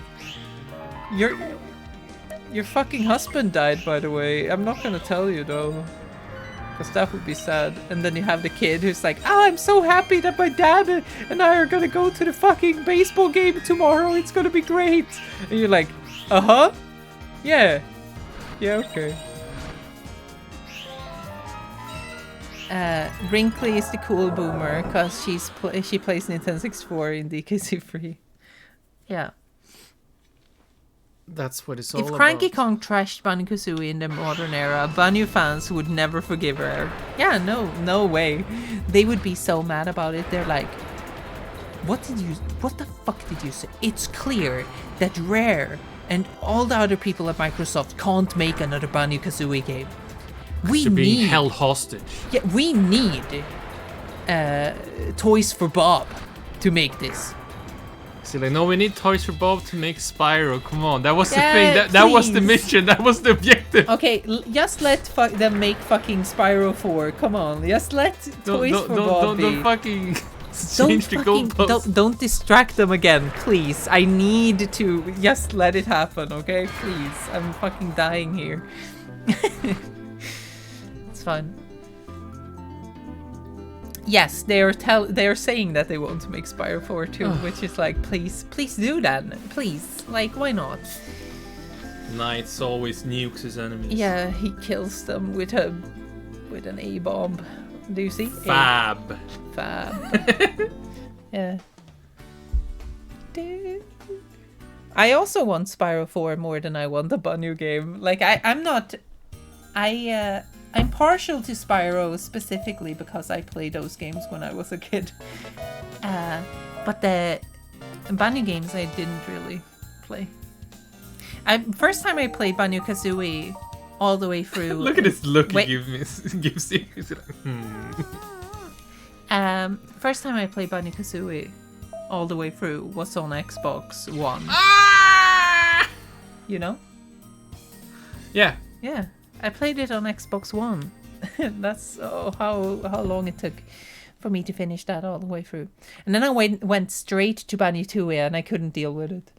Your fucking husband died, by the way. I'm not gonna tell you though. because that would be sad. And then you have the kid who's like, "Oh, I'm so happy that my dad and I are gonna go to the fucking baseball game tomorrow. It's gonna be great." And you're like, "Uh-huh, yeah, okay." Wrinkly is the cool boomer because she plays Nintendo 64 in DKC Free. Yeah. That's what it's all If about. Cranky Kong trashed Banjo-Kazooie in the modern era, Banjo fans would never forgive her. Yeah, no way. They would be so mad about it. They're like, what the fuck did you say? It's clear that Rare and all the other people at Microsoft can't make another Banjo-Kazooie game. You're being held hostage. Yeah, we need Toys for Bob to make this. See, like, no, we need Toys for Bob to make Spyro. Come on, that was the Yeah, thing. That was the please. mission. That was the objective. Okay, just let them make fucking Spyro 4. Come on, just let Toys for Bob be. Don't fucking change the goalposts. Don't distract them again, please. I need to just let it happen, okay? Please, I'm fucking dying here. It's fine. Yes, they are saying that they want to make Spyro 4 too, which is like, please do that, please. Like, why not? Knights always nukes his enemies. Yeah, he kills them with an A bomb. Do you see? Fab. Fab. Yeah. I also want Spyro 4 more than I want the Banjo game. Like, I'm partial to Spyro specifically because I played those games when I was a kid. But the Banjo games I didn't really play. First time I played Banjo-Kazooie all the way through... Look at this look Wait. he gives you. He's like, First time I played Banjo-Kazooie all the way through was on Xbox One. Ah! You know? Yeah. Yeah. I played it on Xbox One. That's how long it took for me to finish that all the way through. And then I went straight to Banjo-Tooie and I couldn't deal with it.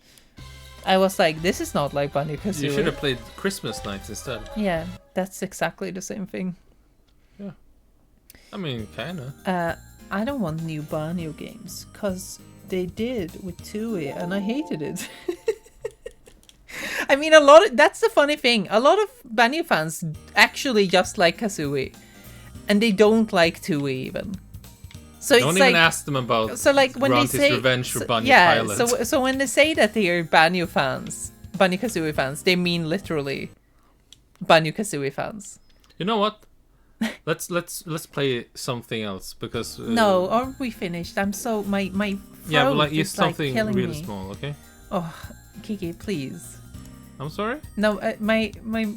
I was like, this is not like Banjo-Kazooie. You should have played Christmas Nights instead. Yeah, that's exactly the same thing. Yeah. I mean, kinda. I don't want new Banjo games, because they did with Tooie and I hated it. I mean, that's the funny thing. A lot of Banjo fans actually just like Kazooie, and they don't like Tooie even. So Don't it's even like, ask them about so like when Grantis they say Revenge for Banjo yeah, Pilot. so when they say that they are Banjo fans, Banjo-Kazooie fans, they mean literally Banjo-Kazooie fans. You know what? Let's play something else because No, aren't we finished? I'm so my throat yeah, but like use is like something killing really me. small, okay? Oh, Kiki, please. I'm sorry. No, my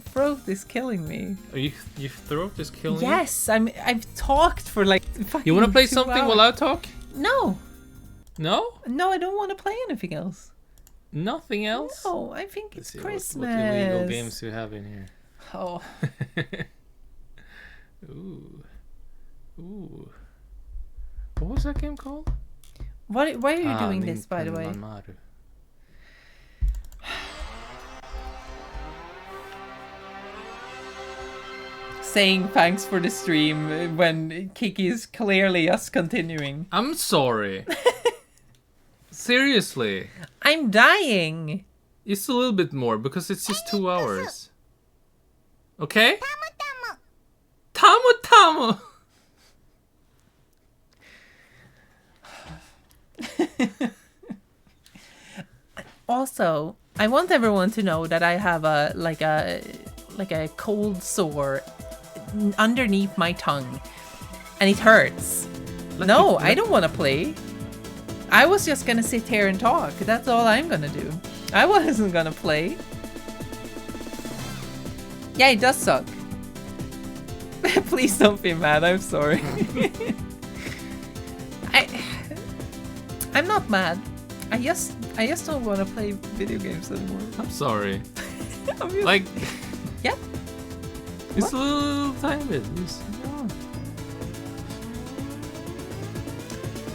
throat is killing me. Are your throat is killing you? Yes, I've talked for like fucking You want to play 2 something hours. while I talk? No, No? I don't want to play anything else. Nothing else? No, I think Let's it's see Christmas. what illegal games you have in here. Oh, Ooh. What was that game called? why are you doing this, by the Ninpen way? Manmaru. Saying thanks for the stream when Kiki is clearly us continuing. I'm sorry. Seriously. I'm dying. It's a little bit more because it's just 2 hours. Okay? Tamu tamu. Also, I want everyone to know that I have a cold sore underneath my tongue, and it hurts. No, I don't want to play. I was just gonna sit here and talk. That's all I'm gonna do. I wasn't gonna play. Yeah, it does suck. Please don't be mad. I'm sorry. I'm not mad. I just don't want to play video games anymore. I'm sorry. I'm just- Like, yeah. it's a little tiny bit.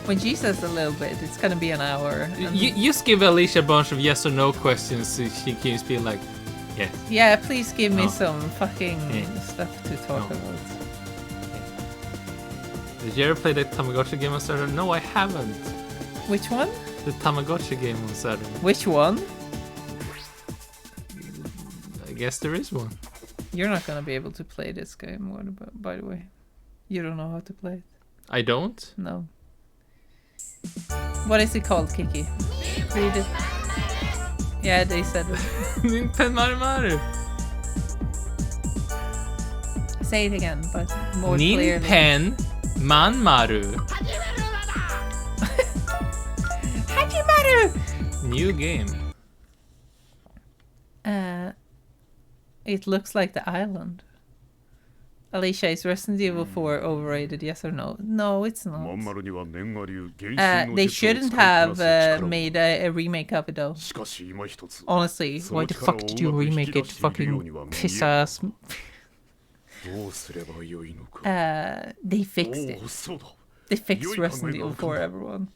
When she says a little bit, it's gonna be an hour. and- You just give Alicia a bunch of yes or no questions so she keeps being like, yes. Yeah, please give me Oh. some fucking Yeah. stuff to talk Oh. about. Did you ever play the Tamagotchi game on Saturn? No, I haven't. Which one? The Tamagotchi game on Saturn. Which one? I guess there is one. You're not gonna be able to play this game. What about? By the way, you don't know how to play it. I don't? No. What is it called, Kiki? Read it. Yeah, they said it. Ninpen Manmaru. Say it again, but more clearly. Ninpen Manmaru. Hajimaru! New game. It looks like the island. Alicia, is Resident Evil 4 overrated? Yes or no? No, it's not. They shouldn't have made a remake of it though. Honestly, why the fuck did you remake it? Fucking piss ass. They fixed it. They fixed Resident Evil 4, everyone.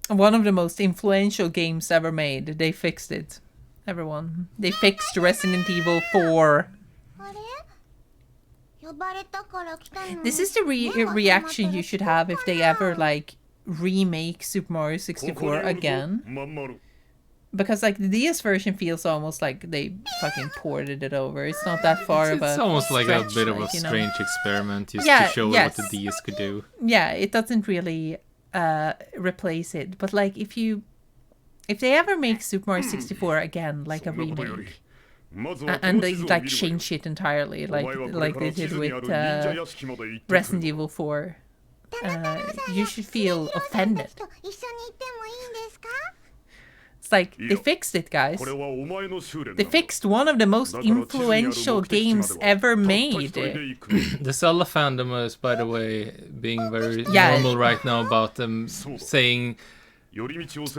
One of the most influential games ever made. They fixed it. Everyone. They fixed Resident Evil 4. This is the reaction you should have if they ever like remake Super Mario 64 again. Because like the DS version feels almost like they fucking ported it over. It's not that far of a It's almost like a bit of a strange experiment just to show what the DS could do. Yeah, it doesn't really replace it. But like if they ever make Super Mario 64 again, like a remake, and they like change it entirely, like they did with Resident Evil 4, you should feel offended. It's like, they fixed it, guys. They fixed one of the most influential games ever made. The Zelda fandom is, by the way, being very normal right now about them saying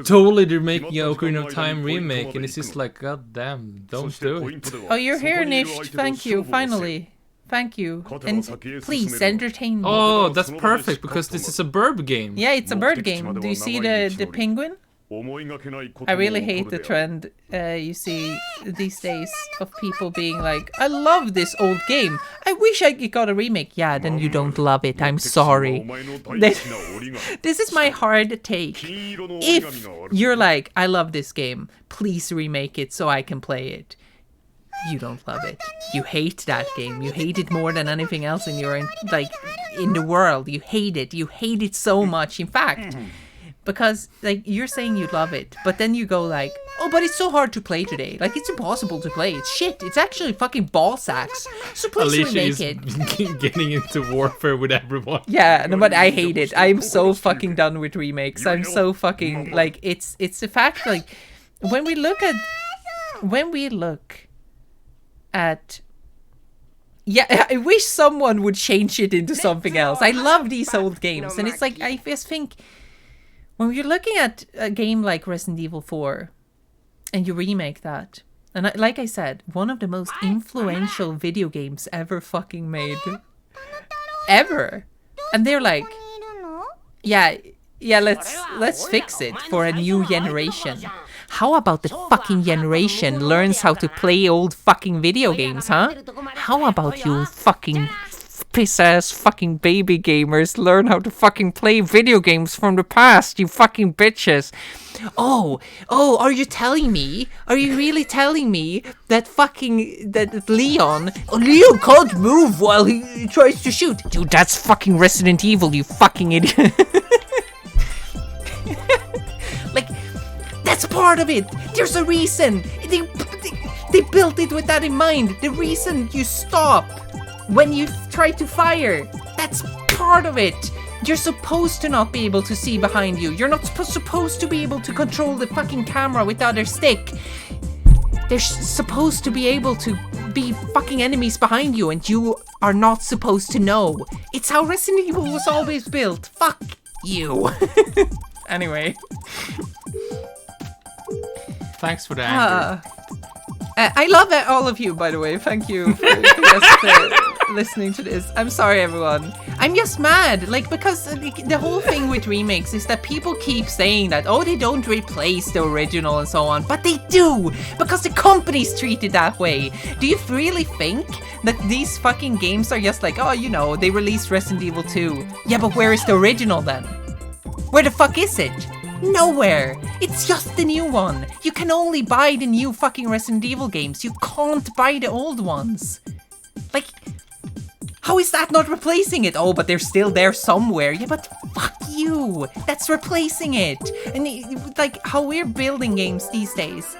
totally they're making a Ocarina of Time remake, and it's just like, god damn, don't do it. Oh, you're here, Nish. Thank you, finally. Thank you. And please, entertain me. Oh, that's perfect, because this is a bird game. Yeah, it's a bird game. Do you see the penguin? I really hate the trend you see these days of people being like, I love this old game. I wish I got a remake. Yeah, then you don't love it. I'm sorry. This is my hard take. If you're like, I love this game, please remake it so I can play it. You don't love it. You hate that game. You hate it more than anything else in your in the world. You hate it. You hate it so much. In fact, because like you're saying you love it, but then you go like, oh, but it's so hard to play today. Like it's impossible to play. It's shit. It's actually fucking ball sacks. So please remake it. Getting into warfare with everyone. Yeah, no, but I hate it. I'm so fucking done with remakes. I'm so fucking like it's the fact like when we look at yeah, I wish someone would change it into something else. I love these old games, and it's like I just think. When you're looking at a game like Resident Evil 4 and you remake that, and like I said, one of the most influential video games ever fucking made. Ever. And they're like, yeah, let's fix it for a new generation. How about the fucking generation learns how to play old fucking video games, huh? How about you fucking piss-ass fucking baby gamers learn how to fucking play video games from the past, you fucking bitches. Oh, are you telling me? Are you really telling me that Leon can't move while he tries to shoot? Dude, that's fucking Resident Evil, you fucking idiot. Like, that's part of it. There's a reason. They built it with that in mind. The reason you stop when you try to fire, that's part of it. You're supposed to not be able to see behind you. You're not supposed to be able to control the fucking camera with the other stick. They're supposed to be able to be fucking enemies behind you, and you are not supposed to know. It's how Resident Evil was always built. Fuck you. Anyway. Thanks for the anger. I love all of you, by the way. Thank you for just listening to this. I'm sorry, everyone. I'm just mad. Like, because the whole thing with remakes is that people keep saying that, oh, they don't replace the original and so on. But they do, because the companies treat it that way. Do you really think that these fucking games are just like, oh, you know, they released Resident Evil 2. Yeah, but where is the original then? Where the fuck is it? Nowhere. It's just the new one. You can only buy the new fucking Resident Evil games. You can't buy the old ones. Like, how is that not replacing it? Oh, but they're still there somewhere. Yeah, but fuck you. That's replacing it. And like how we're building games these days.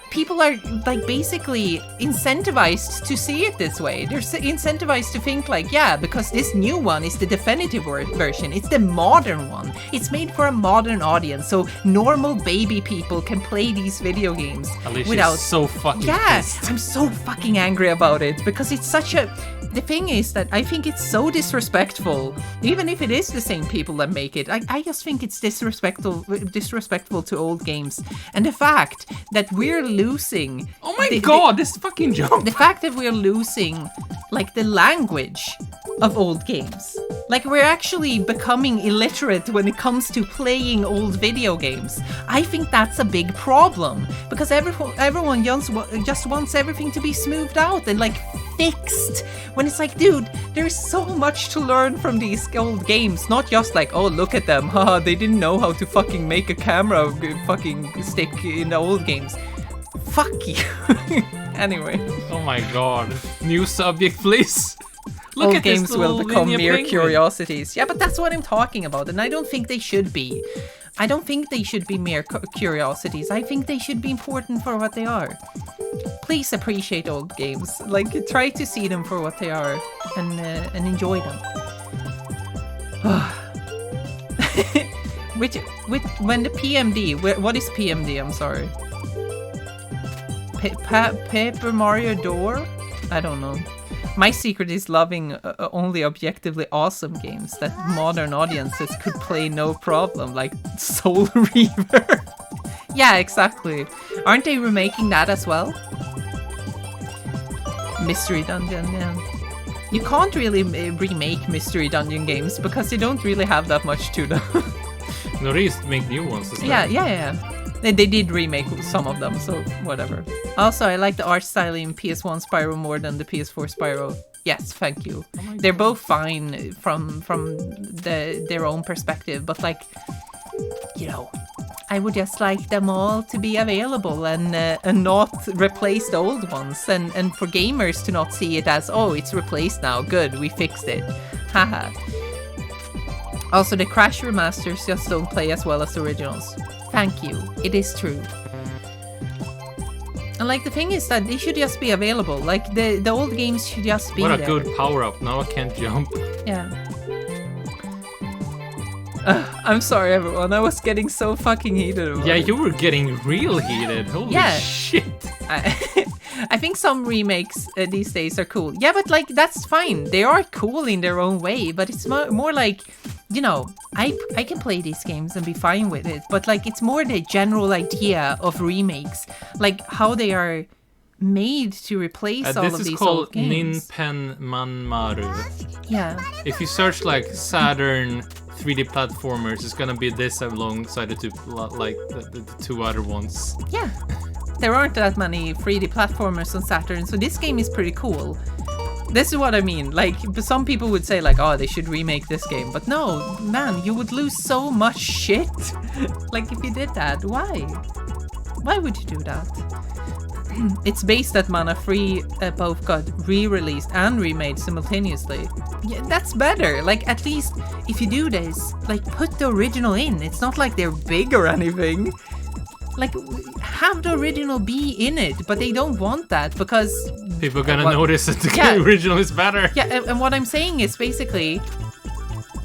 People are like basically incentivized to see it this way. They're incentivized to think like, yeah, because this new one is the definitive version. It's the modern one. It's made for a modern audience, so normal baby people can play these video games Alicia's so fucking pissed. I'm so fucking angry about it because it's such a. The thing is that I think it's so disrespectful, even if it is the same people that make it. I just think it's disrespectful to old games, and the fact that we're losing. Oh my god, this fucking jump! The fact that we're losing, like, the language of old games. Like, we're actually becoming illiterate when it comes to playing old video games. I think that's a big problem because everyone just wants everything to be smoothed out and like fixed. When it's like, dude, there's so much to learn from these old games. Not just like, oh, look at them. Haha, they didn't know how to fucking make a camera fucking stick in the old games. Fuck you. Anyway. Oh my god. New subject, please. Look old at games this will become mere penguin. curiosities. Yeah, but that's what I'm talking about, and I don't think they should be. I don't think they should be mere curiosities. I think they should be important for what they are. Please appreciate old games. Like, try to see them for what they are and enjoy them. When the PMD, what is PMD? I'm sorry. Paper Mario Door? I don't know. My secret is loving only objectively awesome games that modern audiences could play no problem, like Soul Reaver. Yeah, exactly. Aren't they remaking that as well? Mystery Dungeon, yeah. You can't really remake Mystery Dungeon games because they don't really have that much to them. No, they used to make new ones as well. Yeah. They did remake some of them, so whatever. Also, I like the art style in PS1 Spyro more than the PS4 Spyro. Yes, thank you. They're both fine from their own perspective, but like, you know, I would just like them all to be available and not replace the old ones, and for gamers to not see it as, oh, it's replaced now, good, we fixed it. Haha. Also, the Crash remasters just don't play as well as the originals. Thank you. It is true. And like the thing is that they should just be available. Like the old games should just be there. What a good power up. Now I can't jump. Yeah. I'm sorry, everyone. I was getting so fucking heated about Yeah, it. you were getting real heated. Holy shit. I think some remakes these days are cool. Yeah, but like that's fine. They are cool in their own way, but it's more like, you know, I can play these games and be fine with it, but like it's more the general idea of remakes, like how they are made to replace all of these old games. This is called Ninpen Manmaru. Yeah. If you search like Saturn 3D platformers, it's gonna be this alongside the two, like the two other ones. Yeah. There aren't that many 3D platformers on Saturn, so this game is pretty cool. This is what I mean. Like, some people would say like, oh, they should remake this game. But no, man, you would lose so much shit. Like, if you did that, why? Why would you do that? It's based that Mana 3 both got re-released and remade simultaneously. Yeah, that's better. Like, at least if you do this, like, put the original in. It's not like they're big or anything. Like, have the original be in it, but they don't want that because people are gonna notice that the original is better. Yeah, and what I'm saying is basically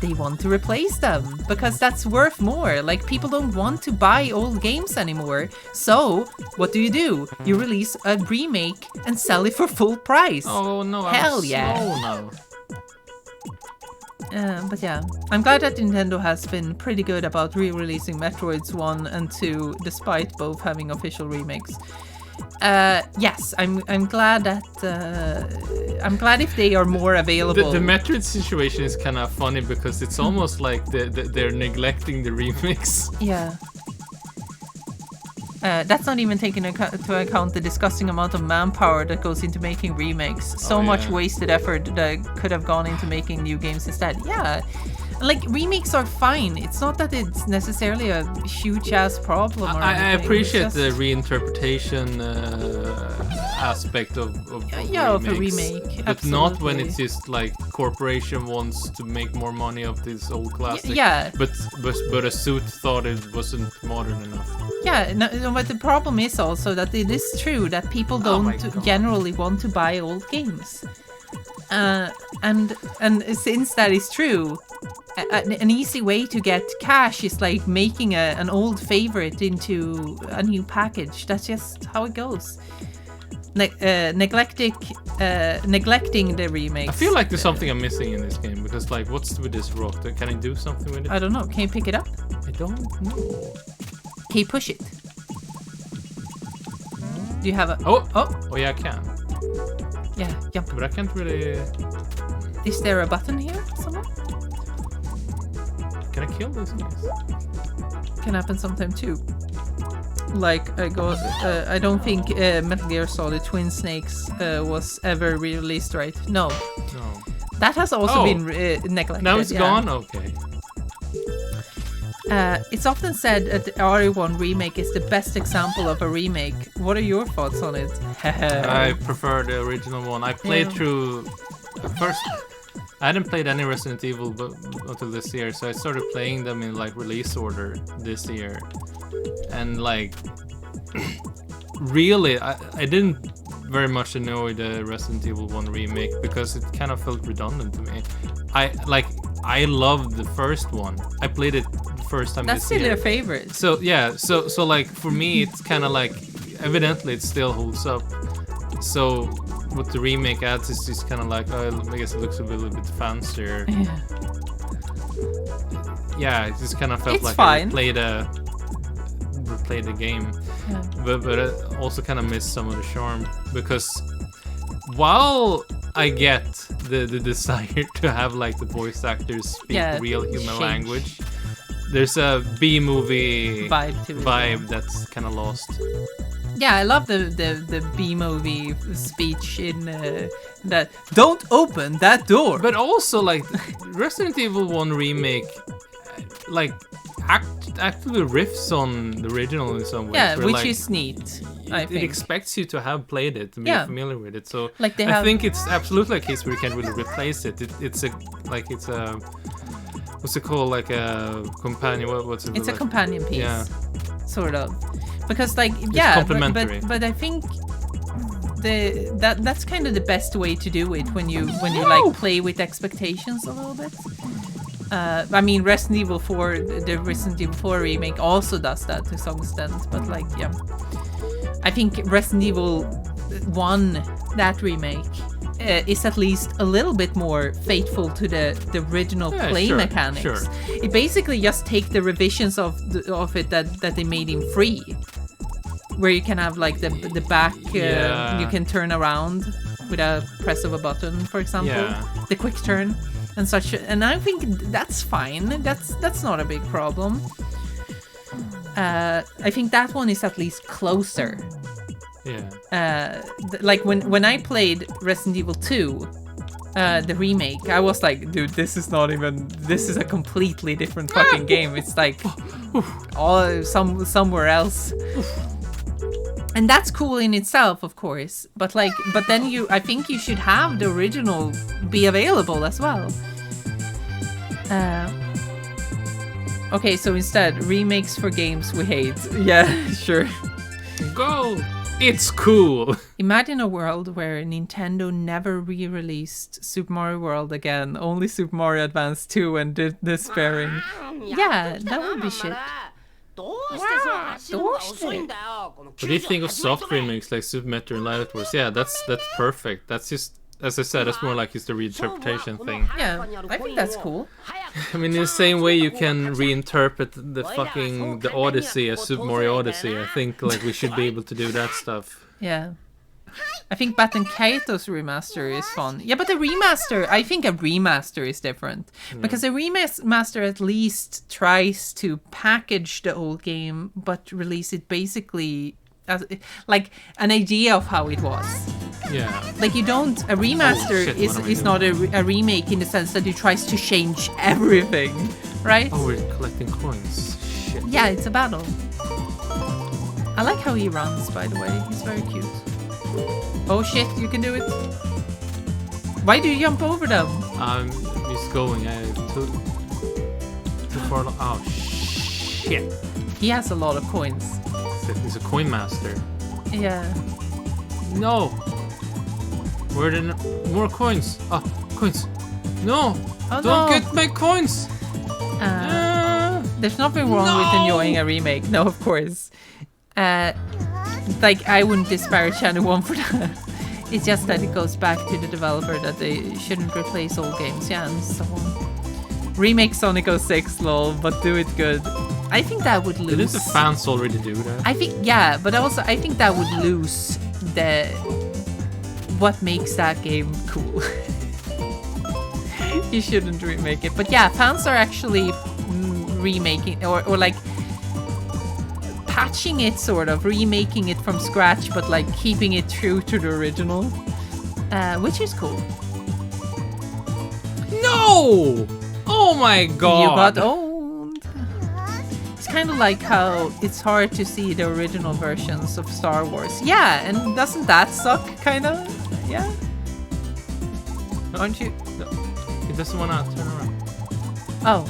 they want to replace them because that's worth more. Like, people don't want to buy old games anymore. So what do? You release a remake and sell it for full price. Oh no! Hell yeah! Oh no! But yeah, I'm glad that Nintendo has been pretty good about re-releasing Metroids 1 and 2, despite both having official remakes. Yes, I'm glad that I'm glad if they are more available. The Metroid situation is kind of funny because it's almost like they're neglecting the remix. Yeah. That's not even taking into account the disgusting amount of manpower that goes into making remakes. So much wasted effort that could have gone into making new games instead. Yeah. Like, remakes are fine. It's not that it's necessarily a huge ass problem. Or I anything. appreciate It's the just- reinterpretation aspect of yeah, of a remakes. remake. But not when absolutely. it's just like corporation wants to make more money of this old classic. Yeah. But a suit thought it wasn't modern enough. Yeah, no, but the problem is also that it is true that people Oh my don't God. generally want to buy old games. And since that is true, an easy way to get cash is like making an old favorite into a new package. That's just how it goes. Neglecting the remakes. I feel like there's something I'm missing in this game because like, what's with this rock? Can I do something with it? I don't know. Can you pick it up? I don't know. Can you push it? Do you have a... Oh Oh, yeah, I can. yeah, jump. But I can't really. Is there a button here somewhere? Can I kill these guys? Can happen sometime too. Like I don't think Metal Gear Solid Twin Snakes was ever released, right? No, No. that has also Oh. been neglected. Now it's yeah. gone. Okay. It's often said that the RE1 remake is the best example of a remake. What are your thoughts on it? I prefer the original one. I played Yeah. through first. I hadn't played any Resident Evil until this year, so I started playing them in like release order this year, and like really, I didn't very much enjoy the Resident Evil 1 remake because it kind of felt redundant to me. I loved the first one. I played it the first time That's this still year. your favorite. So yeah, so like for me, it's kind of like evidently it still holds up. So what the remake adds is just kind of like, oh, I guess it looks a little bit fancier. Yeah. Yeah, it just kind of felt It's like fine. I replayed the game, Yeah. but I also kind of missed some of the charm because while I get the desire to have like the voice actors speak Yeah, real human change. language, there's a B-movie Vibe to it. vibe that's kind of lost. Yeah, I love the B-movie speech in that. Don't open that door. But also like Resident Evil 1 remake, like actually riffs on the original in some ways. yeah, where, which like, is neat. I it think. expects you to have played it to be Yeah. familiar with it. So Like they I have- think it's absolutely a case where you can't really replace it. It's a what's it called, like a companion? What's it? It's a like? companion piece, Yeah. sort of, because like yeah, complementary. but I think that's kind of the best way to do it when you like play with expectations a little bit. I mean, Resident Evil 4, the Resident Evil 4 remake also does that to some extent, but like yeah, I think Resident Evil 1, that remake, is at least a little bit more faithful to the original Yeah, play sure, mechanics. sure. It basically just take the revisions of it that they made in free, where you can have like the back, Yeah. you can turn around with a press of a button, for example, Yeah. the quick turn and such. And I think that's fine. That's not a big problem. I think that one is at least closer. Yeah. Like when I played Resident Evil 2, the remake, I was like, dude, this is a completely different fucking game. It's like somewhere else. And that's cool in itself, of course. But then I think you should have the original be available as well. Okay, so instead, remakes for games we hate. Yeah, sure. Go! It's cool! Imagine a world where Nintendo never re-released Super Mario World again, only Super Mario Advance 2 and despairing. Yeah, that would be shit. What do you think of soft remakes like Super Metroid and Light Wars? Yeah, that's perfect. That's just, as I said, that's more like it's the reinterpretation thing. Yeah, I think that's cool. I mean, in the same way you can reinterpret the Odyssey as Super Mario Odyssey. I think like we should be able to do that stuff. Yeah. I think Baton Kaito's remaster is fun. Yeah, but I think a remaster is different. Because a remaster at least tries to package the old game, but release it basically as like an idea of how it was. Yeah. Like a remaster is not a remake in the sense that it tries to change everything, right? Oh, we're collecting coins. Shit. Yeah, it's a battle. I like how he runs, by the way. He's very cute. Oh shit, you can do it. Why do you jump over them? I'm just going. Too far. Oh shit. He has a lot of coins. He's a coin master. Yeah. No. Where are the more coins? Ah, coins. No. Oh, Don't no. get my coins. There's nothing wrong with enjoying a remake. No, of course. Like, I wouldn't disparage anyone for that. It's just that it goes back to the developer that they shouldn't replace old games. Yeah, and so on. Remake Sonic 06, lol, but do it good. I think that would lose. Didn't the fans already do that? I think, yeah, but also I think that would lose what makes that game cool. You shouldn't remake it. But yeah, fans are actually remaking or like patching it, sort of remaking it from scratch, but like keeping it true to the original, which is cool. No! Oh my god! You got owned. It's kind of like how it's hard to see the original versions of Star Wars. Yeah, and doesn't that suck, kind of? Yeah. Aren't you? No. He doesn't want to turn around. Oh.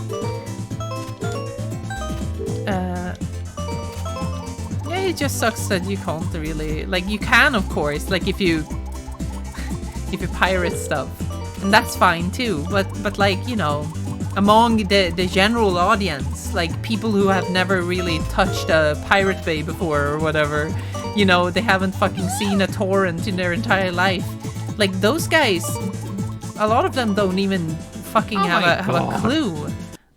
Yeah, it just sucks that you can't really, like, you can, of course, like if you pirate stuff, and that's fine too, but like, you know, among the general audience, like people who have never really touched a Pirate Bay before or whatever, you know, they haven't fucking seen a torrent in their entire life, like those guys, a lot of them don't even fucking have a clue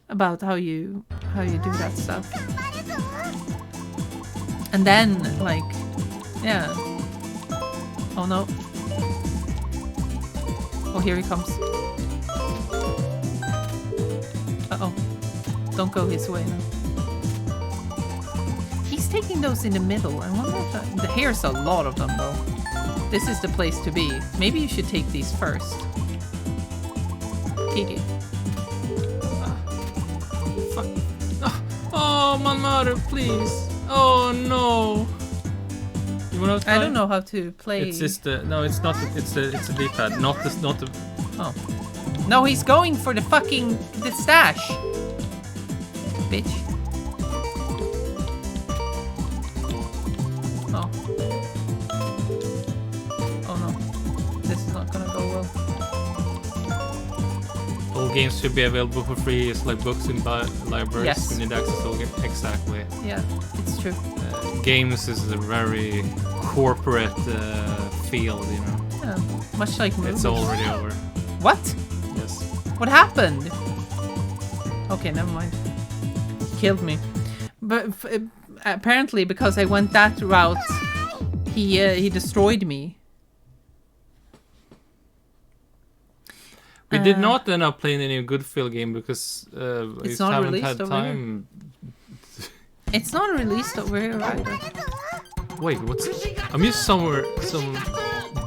about how you do that stuff. And then, like, yeah. Oh no. Oh, here he comes. Uh-oh. Don't go his way now. He's taking those in the middle. I wonder if here's a lot of them, though. This is the place to be. Maybe you should take these first. Kiki. Fuck. Oh, Manmaru, please. Oh no. You wanna try? I don't know how to play. It's just no, it's not. It's a D-pad, not the. Oh. No, he's going for the stash. Bitch. Oh. Oh no. This is not gonna go well. All games should be available for free. It's like books in libraries. Yes. We need access to all games. Exactly. Yeah, it's true. Games is a very corporate field, you know. Yeah, much like movies. It's already over. What? Yes. What happened? Okay, never mind. He killed me. But apparently, because I went that route, he destroyed me. We did not end up playing any good Phil game because we It's not haven't released had over time. It's not released over here either. Wait, what's? I'm just somewhere, some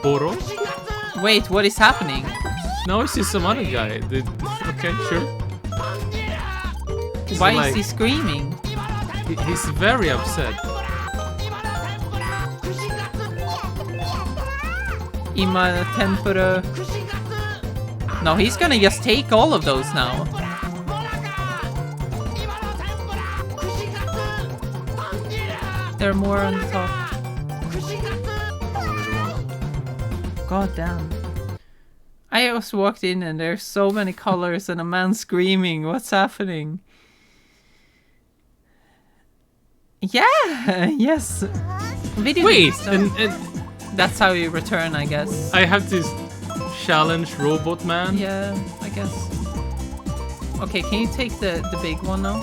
Boro. Wait, what is happening? No, it's just some other guy. Okay, sure. Why like, is he screaming? He's very upset. Ima tempura. No, he's gonna just take all of those now. There are more on the top. God damn. I just walked in and there's so many colors and a man screaming. What's happening? Yeah, yes. Video Wait, games, though. and That's how you return, I guess. I have to challenge Robot Man. Yeah, I guess. Okay, can you take the big one now?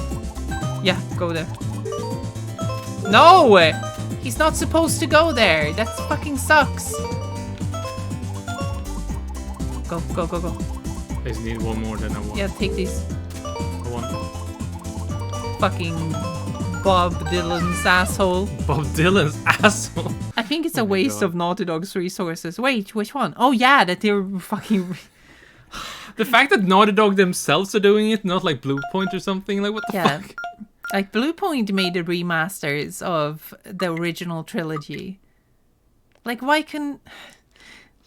Yeah, go there. No! He's not supposed to go there. That fucking sucks. Go, go, go, go. I just need one more than I want. Yeah, take these. One. Fucking Bob Dylan's asshole. Bob Dylan's asshole. I think it's Oh a my waste God. of Naughty Dog's resources. Wait, which one? Oh yeah, that they were fucking... The fact that Naughty Dog themselves are doing it, not like Bluepoint or something, like what the Yeah. fuck? Like, Bluepoint made the remasters of the original trilogy. Like, why can...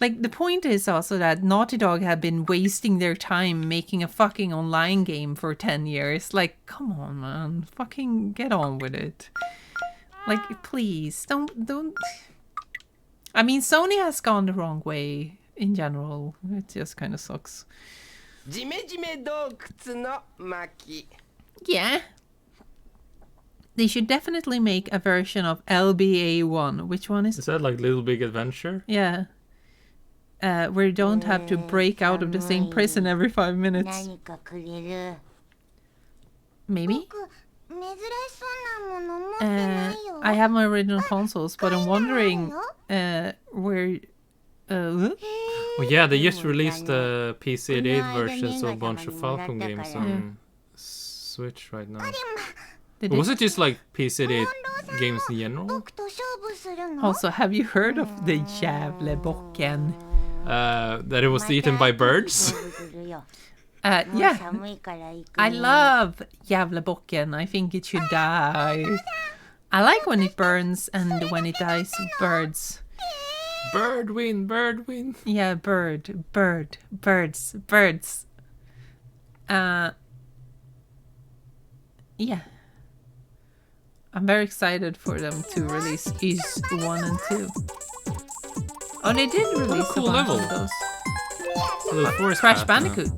Like, the point is also that Naughty Dog had been wasting their time making a fucking online game for 10 years. Like, come on, man. Fucking get on with it. Like, please, don't... I mean, Sony has gone the wrong way in general. It just kind of sucks. ジメジメ洞窟の巻 Yeah. They should definitely make a version of LBA1. Which one is Is that like Little Big Adventure? Yeah. Where you don't have to break out of the same prison every 5 minutes. 何かくれる Maybe? 僕珍しそうなもの持ってないよ I have my original consoles, but I'm wondering where... Oh yeah, they just released the PC-8 versions of a bunch of Falcon games on Switch right now. did Was it- it just like PC-8 games in general? 僕と勝負するの Also, have you heard of the Gävlebocken? That it was eaten by birds? 勝負するよ Yeah, 寒いから行く I ね love Gävlebocken. I think it should die. I like when it burns and when it dies, birds. Bird win, bird win. Yeah, birds. Yeah. I'm very excited for them to release Is 1 and 2. Oh, they did release cool a bunch level. of those. The forest Crash path, Bandicoot.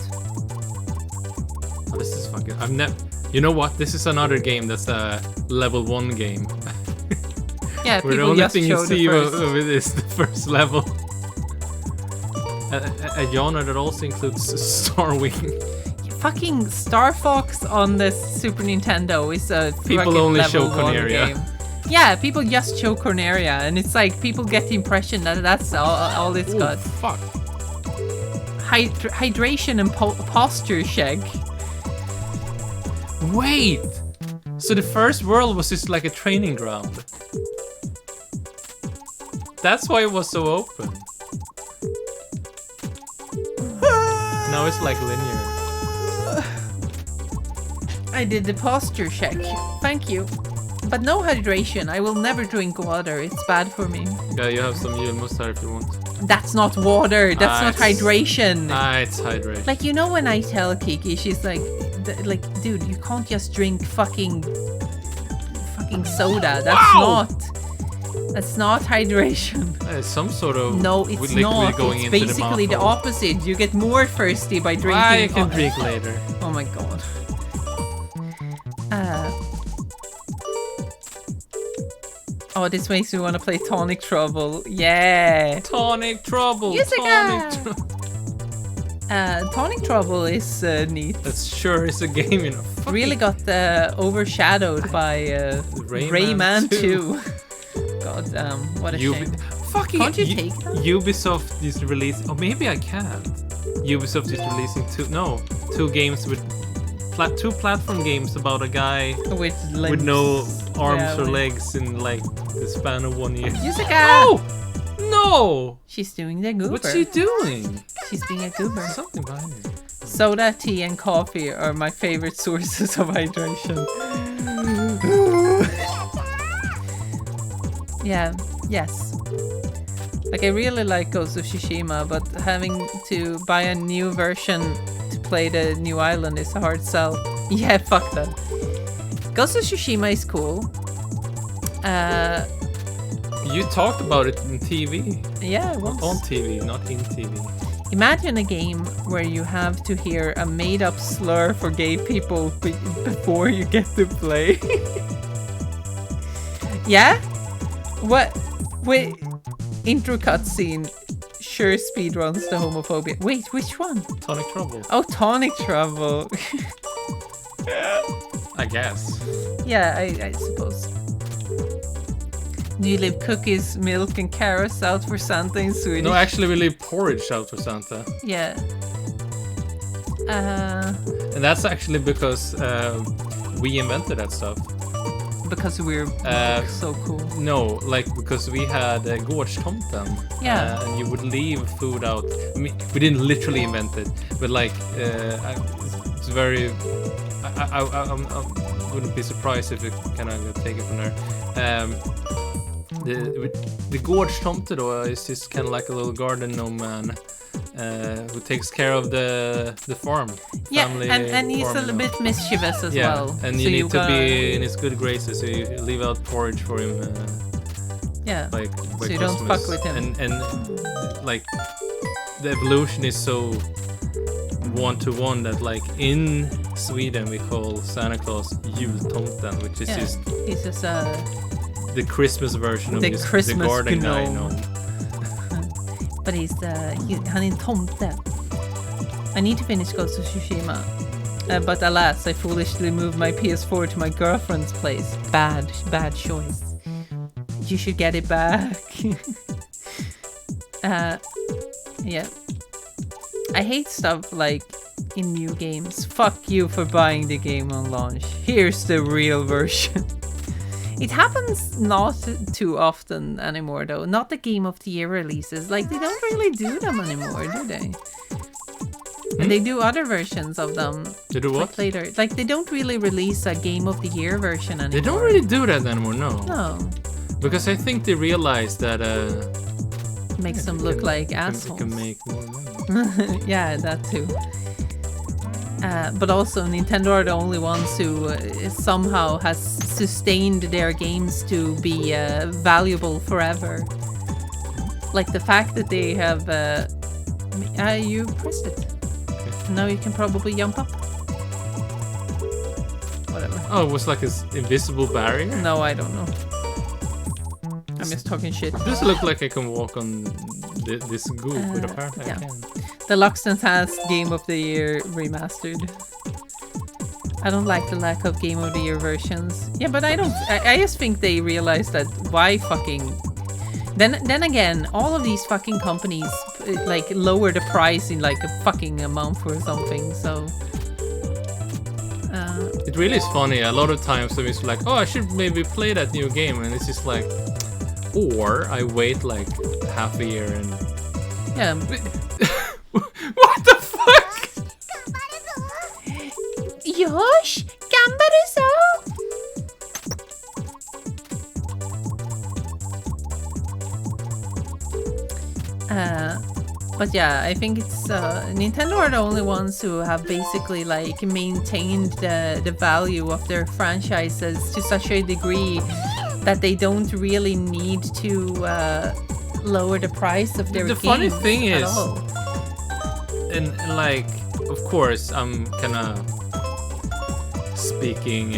Oh, this is fucking... I've never... You know what? This is another game that's a level 1 game. Yeah, Where the people only just thing you show the see first. of it is the first level. A genre that also includes Starwing. Fucking Star Fox on the Super Nintendo is a People fucking only level show 1 Corneria. game. Yeah, people just show Corneria, and it's like people get the impression that that's all it's Oh, got. fuck. Hydration and posture check. Wait! So the first world was just like a training ground. That's why it was so open. Now it's like linear. I did the posture check. Thank you. But no hydration. I will never drink water. It's bad for me. Yeah, you have some Julmustar if you want. That's not water. That's not it's- hydration. It's hydration. Like, you know, when I tell Kiki, she's like, dude, you can't just drink fucking soda. That's not hydration. It's some sort of No, it's liquid not. going It's into basically the mouth hole. opposite. You get more thirsty by drinking. I can drink later. Oh my god. Oh, this makes me want to play Tonic Trouble. Yeah. Tonic Trouble! Musica! Tonic Trouble! Tonic Trouble is neat. That sure is a game, you know. Fucking Really got overshadowed by Rayman 2. God damn, what a shame. Fucking Can't you take them? Ubisoft is releasing... Oh, maybe I can. Ubisoft is releasing two games with... two platform games about a guy with no arms or legs in like the span of 1 year. Musica! Oh! No! She's doing the goober. What's she doing? She's being a goober. Something behind it. Soda, tea, and coffee are my favorite sources of hydration. Yeah, yes. Like, I really like Ghost of Tsushima, but having to buy a new version to play the new island is a hard sell. Yeah, fuck that. Ghost of Tsushima is cool. You talked about it in TV. Yeah, it was. On TV, not in TV. Imagine a game where you have to hear a made-up slur for gay people before you get to play. Yeah? What? Wait. Intro cutscene. Sure speedruns the homophobia. Wait, which one? Tonic Trouble. Oh, Tonic Trouble. guess. Yeah, I suppose. Do you leave cookies, milk, and carrots out for Santa in Sweden? No, actually, we leave porridge out for Santa. Yeah. And that's actually because we invented that stuff. Because we're so cool. No, like because we had gårdstomten. Yeah. And you would leave food out. I mean, we didn't literally invent it, but like it's very. I wouldn't be surprised if it kind of take it from there. The gårdstomte då is just kind of like a little garden gnome man who takes care of the farm. Yeah, family and he's farm, a little bit mischievous as well. And so you need to be in his good graces, so you leave out porridge for him. Yeah. By so you Christmas. don't fuck with him. And like the evolution is so one-to-one that like in Sweden we call Santa Claus jultomten, which is just he's just the Christmas version of the just Christmas the garden guy. gnome. But han är en tomte. I need to finish Ghost of Tsushima. But alas, I foolishly moved my PS4 to my girlfriend's place. Bad choice. You should get it back. Yeah. I hate stuff like in new games. Fuck you for buying the game on launch. Here's the real version. It happens not too often anymore though. Not the Game of the Year releases. Like they don't really do them anymore, do they? And they do other versions of them. They do what? Like later. Like they don't really release a Game of the Year version anymore. They don't really do that anymore, no. No. Because I think they realized that Makes them look like assholes. Can make more money. Yeah, that too. But also Nintendo are the only ones who somehow has sustained their games to be valuable forever. Like the fact that they have you pressed it. Okay. Now you can probably jump up. Whatever. Oh, it was like an invisible barrier? No, I don't know. I'm just talking shit. Does it look like I can walk on this goop, but apparently I can. The Luxton has Game of the Year remastered. I don't like the lack of Game of the Year versions. Yeah, but I just think they realized that why fucking... Then again, all of these fucking companies like lower the price in like a fucking month or something, so... It really is funny. A lot of times I'm just like, oh, I should maybe play that new game, and it's just like... Or I wait like half a year and... Yeah. What the fuck? Yosh, gambaru so. But yeah, I think it's Nintendo are the only ones who have basically like maintained the value of their franchises to such a degree that they don't really need to lower the price of their games. The funny thing is, all. and like, of course, I'm kind of speaking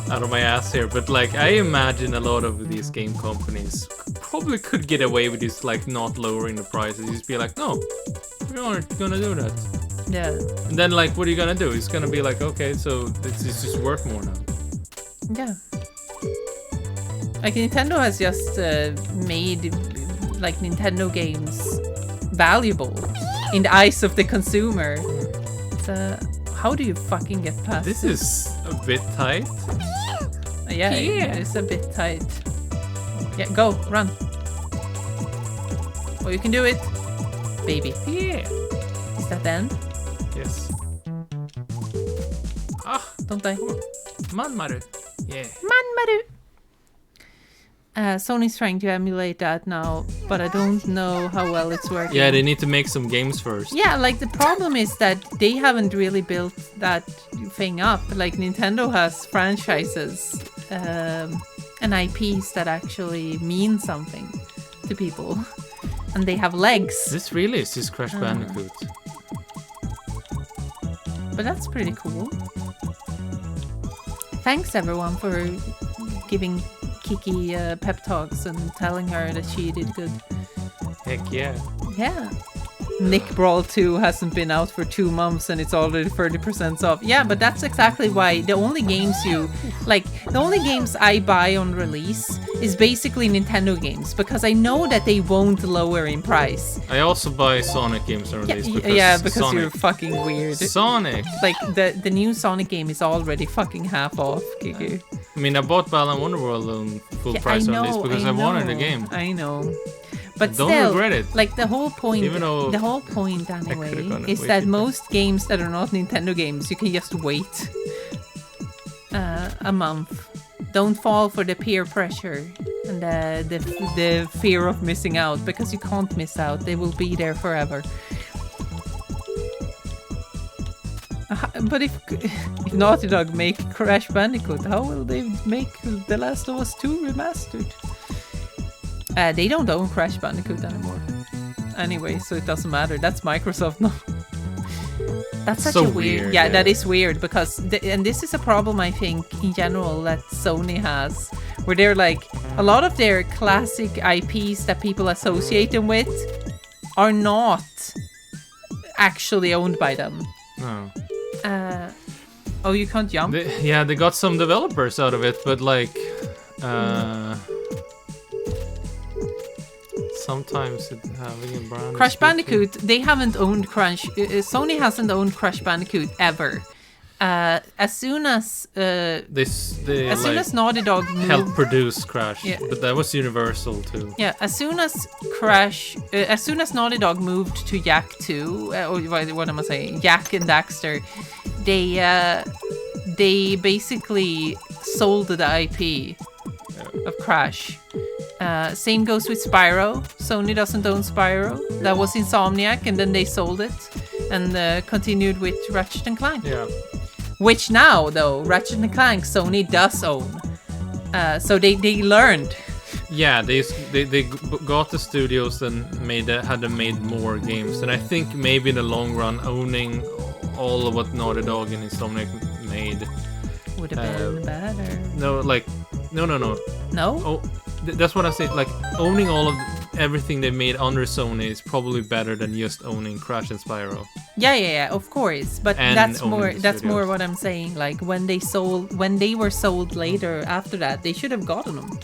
out of my ass here, but like, I imagine a lot of these game companies probably could get away with just like not lowering the prices. Just be like, no, we aren't gonna do that. Yeah. And then like, what are you gonna do? It's gonna be like, okay, so it's just worth more now. Yeah. Like Nintendo has just made like Nintendo games valuable in the eyes of the consumer. So how do you fucking get past this? This is a bit tight. Yeah, it's a bit tight. Yeah, go, run. Oh, you can do it, baby. Yeah. Is that the end? Yes. Ah, don't die. Manmaru. Yeah. Manmaru. Sony's trying to emulate that now, but I don't know how well it's working. Yeah, they need to make some games first. Yeah, like the problem is that they haven't really built that thing up. Like Nintendo has franchises and IPs that actually mean something to people, and they have legs. This really is just Crash Bandicoot. But that's pretty cool. Thanks everyone for giving Kiki pep talks and telling her that she did good. Heck yeah. Yeah. Nick Brawl 2 hasn't been out for 2 months and it's already 30% off. Yeah, but that's exactly why the only games I buy on release is basically Nintendo games, because I know that they won't lower in price. I also buy Sonic games on release Because Sonic, you're fucking weird. Sonic. Like the new Sonic game is already fucking half off, Gigi. I mean, I bought Balan Wonderworld on full price on release because I wanted the game. I know. But Don't still, regret it. like the whole point Even though anyway could've gone is way that cheaper. most games that are not Nintendo games, you can just wait a month. Don't fall for the peer pressure and the fear of missing out, because you can't miss out. They will be there forever. But if Naughty Dog make Crash Bandicoot, how will they make The Last of Us 2 remastered? They don't own Crash Bandicoot anymore. Anyway, so it doesn't matter. That's Microsoft now. That's such So a weird... weird, Yeah, yeah. that is weird, because... and this is a problem, I think, in general, that Sony has. Where they're like... A lot of their classic IPs that people associate them with are not actually owned by them. No. Oh, you can't jump? They got some developers out of it, but like... Sometimes it having a brand. Crash Bandicoot, they haven't owned Sony hasn't owned Crash Bandicoot ever. As soon as Naughty Dog moved, helped produce Crash, Yeah. but that was Universal too. yeah, as soon as Naughty Dog moved to Yak 2, or what am I saying, Yak and Daxter, they basically sold the IP of Crash. Same goes with Spyro. Sony doesn't own Spyro. That was Insomniac, and then they sold it and continued with Ratchet and Clank. Yeah. Which now, though, Ratchet and Clank Sony does own. So they learned. Yeah, they got the studios and had them made more games, and I think maybe in the long run, owning all of what Naughty Dog and Insomniac made Would have been better. no. No? Oh, that's what I say. Like owning all of everything they made under Sony is probably better than just owning Crash and Spyro. Yeah, of course. But And that's owning more the that's more studios. what I'm saying. Like when they were sold later after that, they should have gotten them.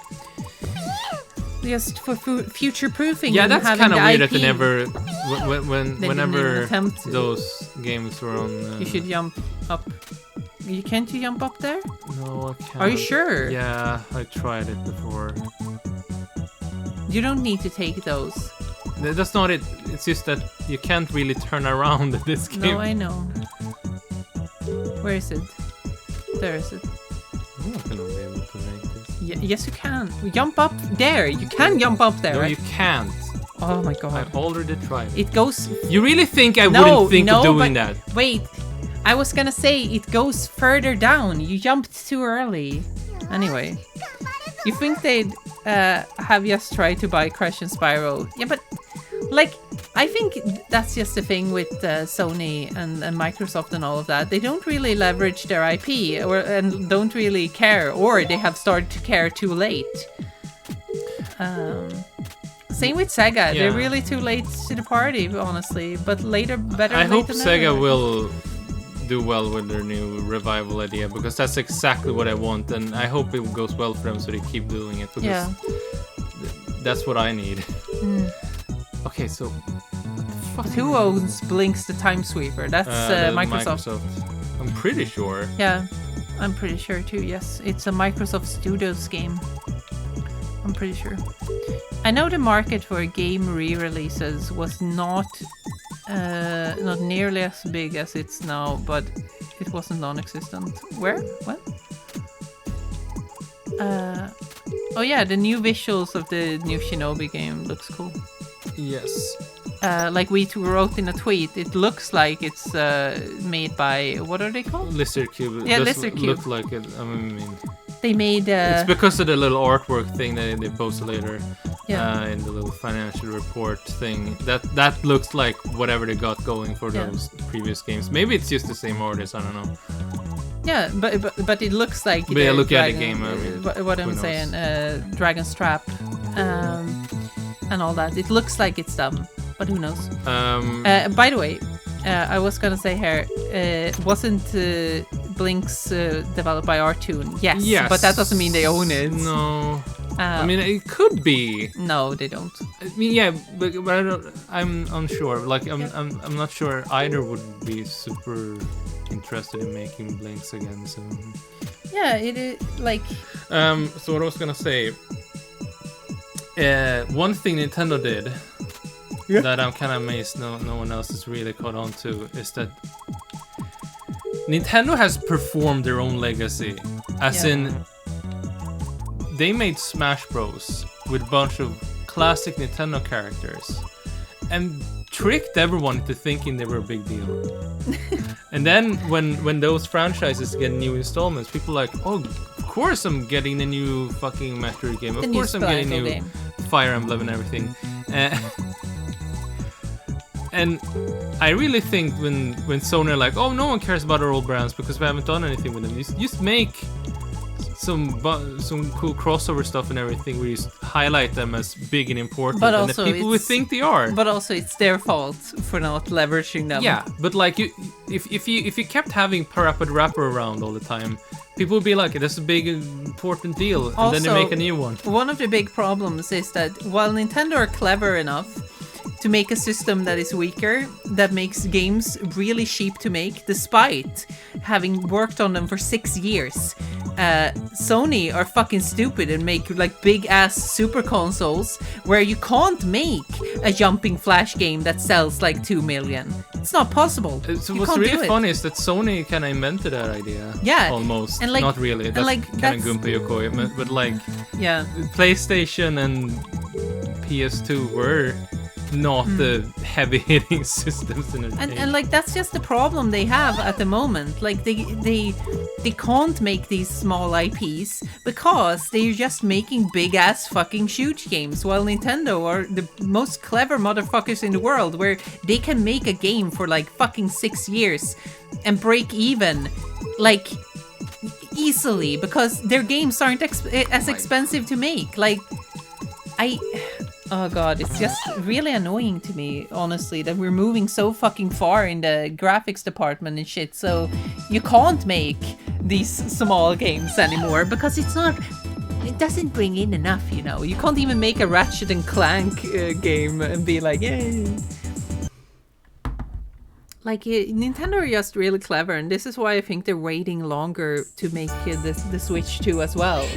Just for future proofing. Yeah, and that's having kind of the weird IP. that they never. didn't Whenever even attempt to. those games were on. You should jump up. Can't you jump up there? No, I can't. Are you sure? Yeah, I tried it before. You don't need to take those. That's not it. It's just that you can't really turn around in this game. No, I know. Where is it? There is it. I'm not gonna be able to make this. Yes, you can. Jump up there. You can jump up there, No, right? you can't. Oh my I god. already tried it. It goes... You really think I No, wouldn't think no, of doing but- that? Wait. I was gonna say it goes further down. You jumped too early. Anyway. You think they'd have just tried to buy Crash and Spyro. Yeah, but... Like, I think that's just the thing with Sony and Microsoft and all of that. They don't really leverage their IP and don't really care, or they have started to care too late. Same with Sega. Yeah. They're really too late to the party, honestly. But later, better I late hope than Sega never. will do well with their new revival idea, because that's exactly what I want, and I hope it goes well for them so they keep doing it, because Yeah. that's what I need. Okay, so what the fuck? Who owns Blinks the Time Sweeper? That's Microsoft. I'm pretty sure. Yeah, I'm pretty sure too. Yes, it's a Microsoft Studios game. I'm pretty sure. I know the market for game re-releases was not nearly as big as it's now, but it wasn't non-existent. Where? What? Oh yeah, the new visuals of the new Shinobi game looks cool. Yes. Like we wrote in a tweet, it looks like it's made by, what are they called? Lizard Cube. It Yeah, does Lizard Cube. look like it. I mean, They made it's because of the little artwork thing that they posted later. Yeah. In the little financial report thing. That looks like whatever they got going for Yeah. those previous games. Maybe it's just the same artist. I don't know. yeah, but it looks like. But yeah, the look at the game, I mean, what who I'm knows? saying, Dragon's Trap, and all that. It looks like it's them, but who knows? Um, By the way, I was gonna say here, wasn't Blinks developed by Artoon? Yes, but that doesn't mean they own it. No. I mean, it could be. No, they don't. I mean, yeah, but I don't. I'm unsure. Like, I'm not sure either would be super interested in making Blinks again. So. Yeah, it is like. So what I was gonna say. One thing Nintendo did that I'm kind of amazed no one else has really caught on to is that Nintendo has performed their own legacy, as in they made Smash Bros with a bunch of classic Nintendo characters and tricked everyone into thinking they were a big deal. And then when those franchises get new installments, people are like, oh, of course I'm getting the new fucking Metroid game. Of course I'm getting new game. Fire Emblem and everything. And I really think when Sony are like, oh, no one cares about our old brands because we haven't done anything with them. Just make some cool crossover stuff and everything where you highlight them as big and important, but and that people would think they are. But also, it's their fault for not leveraging them. Yeah, but like if you kept having Parappa the Rapper around all the time, people would be like, "That's a big important deal," and also, then they make a new one. One of the big problems is that while Nintendo are clever enough to make a system that is weaker, that makes games really cheap to make, despite having worked on them for 6 years. Sony are fucking stupid and make like big ass super consoles where you can't make a jumping flash game that sells like 2 million. It's not possible. So what's really funny is that Sony kind of invented that idea. Yeah, almost. And like, not really. That's like, kind of Gunpei Yokoi, but like, yeah, PlayStation and PS2 were not the heavy-hitting systems in it. And like that's just the problem they have at the moment. Like they can't make these small IPs because they're just making big ass fucking huge games, while Nintendo are the most clever motherfuckers in the world, where they can make a game for like fucking 6 years and break even like easily because their games aren't as expensive to make. Like oh god, it's just really annoying to me, honestly, that we're moving so fucking far in the graphics department and shit, so you can't make these small games anymore because it doesn't bring in enough, you know. You can't even make a Ratchet and Clank game and be like, yay. Like, Nintendo are just really clever, and this is why I think they're waiting longer to make the Switch 2 as well.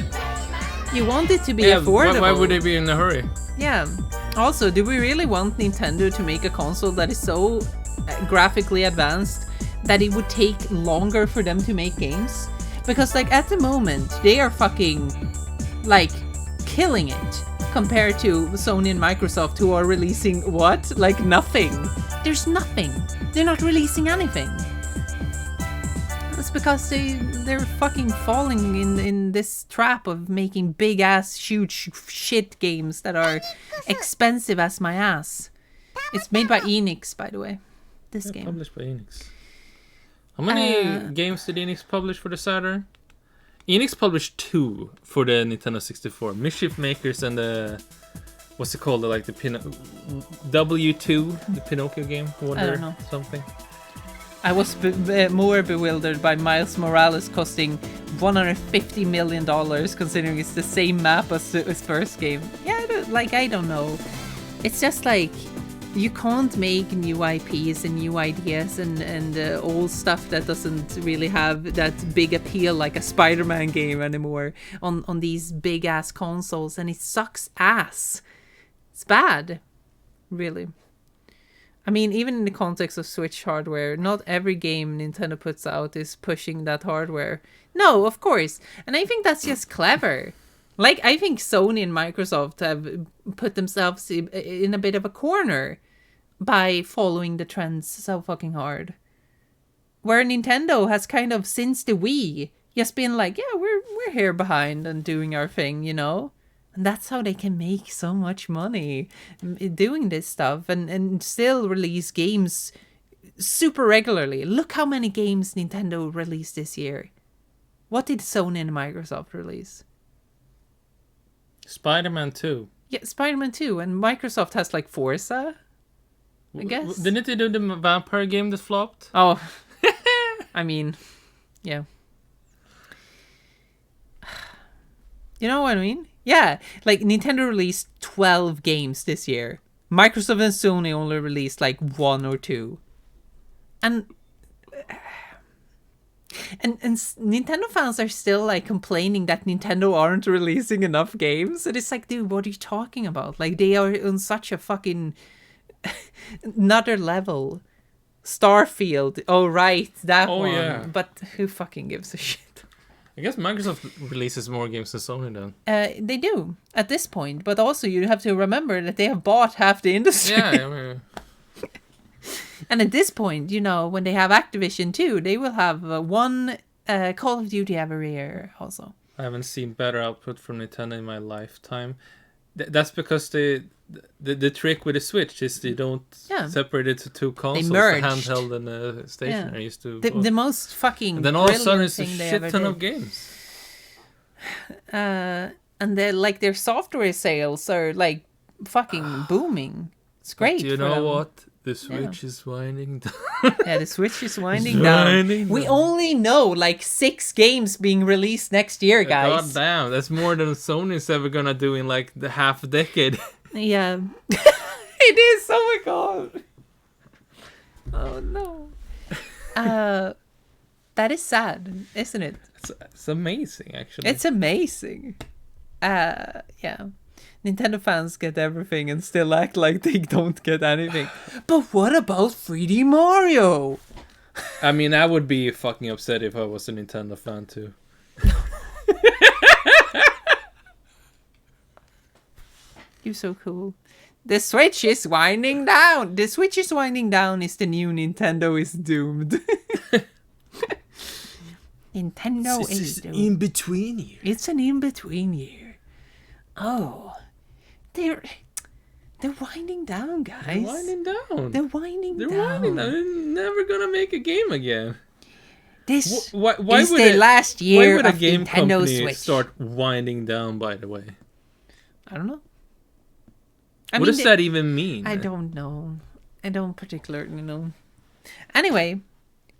You want it to be affordable. Why would they be in a hurry? Yeah. Also, do we really want Nintendo to make a console that is so graphically advanced that it would take longer for them to make games? Because, like, at the moment, they are fucking, like, killing it compared to Sony and Microsoft, who are releasing what? Like, nothing. There's nothing. They're not releasing anything. It's because they're fucking falling in this trap of making big ass huge shit games that are expensive as my ass. It's made by Enix, by the way. This game published by Enix. How many games did Enix publish for the Saturn? Enix published 2 for the Nintendo 64. Mischief Makers and the what's it called? Like the W2, the Pinocchio game. Wonder I don't know. Something. I was more bewildered by Miles Morales costing $150 million, considering it's the same map as his first game. Yeah, I don't know. It's just like, you can't make new IPs and new ideas and old stuff that doesn't really have that big appeal like a Spider-Man game anymore on these big-ass consoles, and it sucks ass. It's bad, really. I mean, even in the context of Switch hardware, not every game Nintendo puts out is pushing that hardware. No, of course. And I think that's just clever. Like, I think Sony and Microsoft have put themselves in a bit of a corner by following the trends so fucking hard. Where Nintendo has kind of, since the Wii, just been like, yeah, we're here behind and doing our thing, you know? And that's how they can make so much money doing this stuff and still release games super regularly. Look how many games Nintendo released this year. What did Sony and Microsoft release? Spider-Man 2. Yeah, Spider-Man 2. And Microsoft has like Forza. I guess. Didn't they do the vampire game that flopped? Oh, I mean, yeah. You know what I mean? Yeah, like Nintendo released 12 games this year. Microsoft and Sony only released like 1 or 2. And Nintendo fans are still like complaining that Nintendo aren't releasing enough games. And it's like, dude, what are you talking about? Like, they are on such a fucking another level. Starfield. Oh, right, that one. Yeah. But who fucking gives a shit? I guess Microsoft releases more games than Sony then. They do at this point, but also you have to remember that they have bought half the industry. Yeah, I mean, And at this point, you know, when they have Activision too, they will have one Call of Duty every year also. I haven't seen better output from Nintendo in my lifetime. That's because the trick with the Switch is they don't separate it to two consoles, the merged. handheld and the stationary. Used to The most fucking and then all of a sudden it's a thing they shit ever ton did. of games. And their software sales are like fucking booming. It's great. Do you for know them. what? The Switch is winding down. Yeah, the Switch is winding down. We only know like 6 games being released next year, guys. God damn, that's more than Sony's ever gonna do in like the half a decade. Yeah. It is. Oh my god. Oh no. That is sad, isn't it? It's amazing, actually. It's amazing. Yeah. Nintendo fans get everything and still act like they don't get anything. But what about 3D Mario? I mean, I would be fucking upset if I was a Nintendo fan too. You're so cool. The Switch is winding down. The Switch is winding down is the new Nintendo is doomed. Nintendo is doomed. in-between year. It's an in-between year. Oh. They're winding down, guys. They're winding down. They're winding They're down. winding down. They're never gonna make a game again. This Why is would the last why year would a of game Nintendo company Switch. start winding down, by the way? I don't know. What does that even mean? I don't know. I don't particularly know. Anyway,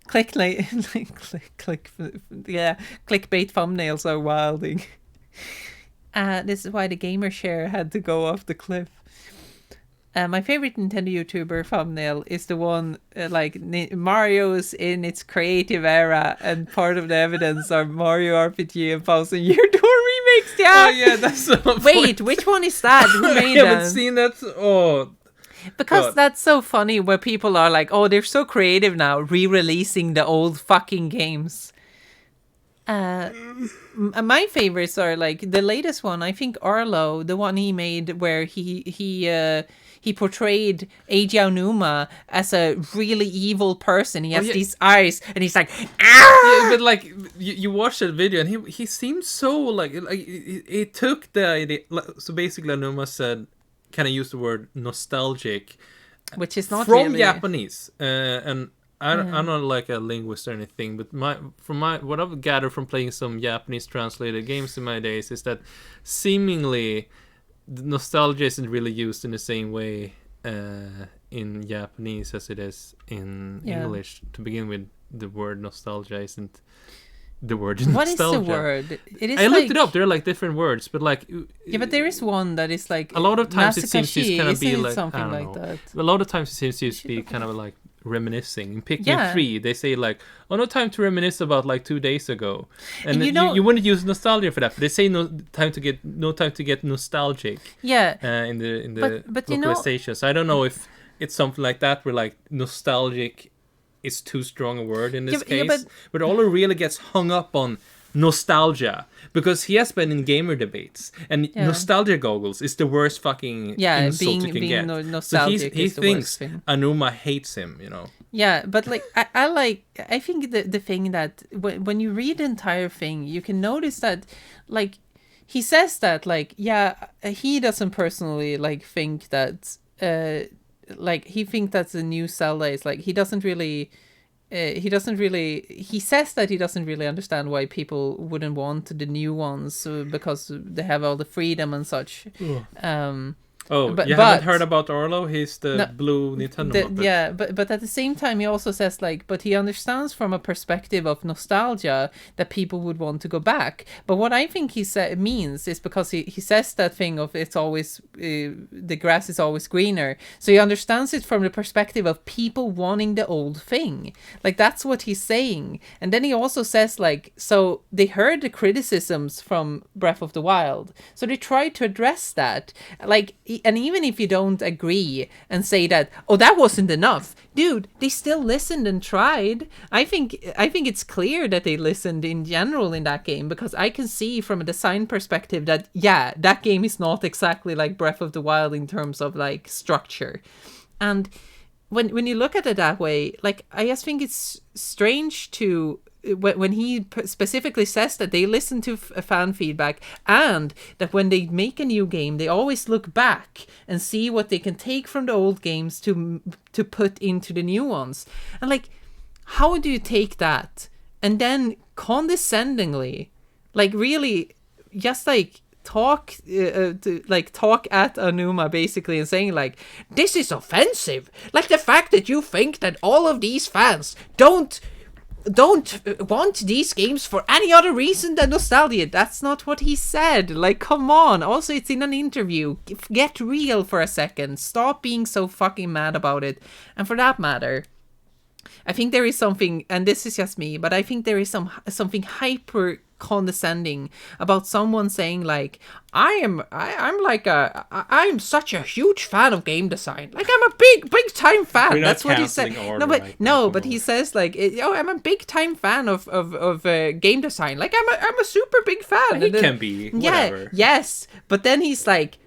clickbait thumbnails are wilding. This is why the gamer share had to go off the cliff. My favorite Nintendo YouTuber thumbnail is the one Mario's in its creative era, and part of the evidence are Mario RPG and 1000 Year Door remakes. Yeah. Oh yeah, that's so Wait, which one is that? Who I made haven't that? seen that. Oh, Because God. that's so funny where people are like, oh, they're so creative now, re-releasing the old fucking games. My favorites are like the latest one. I think Arlo, the one he made where he portrayed Eiji Aonuma as a really evil person. He has these eyes, and he's like, ah! Yeah, but like you watch that video, and he seems so like it took the idea. So basically, Aonuma said, kind of used the word nostalgic, Which is not from really... Japanese, and I'm not like a linguist or anything, but what I've gathered from playing some Japanese translated games in my days is that seemingly the nostalgia isn't really used in the same way in Japanese as it is in English. To begin with, the word nostalgia isn't the word nostalgia. What is the word? It is I looked it up. There are like different words, but like but there is one that is like a lot of times it seems to kind of be isn't it like something I don't like know. that. A lot of times it seems to be kind of like reminiscing. In Pikmin Yeah. 3, they say like, "Oh, no time to reminisce about like 2 days ago," and you know- you wouldn't use nostalgia for that. But they say no time to get nostalgic. Yeah. In the But you know- localization. So I don't know if it's something like that where like nostalgic is too strong a word in this Yeah, case. but- But Ola really gets hung up on nostalgia because he has been in gamer debates, and nostalgia goggles is the worst fucking insult you can get. Nostalgic so he is the thinks worst thing. Anuma hates him, you know. Yeah, but like I think the thing that when you read the entire thing, you can notice that like he says that like he doesn't personally like think that like he thinks that the new Zelda is like he says that he doesn't really understand why people wouldn't want the new ones because they have all the freedom and such. Oh, but, you haven't heard about Arlo? He's the No, blue Nintendo Muppet. yeah, but at the same time, he also says like, but he understands from a perspective of nostalgia that people would want to go back. But what I think he means is because he says that thing of it's always the grass is always greener. So he understands it from the perspective of people wanting the old thing. Like that's what he's saying. And then he also says like, so they heard the criticisms from Breath of the Wild, so they tried to address that. Like, and even if you don't agree and say that, oh, that wasn't enough, dude, they still listened and tried. I think it's clear that they listened in general in that game, because I can see from a design perspective that, yeah, that game is not exactly like Breath of the Wild in terms of like structure. And when you look at it that way, like, I just think it's strange to when he specifically says that they listen to fan feedback, and that when they make a new game, they always look back and see what they can take from the old games to put into the new ones. And like, how do you take that and then condescendingly, like, really just like talk at Anuma basically, and saying like, this is offensive, like the fact that you think that all of these fans don't want these games for any other reason than nostalgia. That's not what he said. Like, come on. Also, it's in an interview. Get real for a second. Stop being so fucking mad about it. And for that matter, I think there is something, and this is just me, but I think there is something hyper condescending about someone saying like, I'm such a huge fan of game design. Like, I'm a big time fan. That's what he said. But he says like, I'm a big time fan of game design. Like, I'm a super big fan. He can be. Whatever. Yeah. Yes. But then he's like,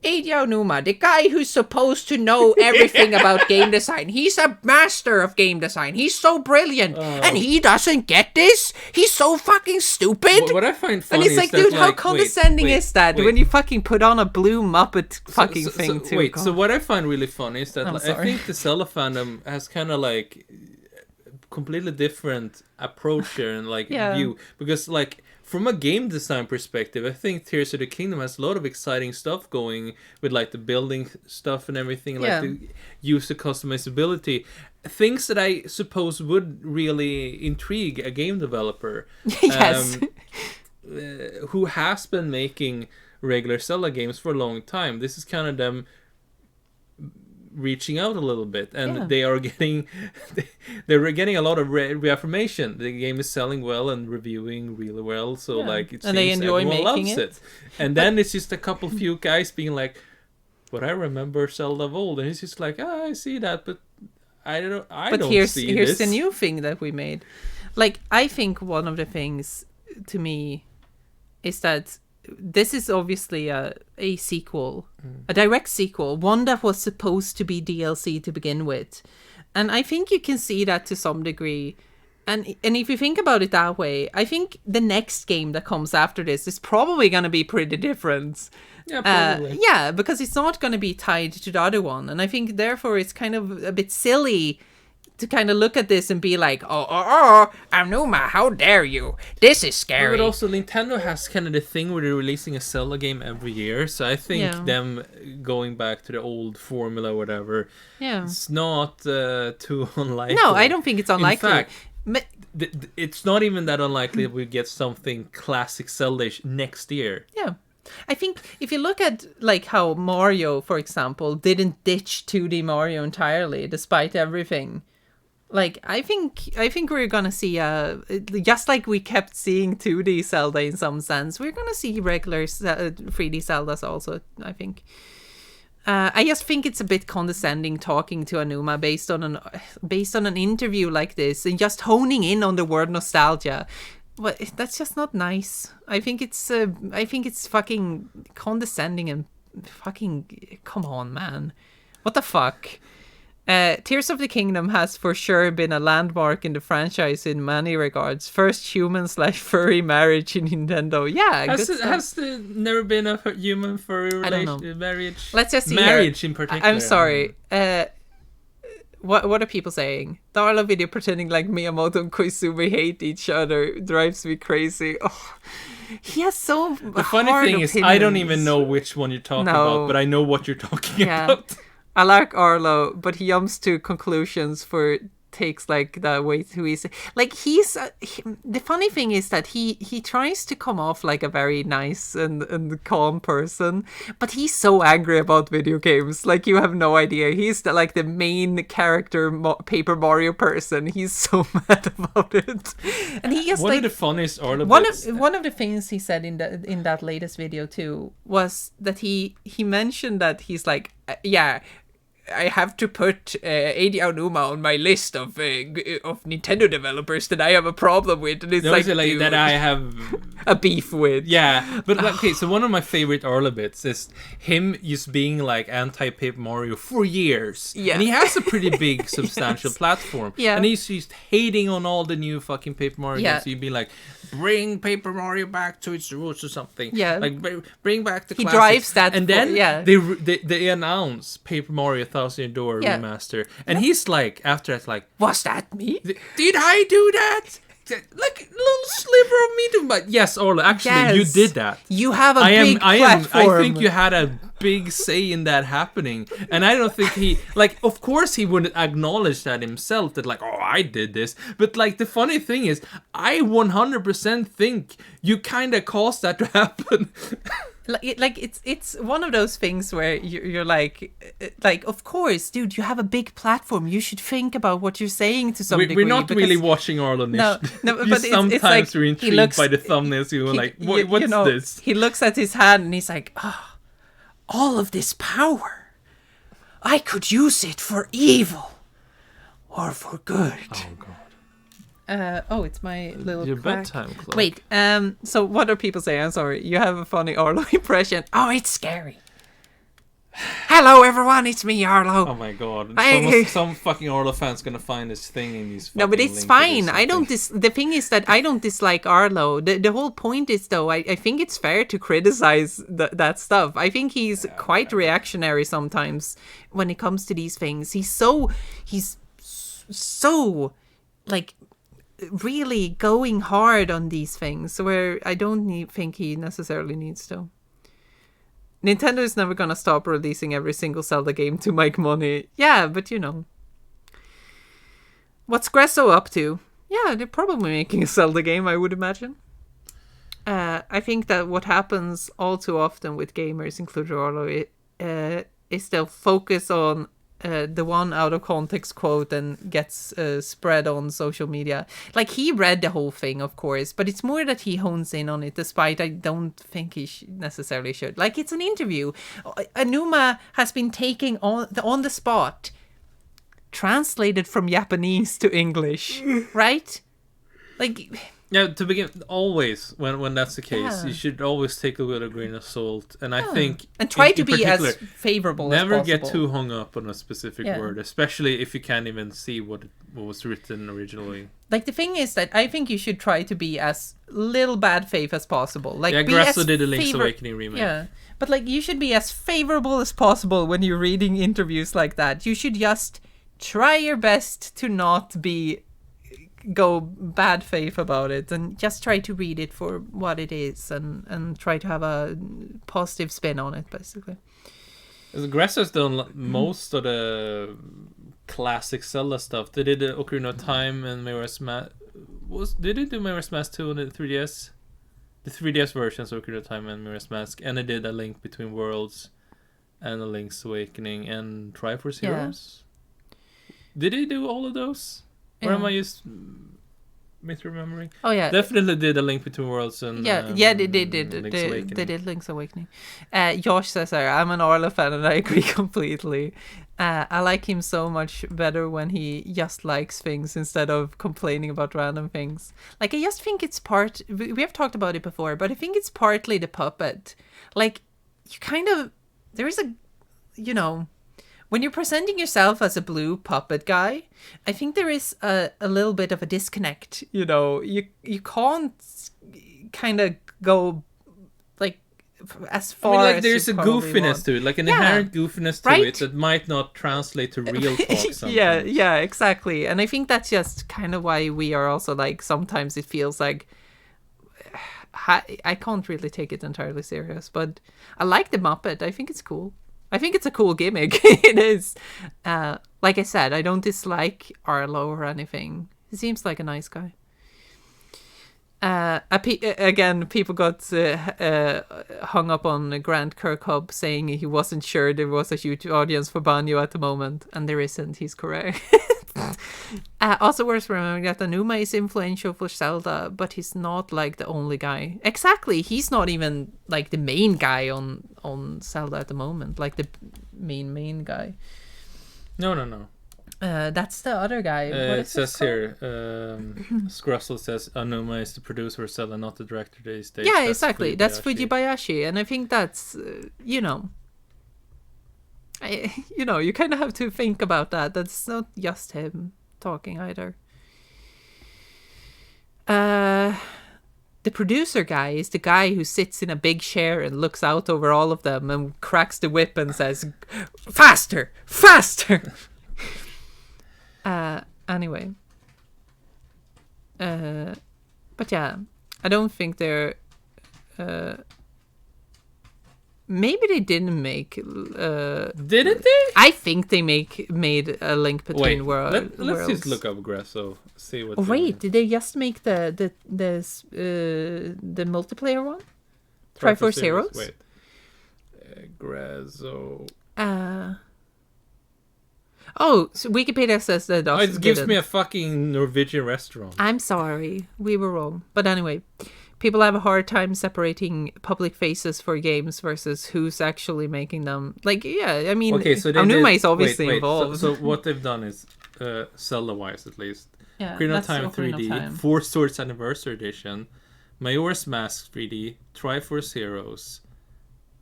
Eiji Aonuma, the guy who's supposed to know everything about game design. He's a master of game design. He's so brilliant. And he doesn't get this? He's so fucking stupid? What I find funny is like, dude, how condescending is that when you fucking put on a blue Muppet fucking thing too? Wait, so what I find really funny is that I think the Zelda fandom has kind of like completely different approach here and like view. Because like, from a game design perspective, I think Tears of the Kingdom has a lot of exciting stuff going with like the building stuff and everything, like the user customizability, things that I suppose would really intrigue a game developer. Yes. Who has been making regular Zelda games for a long time. This is kind of them reaching out a little bit, and they're getting a lot of reaffirmation. The game is selling well and reviewing really well, so like it seems they enjoy everyone making loves it. And then it's just a few guys being like, but I remember Zelda of old, and it's just like, I see that, but I don't see here's this. the new thing that we made. Like, I think one of the things to me is that this is obviously a sequel, a direct sequel, one that was supposed to be DLC to begin with. And I think you can see that to some degree. And if you think about it that way, I think the next game that comes after this is probably going to be pretty different. Yeah, probably. Because it's not going to be tied to the other one. And I think, therefore, it's kind of a bit silly to kind of look at this and be like, Aonuma, how dare you? This is scary. But also, Nintendo has kind of the thing where they're releasing a Zelda game every year. So I think them going back to the old formula, whatever, it's not too unlikely. No, I don't think it's unlikely. In fact, it's not even that unlikely that we get something classic Zelda-ish next year. Yeah. I think if you look at like how Mario, for example, didn't ditch 2D Mario entirely despite everything. Like, I think we're gonna see just like we kept seeing 2D Zelda in some sense, we're gonna see regular 3D Zeldas also, I think. I just think it's a bit condescending talking to Aonuma based on an interview like this and just honing in on the word nostalgia. But that's just not nice. I think it's fucking condescending and fucking, come on, man. What the fuck? Tears of the Kingdom has for sure been a landmark in the franchise in many regards. First human/furry marriage in Nintendo. Yeah, has there never been a human furry marriage? Let's just see marriage here. In particular. I'm sorry. What are people saying? The Arlo video pretending like Miyamoto and Koizumi hate each other drives me crazy. Oh. he has so The funny thing is, I don't even know which one you're talking about, but I know what you're talking about. I like Arlo, but he jumps to conclusions for takes like that way too easy. Like the funny thing is that he tries to come off like a very nice and calm person, but he's so angry about video games. Like you have no idea. He's like the main character Paper Mario person. He's so mad about it, and he just one of the funniest Arlo bits. One of the things he said in that latest video too was that he mentioned that he's like I have to put Eiji Aonuma on my list of Nintendo developers that I have a problem with, and it's like that I have a beef with. Yeah, but okay, so one of my favorite Arlo bits is him just being like anti-Paper Mario for years. Yeah. And he has a pretty big, substantial platform. Yeah. And he's just hating on all the new fucking Paper Mario games. So you'd be like, bring Paper Mario back to its roots or something. Yeah. Like, bring back the He classics. drives that. And then they announce Paper Mario Thousand Year Door remaster. And he's like, after that, like, was that me? Did I do that? Like a little sliver of me, but yes, Orla, actually, you did that. You have a big platform. I think you had a big say in that happening, and I don't think he, like, of course he wouldn't acknowledge that himself, that like, oh, I did this, but like the funny thing is, I 100% think you kind of caused that to happen. Like it's one of those things where you're like of course, dude, you have a big platform. You should think about what you're saying to some degree. We're not really watching Arlo Nish. No, but sometimes it's like we're intrigued by the thumbnails. You're like, what's this? He looks at his hand and he's like, oh, all of this power, I could use it for evil or for good. Oh god. It's my little Your crack. bedtime clock. Wait, so what are people saying? I'm sorry. You have a funny Arlo impression. Oh, it's scary. Hello, everyone. It's me, Arlo. Oh my god. Some fucking Arlo fan's gonna find this thing in these fucking No, but it's fine. I don't the thing is that I don't dislike Arlo. The whole point is, though, I think it's fair to criticize that stuff. I think he's quite reactionary sometimes when it comes to these things. He's so like really going hard on these things where I don't think he necessarily needs to. Nintendo is never gonna stop releasing every single Zelda game to make money. Yeah, but you know. What's Gresso up to? Yeah, they're probably making a Zelda game, I would imagine. I think that what happens all too often with gamers, including Arlo, is they'll focus on the one out of context quote and gets spread on social media. Like, he read the whole thing, of course, but it's more that he hones in on it, despite I don't think he necessarily should. Like, it's an interview. Aonuma has been taking on the spot, translated from Japanese to English, right? Like... Yeah, to begin, always, when that's the case, you should always take it with a grain of salt. And I think... And try to be as favorable as possible. Never get too hung up on a specific word, especially if you can't even see what was written originally. Like, the thing is that I think you should try to be as little bad faith as possible. Like, yeah, Grasso did a Link's Awakening remake. Yeah, but like, you should be as favorable as possible when you're reading interviews like that. You should just try your best to not go bad faith about it, and just try to read it for what it is, and try to have a positive spin on it, basically. Grasso's done most of the classic Zelda stuff. They did Ocarina of Time and Majora's Mask. Did they do Majora's Mask 2 on the 3DS? The 3DS versions of Ocarina of Time and Majora's Mask, and they did A Link Between Worlds and A Link's Awakening and Triforce Heroes. Did they do all of those? Or am I just misremembering? Oh yeah, definitely did A Link Between Worlds and they did Link's Awakening. Josh says, "I'm an Arlo fan and I agree completely. I like him so much better when he just likes things instead of complaining about random things. Like, I just think it's we have talked about it before, but I think it's partly the puppet. Like, you kind of, there is a, you know." When you're presenting yourself as a blue puppet guy, I think there is a little bit of a disconnect. You know, you can't kind of go like as far. Like, there's a goofiness to it, like an inherent goofiness to it that might not translate to real talk. Sometimes. yeah, exactly. And I think that's just kind of why we are also like, sometimes it feels like I can't really take it entirely serious, but I like the Muppet. I think it's cool. I think it's a cool gimmick. It is. Like I said, I don't dislike Arlo or anything. He seems like a nice guy. Again, people got hung up on Grant Kirkhope saying he wasn't sure there was a huge audience for Banjo at the moment, and there isn't. He's correct. Also worth remembering that Anuma is influential for Zelda, but he's not like the only guy. Exactly, he's not even like the main guy on Zelda at the moment, like the main guy. No. That's the other guy. What It says here, Scrussel says Anuma is the producer of Zelda, not the director these days. Yeah, exactly. That's Fujibayashi, and I think that's you kind of have to think about that. That's not just him talking either. The producer guy is the guy who sits in a big chair and looks out over all of them and cracks the whip and says, "Faster, faster!" Anyway. But yeah, I don't think they're... maybe they didn't make... Didn't they? I think they made a Link Between Worlds. Let's just look up Grasso, see what... Oh, wait, did they just make the multiplayer one? Triforce Heroes? Wait. Grasso... Oh, so Wikipedia says that it gives me a fucking Norwegian restaurant. I'm sorry. We were wrong. But anyway, people have a hard time separating public faces for games versus who's actually making them. Like, yeah, I mean, okay, so Aonuma is obviously involved. So what they've done is, Zelda-wise at least, yeah, Ocarina of Time Ocarina of 3D, Time. Four Swords Anniversary Edition, Majora's Mask 3D, Triforce Heroes,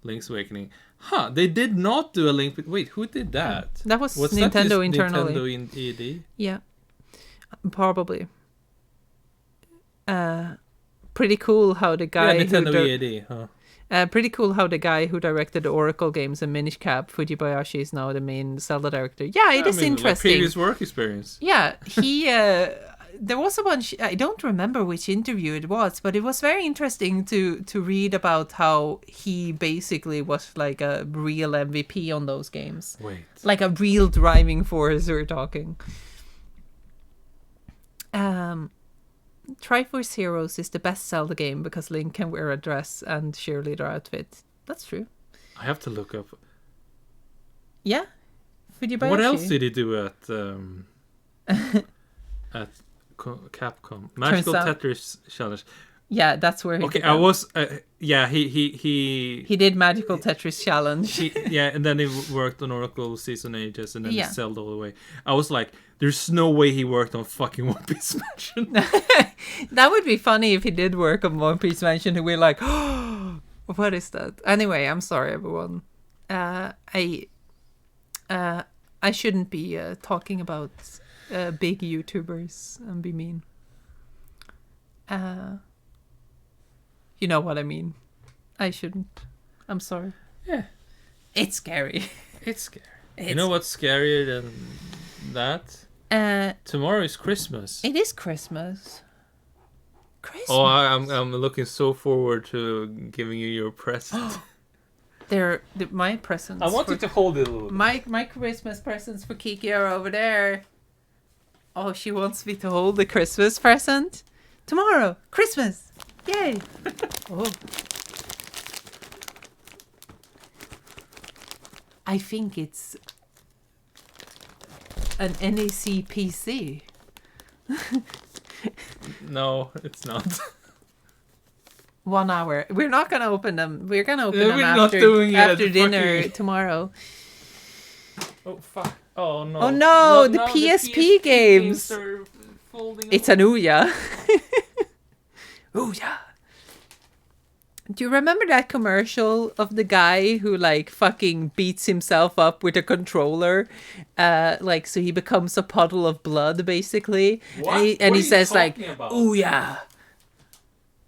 Link's Awakening. Huh, they did not do a Link... Wait, who did that? That was Nintendo internally. Nintendo in ED? Yeah, probably. Pretty cool how the guy... Yeah, Nintendo ED, huh? Pretty cool how the guy who directed the Oracle games and Minish Cap, Fujibayashi, is now the main Zelda director. Yeah, it is interesting. Like previous work experience. Yeah, he... there was a bunch... I don't remember which interview it was, but it was very interesting to read about how he basically was like a real MVP on those games. Wait. Like a real driving force, we're talking. Triforce Heroes is the best Zelda game because Link can wear a dress and cheerleader outfit. That's true. I have to look up. Yeah. Fujibayashi. What else did he do at Capcom? Magical Tetris Challenge. Yeah, that's where he Okay, did I that. was... yeah, he did Magical Tetris Challenge. yeah, and then he worked on Oracle Season Ages, and then Yeah. Zelda all the way. I was like, there's no way he worked on fucking One Piece Mansion. That would be funny if he did work on One Piece Mansion and we're like, oh, what is that? Anyway, I'm sorry, everyone. I shouldn't be talking about big YouTubers and be mean. You know what I mean. I shouldn't. I'm sorry. Yeah. It's scary. It's scary. You know what's scarier than that? Tomorrow is Christmas. It is Christmas. Christmas. Oh, I'm looking so forward to giving you your present. My presents. I want you to hold it a little bit. My Christmas presents for Kiki are over there. Oh, she wants me to hold the Christmas present? Tomorrow, Christmas! Yay! Oh. I think it's an NEC PC. No, it's not. 1 hour. We're not gonna open them. We're gonna open them we're not after, doing it after at dinner fucking- tomorrow. Oh, fuck. Oh, no. Oh no, the now PSP games. are folding It's an Ouya. Ouya. Do you remember that commercial of the guy who like fucking beats himself up with a controller? Like so he becomes a puddle of blood basically. What? And What are he you says like, talking about? Ouya.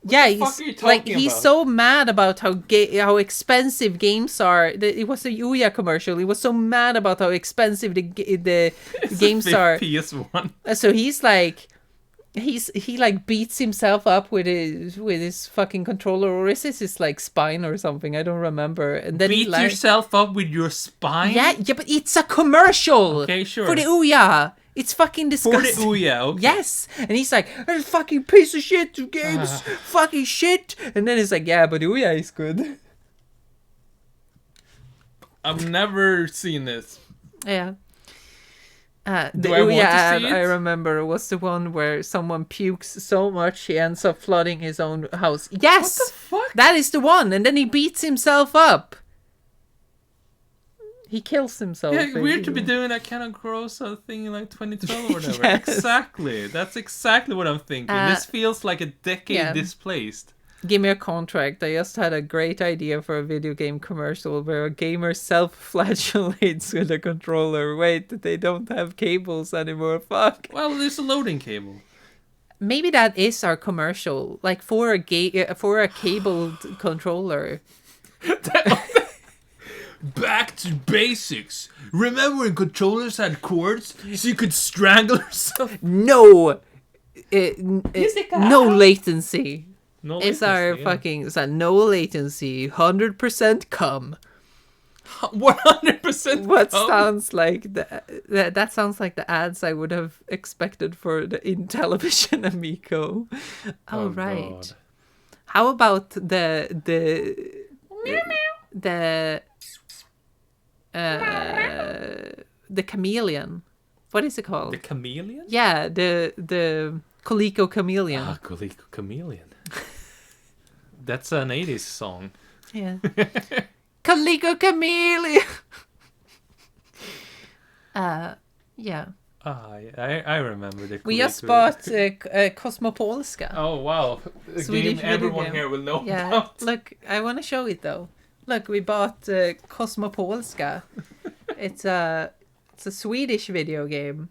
Yeah, the fuck he's are you like talking he's about? so mad about how expensive games are. It was a Ouya commercial. He was so mad about how expensive the games are. PS1. So he's like, he like beats himself up with his fucking controller, or is this his like spine or something? I don't remember. And then he Beat like, yourself up with your spine? yeah, but it's a commercial. Okay, sure. For the Ouya. It's fucking For the disgusting. Ouya, okay. Yes, and he's like, "That's a fucking piece of shit. The game's fucking shit." And then it's like, "Yeah, but Ouya is good." I've never seen this. Yeah. The Do I want Ouya to ad see it? I remember was the one where someone pukes so much he ends up flooding his own house. Yes, What the fuck? that is the one, and then he beats himself up. He kills himself. Yeah, weird to be basically. doing that kind of gross thing in like 2012 or whatever. Yes. Exactly. That's exactly what I'm thinking. This feels like a decade yeah. displaced. Give me a contract. I just had a great idea for a video game commercial where a gamer self-flagellates with a controller. Wait, they don't have cables anymore. Fuck. Well, there's a loading cable. Maybe that is our commercial, like for a cabled controller. Back to basics. Remember when controllers had cords so you could strangle yourself? No, no latency. No It's our latency, yeah. fucking. It's a no latency, 100% cum. 100%. What cum? sounds like that sounds like the ads I would have expected for the in television Amico. Oh, right. God. How about the chameleon? What is it called? The chameleon? Yeah, the Coleco chameleon. Ah, Coleco Chameleon. That's an 80s song. Yeah. Coleco chameleon. Yeah. Ah, I remember the We just Coleco. bought Cosmopolska. Oh, wow. A Swedish game video everyone game. here will know Yeah, about. look, I want to show it though. Look, we bought Cosmopolska. It's a Swedish video game.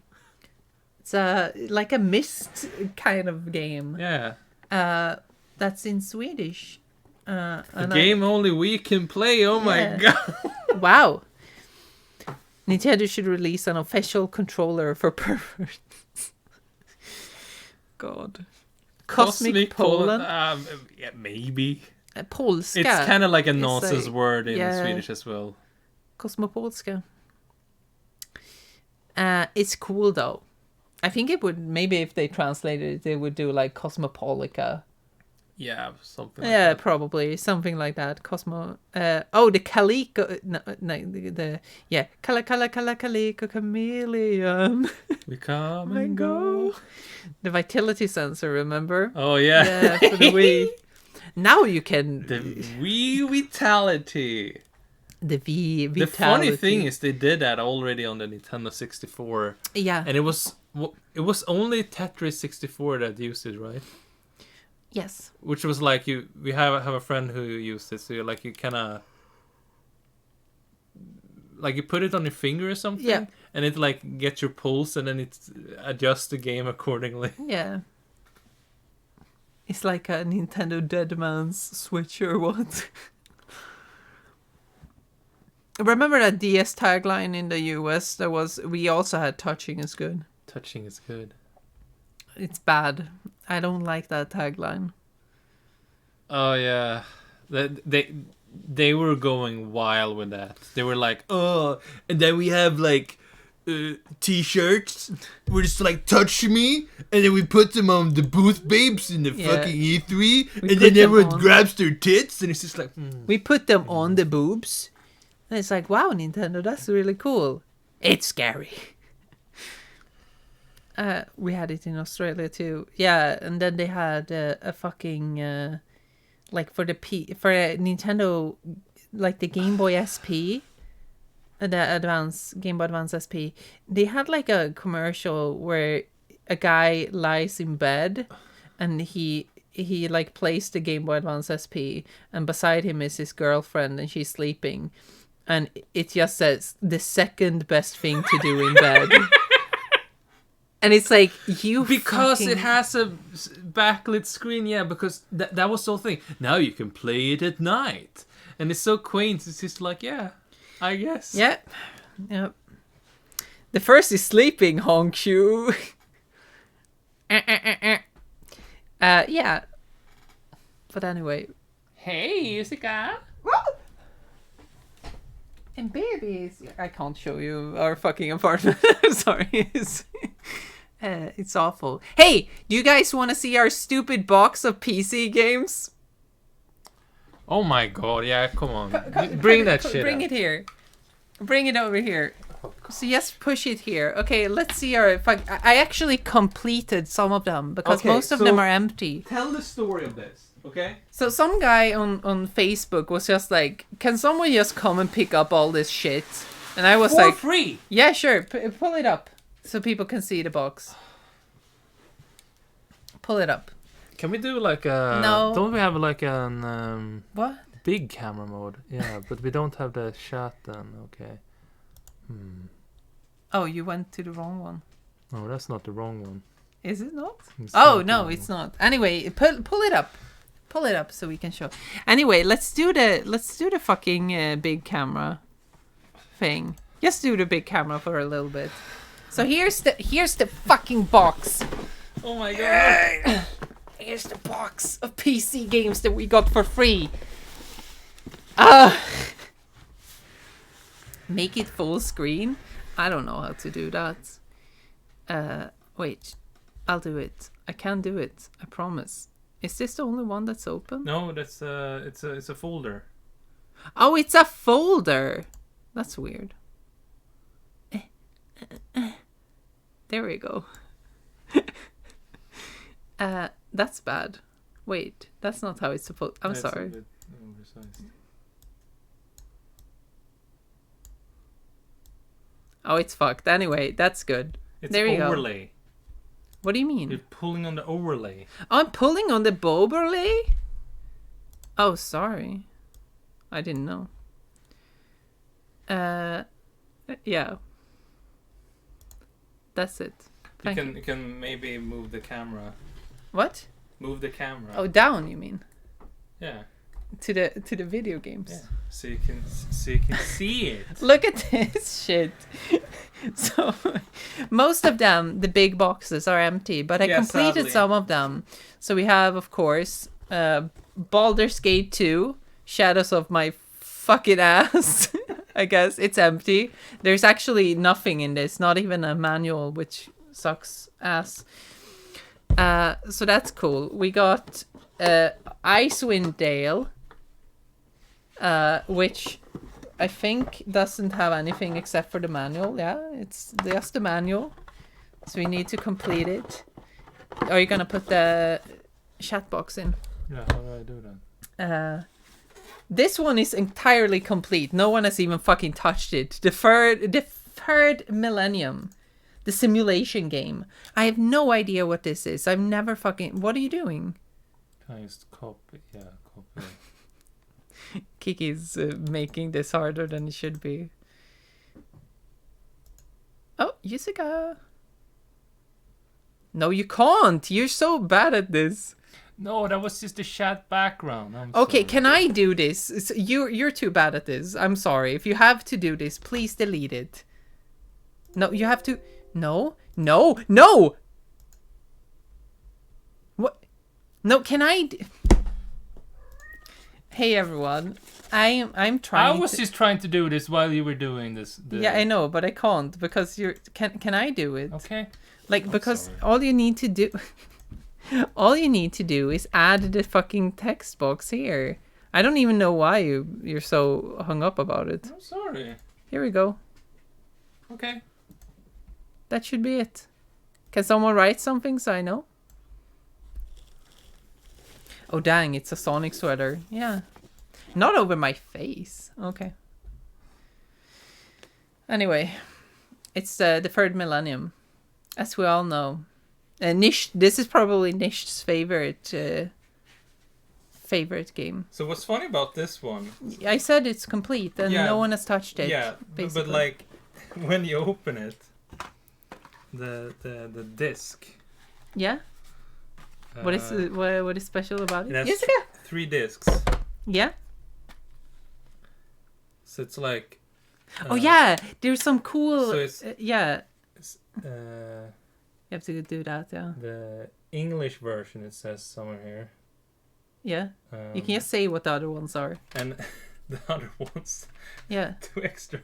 It's like a Myst kind of game. Yeah. That's in Swedish. A And game only we can play. Oh my Yeah. god. Wow. Nintendo should release an official controller for perverts. God. Cosmic Poland. Yeah, maybe. Polska. It's kind of like a It's nonsense like- word in yeah. Swedish as well. Cosmopolska. It's cool though. I think it would, maybe if they translated it, they would do like Cosmopolica. Yeah, something like Yeah, that. probably something like that. The Calico. No, yeah, Calico chameleon. We come I and go. go. The vitality sensor, remember? Oh, yeah. Yeah, for the Wii. Now you can The Wii Vitality. the Wii The vitality. funny thing is they did that already on the Nintendo 64. yeah, And it was only Tetris 64 that used it, right? yes, Which was like we have a friend who used it, so you kind of like you put it on your finger or something, Yeah. and it like gets your pulse, and then it adjusts the game accordingly. yeah. It's like a Nintendo Dead Man's Switch or what? Remember that DS tagline in the US? We also had touching is good. Touching is good. It's bad. I don't like that tagline. Oh yeah, they were going wild with that. They were like, oh, and then we have like t-shirts where it's like touch me, and then we put them on the booth babes in the Yeah. fucking E3, and put then them everyone on. grabs their tits, and it's just like, We put them on the boobs. And it's like, wow, Nintendo, that's really cool. It's scary. We had it in Australia too. Yeah, and then they had a fucking like for Nintendo, like the Game Boy SP, the Game Boy Advance SP. They had like a commercial where a guy lies in bed, and he like plays the Game Boy Advance SP, and beside him is his girlfriend, and she's sleeping, and it just says the second best thing to do in bed. And it's like, because fucking... it has a backlit screen, yeah, because that was the whole thing. Now you can play it at night, and it's so quaint. It's just like, yeah, I guess. Yeah. Yep. The first is sleeping, honk you. Yeah. But anyway. Hey, Jessica. And babies. I can't show you our fucking apartment. I'm sorry. It's awful. Hey, do you guys want to see our stupid box of PC games? Oh my god, yeah, come on. Bring that shit Bring up. it here. Bring it over here. So yes, push it here. Okay, let's see our... I actually completed some of them because Okay, most of so- them are empty. Tell the story of this, okay? So some guy on Facebook was just like, can someone just come and pick up all this shit? And I was like, free! yeah, sure. Pull it up so people can see the box. Pull it up. Can we do like a... No. Don't we have like an What? big camera mode? Yeah, but we don't have the shot then, okay. Oh, you went to the wrong one. No, that's not the wrong one. Is it not? It's Oh, not the no, wrong it's not. Anyway, pull it up. Pull it up so we can show. Anyway, let's do the fucking big camera thing. Just do the big camera for a little bit. So here's the fucking box. Oh my god. Here's the box of PC games that we got for free. Make it full screen? I don't know how to do that. Wait. I'll do it. I can do it. I promise. Is this the only one that's open? No, that's it's a folder. Oh, it's a folder. That's weird. There we go. That's bad. Wait, that's not how it's supposed. I'm That's a sorry. bit oversized. Oh, it's fucked. Anyway, that's good. It's There you go. overlay. What do you mean? You're pulling on the overlay. I'm pulling on the Boberlay? Oh, sorry. I didn't know. Yeah. That's it. Thank you. You can maybe move the camera. What? Move the camera. Oh, down, you mean? Yeah. To the video games. Yeah. So you can see it. Look at this shit. So, most of them, the big boxes, are empty, but I Yeah, completed sadly. some of them. So we have, of course, Baldur's Gate 2, Shadows of My Fucking Ass. I guess it's empty. There's actually nothing in this, not even a manual, which sucks ass. So that's cool. We got Icewind Dale, which I think doesn't have anything except for the manual. Yeah, it's just the manual. So we need to complete it. Are you gonna put the chat box in? Yeah, how do I do that? This one is entirely complete. No one has even fucking touched it. The third millennium. The simulation game. I have no idea what this is. I've never fucking... What are you doing? Can I just copy? Yeah, copy. Kiki's making this harder than it should be. Oh, Jessica. No, you can't. You're so bad at this. No, that was just the chat background. I'm Okay, sorry. can I do this? You're too bad at this. I'm sorry. If you have to do this, please delete it. No, you have to... No. What? No, can I... Hey, everyone. I'm trying I was just trying to do this while you were doing this. Yeah, I know, but I can't because you're... Can I do it? Okay. Like, because sorry. all you need to do... all you need to do is add the fucking text box here. I don't even know why you're so hung up about it. I'm sorry. Here we go. Okay. That should be it. Can someone write something so I know? Oh, dang, it's a Sonic sweater. Yeah. Not over my face. Okay. Anyway, it's the third millennium. As we all know. Nish, this is probably Nish's favorite game. So what's funny about this one? I said it's complete and Yeah, no one has touched it. Yeah, basically. but like when you open it, the disc. Yeah? What is special about it? It has Jessica! 3 discs. Yeah? So it's like. Oh yeah, there's some cool. So it's- yeah. You have to do that, yeah. The English version, it says somewhere here. Yeah. You can just say what the other ones are. And the other ones. Yeah. 2 extra.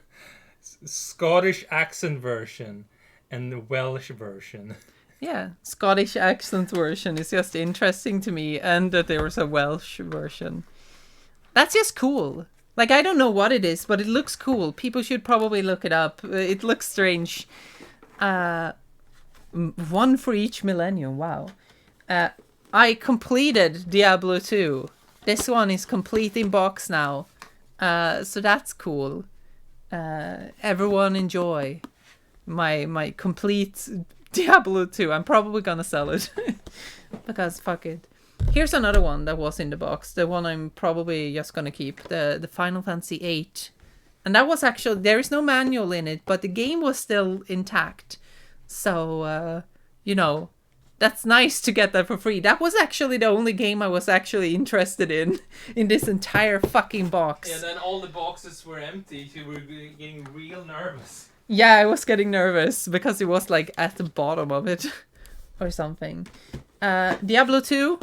Scottish accent version and the Welsh version. Yeah. Scottish accent version is just interesting to me, and that there was a Welsh version. That's just cool. Like, I don't know what it is, but it looks cool. People should probably look it up. It looks strange. 1 for each millennium. Wow. I completed Diablo 2. This one is complete in box now. So that's cool. Everyone enjoy my complete Diablo 2. I'm probably gonna sell it. Because fuck it. Here's another one that was in the box. The one I'm probably just gonna keep. The Final Fantasy VIII. And that was actually... There is no manual in it, but the game was still intact. So, you know, that's nice to get that for free. That was actually the only game I was actually interested in this entire fucking box. Yeah, then all the boxes were empty. You were getting real nervous. Yeah, I was getting nervous because it was like at the bottom of it or something. Diablo 2,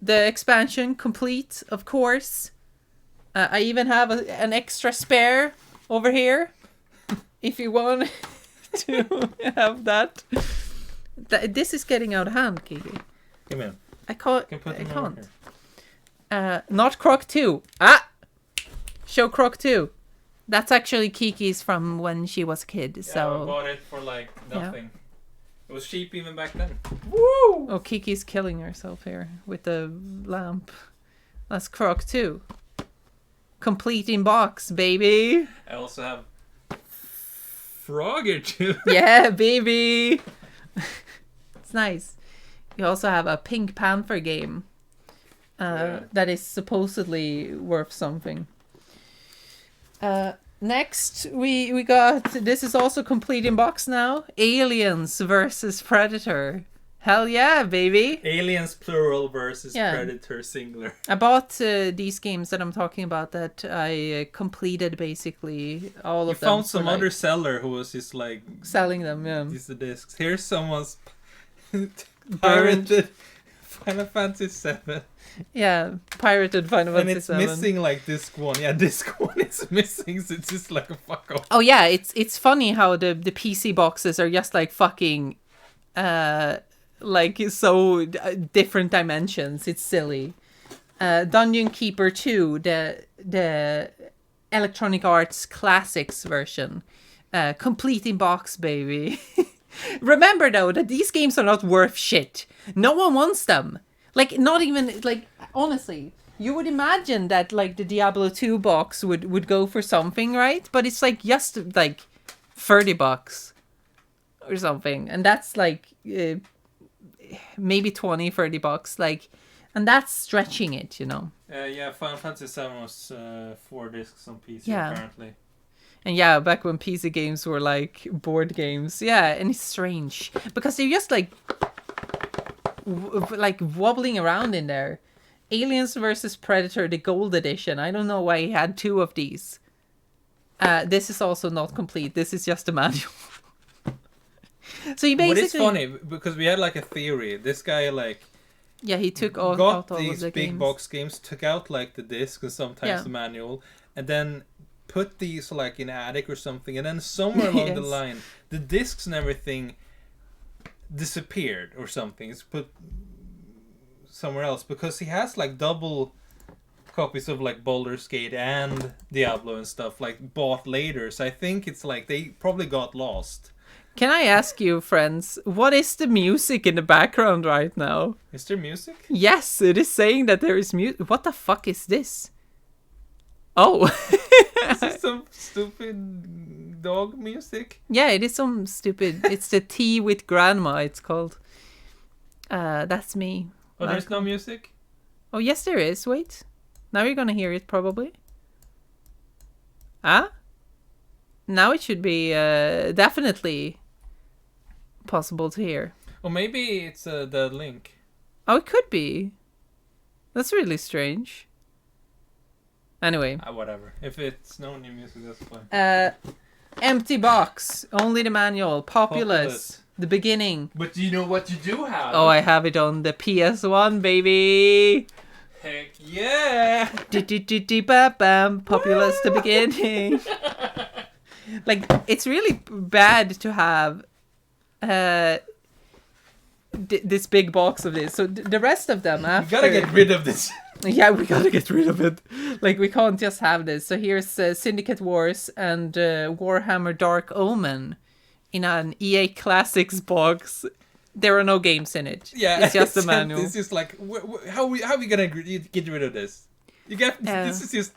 the expansion complete, of course. I even have an extra spare over here if you want to have that. This is getting out of hand, Kiki. Come in. I can't. You can put I them over can't. here. Not Croc 2. Show Croc 2. That's actually Kiki's from when she was a kid. Yeah, So I bought it for like nothing. It was cheap even back then. woo! Oh, Kiki's killing herself here with the lamp. That's Croc 2. Complete in box, baby. I also have Frogger too. Yeah, baby. It's nice. You also have a Pink Panther game that is supposedly worth something. Next, we got... This is also complete in box now. Aliens versus Predator. Hell yeah, baby. Aliens plural versus Yeah. Predator singular. I bought these games that I'm talking about that I completed basically all You of them. found for, some like, other seller who was just like, selling them, yeah. these are discs. Here's someone's pirated Final Fantasy 7. Yeah, pirated Final And Fantasy it's 7. missing like disc 1. Yeah, disc 1 is missing, so it's just like a fuck off. Oh yeah, it's funny how the PC boxes are just like fucking like so different dimensions. It's silly. Dungeon Keeper 2, the Electronic Arts Classics version. Complete in box, baby. Remember though that these games are not worth shit. No one wants them. Like, not even, like, honestly, you would imagine that, like, the Diablo 2 box would go for something, right? But it's, like, just, like, $30 or something. And that's, like, maybe $20-$30, like, and that's stretching it, you know? Yeah, Final Fantasy 7 was 4 discs on PC apparently. And yeah, back when PC games were, like, board games. Yeah, and it's strange. Because they're just, like wobbling around in there. Aliens versus Predator, the gold edition. I don't know why he had 2 of these. This is also not complete. This is just a manual. So you basically... But it's funny, because we had like a theory. This guy like... Yeah, he took out got all these of the big games. box games, took out like the disc and sometimes the manual, and then put these like in an attic or something, and then somewhere along the Yes. line, the discs and everything disappeared or something. It's put somewhere else because he has like double copies of like Baldur's Gate and Diablo and stuff like bought later. So I think it's like they probably got lost. Can I ask you, friends, what is the music in the background right now? Is there music? Yes, it is saying that there is music. What the fuck is this? Oh. Is this some stupid dog music? Yeah, it is some stupid... It's the Tea with Grandma, it's called. That's me. Oh, there's no music? Oh, yes, there is. Wait. Now you're gonna hear it, probably. Ah? Now it should be definitely possible to hear. Or maybe it's the link. Oh, it could be. That's really strange. Anyway. Whatever. If it's no new music, that's fine. Empty box. Only the manual. Populous. The beginning. But do you know what you do have? Oh, I have it on the PS1, baby. Heck yeah! Bam, populous the beginning. Like, it's really bad to have this big box of this. So the rest of them after... You gotta get rid of this. Yeah, we gotta get rid of it. Like, we can't just have this. So here's Syndicate Wars and Warhammer Dark Omen in an EA Classics box. There are no games in it. Yeah, it's just a manual. It's just like, how are we gonna get rid of this? You get this is just...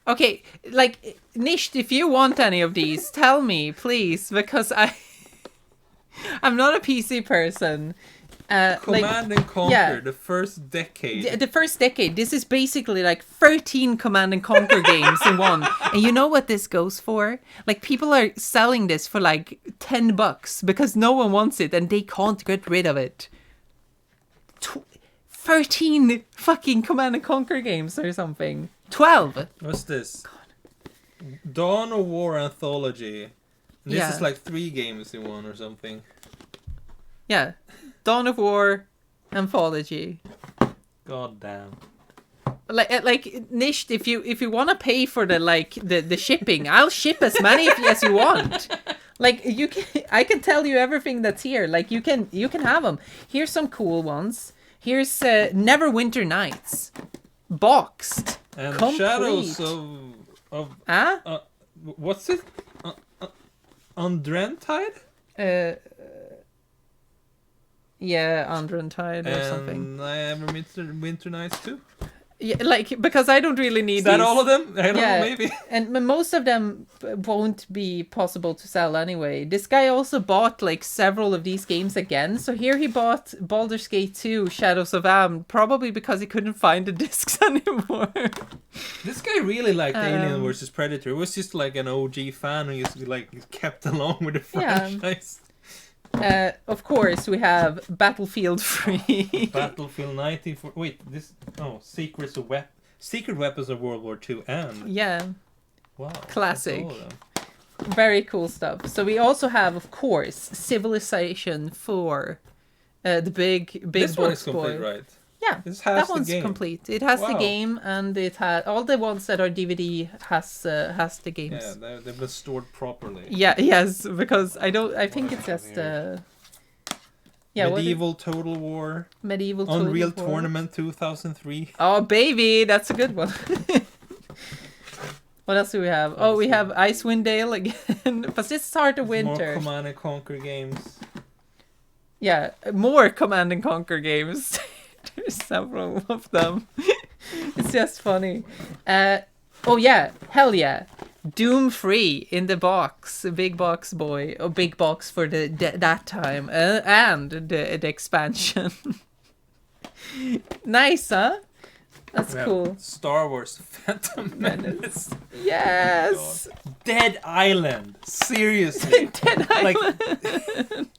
Okay, like, Nisht, if you want any of these, tell me, please, because I'm not a PC person. Command and Conquer, the first decade. The first decade. This is basically like 13 Command and Conquer games in one. And you know what this goes for? Like, people are selling this for like $10 because no one wants it and they can't get rid of it. 13 fucking Command and Conquer games or something. 12. What's this? Dawn of War Anthology. This is like 3 games in one or something. Yeah. Dawn of War Anthology. God damn. Like Nisht, if you want to pay for the shipping, I'll ship as many as you want. Like, I can tell you everything that's here. Like, you can have them. Here's some cool ones. Here's Neverwinter Nights, boxed, and complete. Shadows of what's it? Undrentide? Yeah, Undrentide or something. And I have Winter Nights too. Yeah, like, because I don't really need Is that these. all of them? I don't know, maybe. And most of them won't be possible to sell anyway. This guy also bought like several of these games again. So here he bought Baldur's Gate 2, Shadows of Am, probably because he couldn't find the discs anymore. This guy really liked Alien vs Predator. It was just like an OG fan who just like kept along with the franchise. Of course, we have Battlefield 3. Battlefield 19... Wait, this... Oh, Secret Weapons of World War II and... Yeah. Wow. Classic. Very cool stuff. So we also have, of course, Civilization 4. The big this one is box complete, boy. right? Yeah, that one's complete. It has the game, and it has all the ones that are DVD has the games. Yeah, they've been stored properly. Yeah, yes, because I think it's just Medieval Total War. Medieval Total Unreal War. Tournament 2003. Oh baby, that's a good one. What else do we have? Oh, we have Icewind Dale again, but this is Heart of Winter. More Command and Conquer games. Yeah, more Command and Conquer games. There's several of them. It's just funny. Oh yeah, hell yeah. Doom Free in the box, a big box boy, or big box for that time, and the expansion. Nice, huh? That's cool. Star Wars Phantom Menace. Yes. Dead Island. Seriously. Dead Island.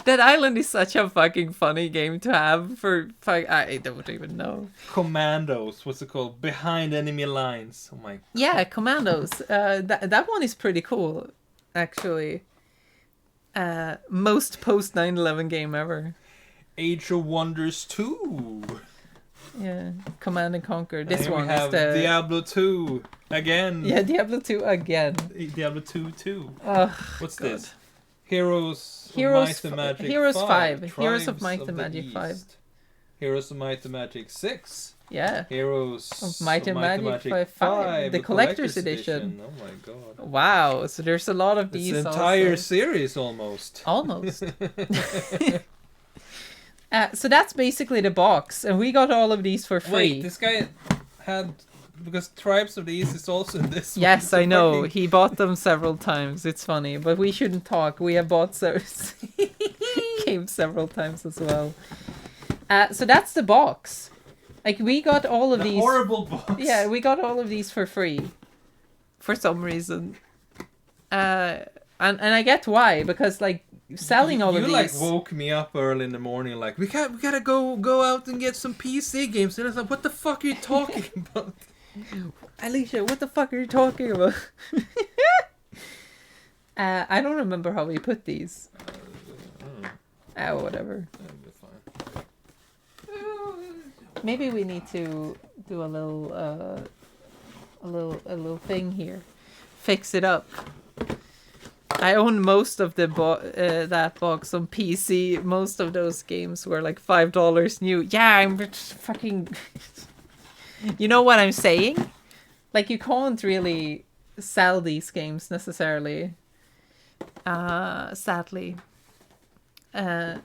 Dead Island is such a fucking funny game to have for I don't even know. Commandos. What's it called? Behind Enemy Lines. Oh my God. Yeah, Commandos. That one is pretty cool, actually. Most post 9/11 game ever. Age of Wonders 2. Yeah, Command and Conquer. This and one we have is the Diablo 2 again. Yeah, Diablo 2 again. Diablo 2 too. What's this? Heroes of Might and Magic Heroes 5. Heroes Tribes of Might and Magic 5. Heroes of Might and Magic 6. Yeah. Heroes of Might and Magic 5. The collector's edition. Oh my God. Wow, so there's a lot of these. It's an entire also. series almost. Almost. So that's basically the box, and we got all of these for free. Wait, this guy had... Because Tribes of the East is also in this one. Yes, I know. He bought them several times. It's funny, but we shouldn't talk. We have bought games several times as well. So that's the box. Like, we got all of these... horrible box. Yeah, we got all of these for free. For some reason. And I get why, because, like, selling all of these... You, like, woke me up early in the morning, like, we gotta go out and get some PC games. And I was like, what the fuck are you talking about? Alicia, what the fuck are you talking about? I don't remember how we put these. Whatever. That'd be fine. Maybe we need to do a little thing here. Fix it up. I own most of the that box on PC. Most of those games were like $5 new. Yeah, I'm fucking. You know what I'm saying? Like, you can't really sell these games necessarily. Sadly. It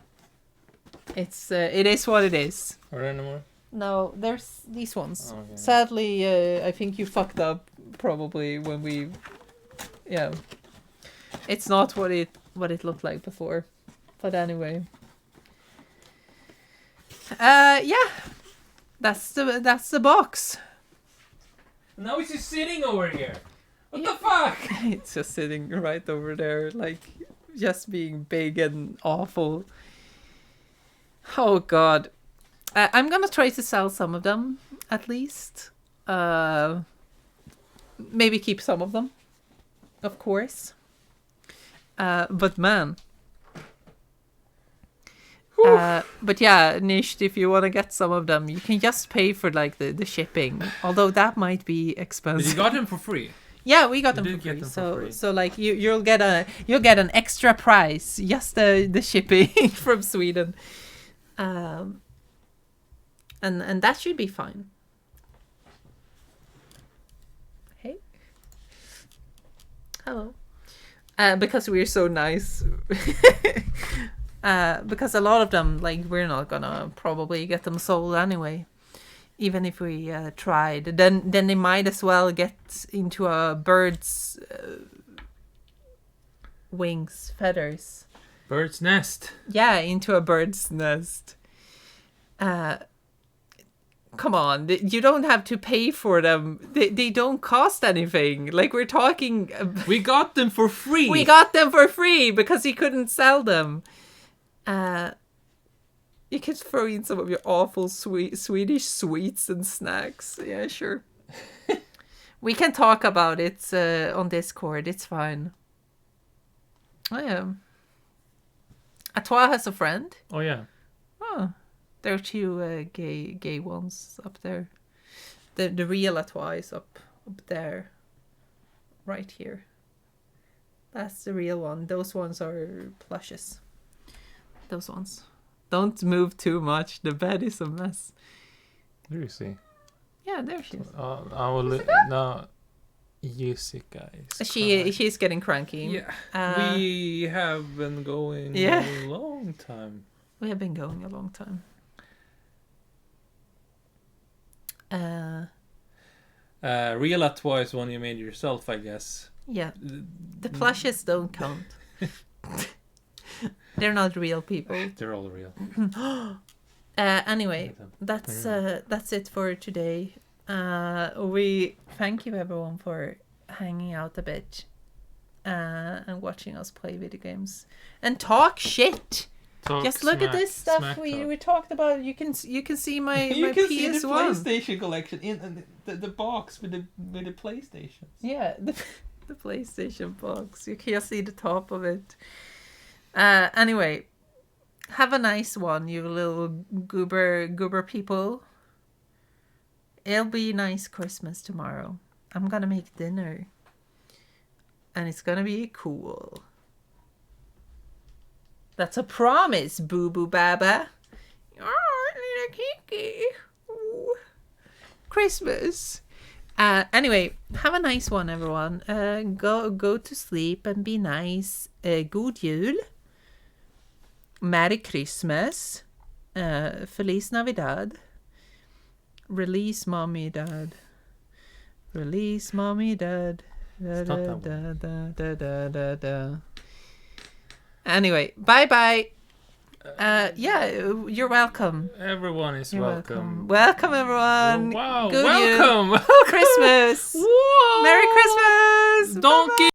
is what it is. Are there any more? No, there's these ones. Oh, okay. Sadly, I think you fucked up probably when we. Yeah. It's not what it looked like before. But anyway. Yeah. That's the box. Now it's just sitting over here. What the fuck? It's just sitting right over there, like just being big and awful. Oh god. I'm gonna try to sell some of them, at least. Maybe keep some of them. Of course. But man. But yeah, Nisht, if you want to get some of them, you can just pay for like the shipping. Although that might be But expensive. you got them for free. Yeah, we got them did for get free. them for free. So like you'll get an extra price, just the shipping from Sweden. And that should be fine. Hey. Hello. Because we're so nice. Because a lot of them, like, we're not gonna probably get them sold anyway. Even if we tried. Then they might as well get into a bird's wings, feathers. Bird's nest. Yeah, into a bird's nest. Come on, you don't have to pay for them. They don't cost anything. Like, we're talking... We got them for free. We got them for free because he couldn't sell them. You could throw in some of your awful Swedish sweets and snacks. Yeah, sure. We can talk about it on Discord. It's fine. Oh, yeah. Atois has a friend. Oh yeah. Oh, there are two gay ones up there. The real Atois is up there. Right here. That's the real one. Those ones are plushes. Those ones. Don't move too much. The bed is a mess. Where is he? Yeah, there she is. I will no. Jessica is. She's getting cranky. Yeah. We have been going a long time. We have been going a long time. Real Atois is one you made yourself, I guess. Yeah. The plushes don't count. They're not real people. They're all real. Anyway, that's it for today. We thank you everyone for hanging out a bit and watching us play video games and talk shit. Just look at this stuff we talked about. You can see my you can PS1. see the PlayStation collection in the box with the PlayStation. Yeah, the PlayStation box. You can see the top of it. Anyway, have a nice one, you little goober people. It'll be nice Christmas tomorrow. I'm gonna make dinner. And it's gonna be cool. That's a promise, Boo Boo Baba. Oh, little Kiki. Ooh. Christmas. Anyway, have a nice one, everyone. Go to sleep and be nice. God jul. Merry Christmas. Feliz Navidad. Release Mommy Dad. Release Mommy Dad. Da, da, da, da, da, da, da. Anyway, bye. Yeah, you're welcome. Everyone is welcome. Welcome, everyone. Wow, Good welcome. Christmas. Whoa. Merry Christmas. Donkey.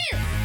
here.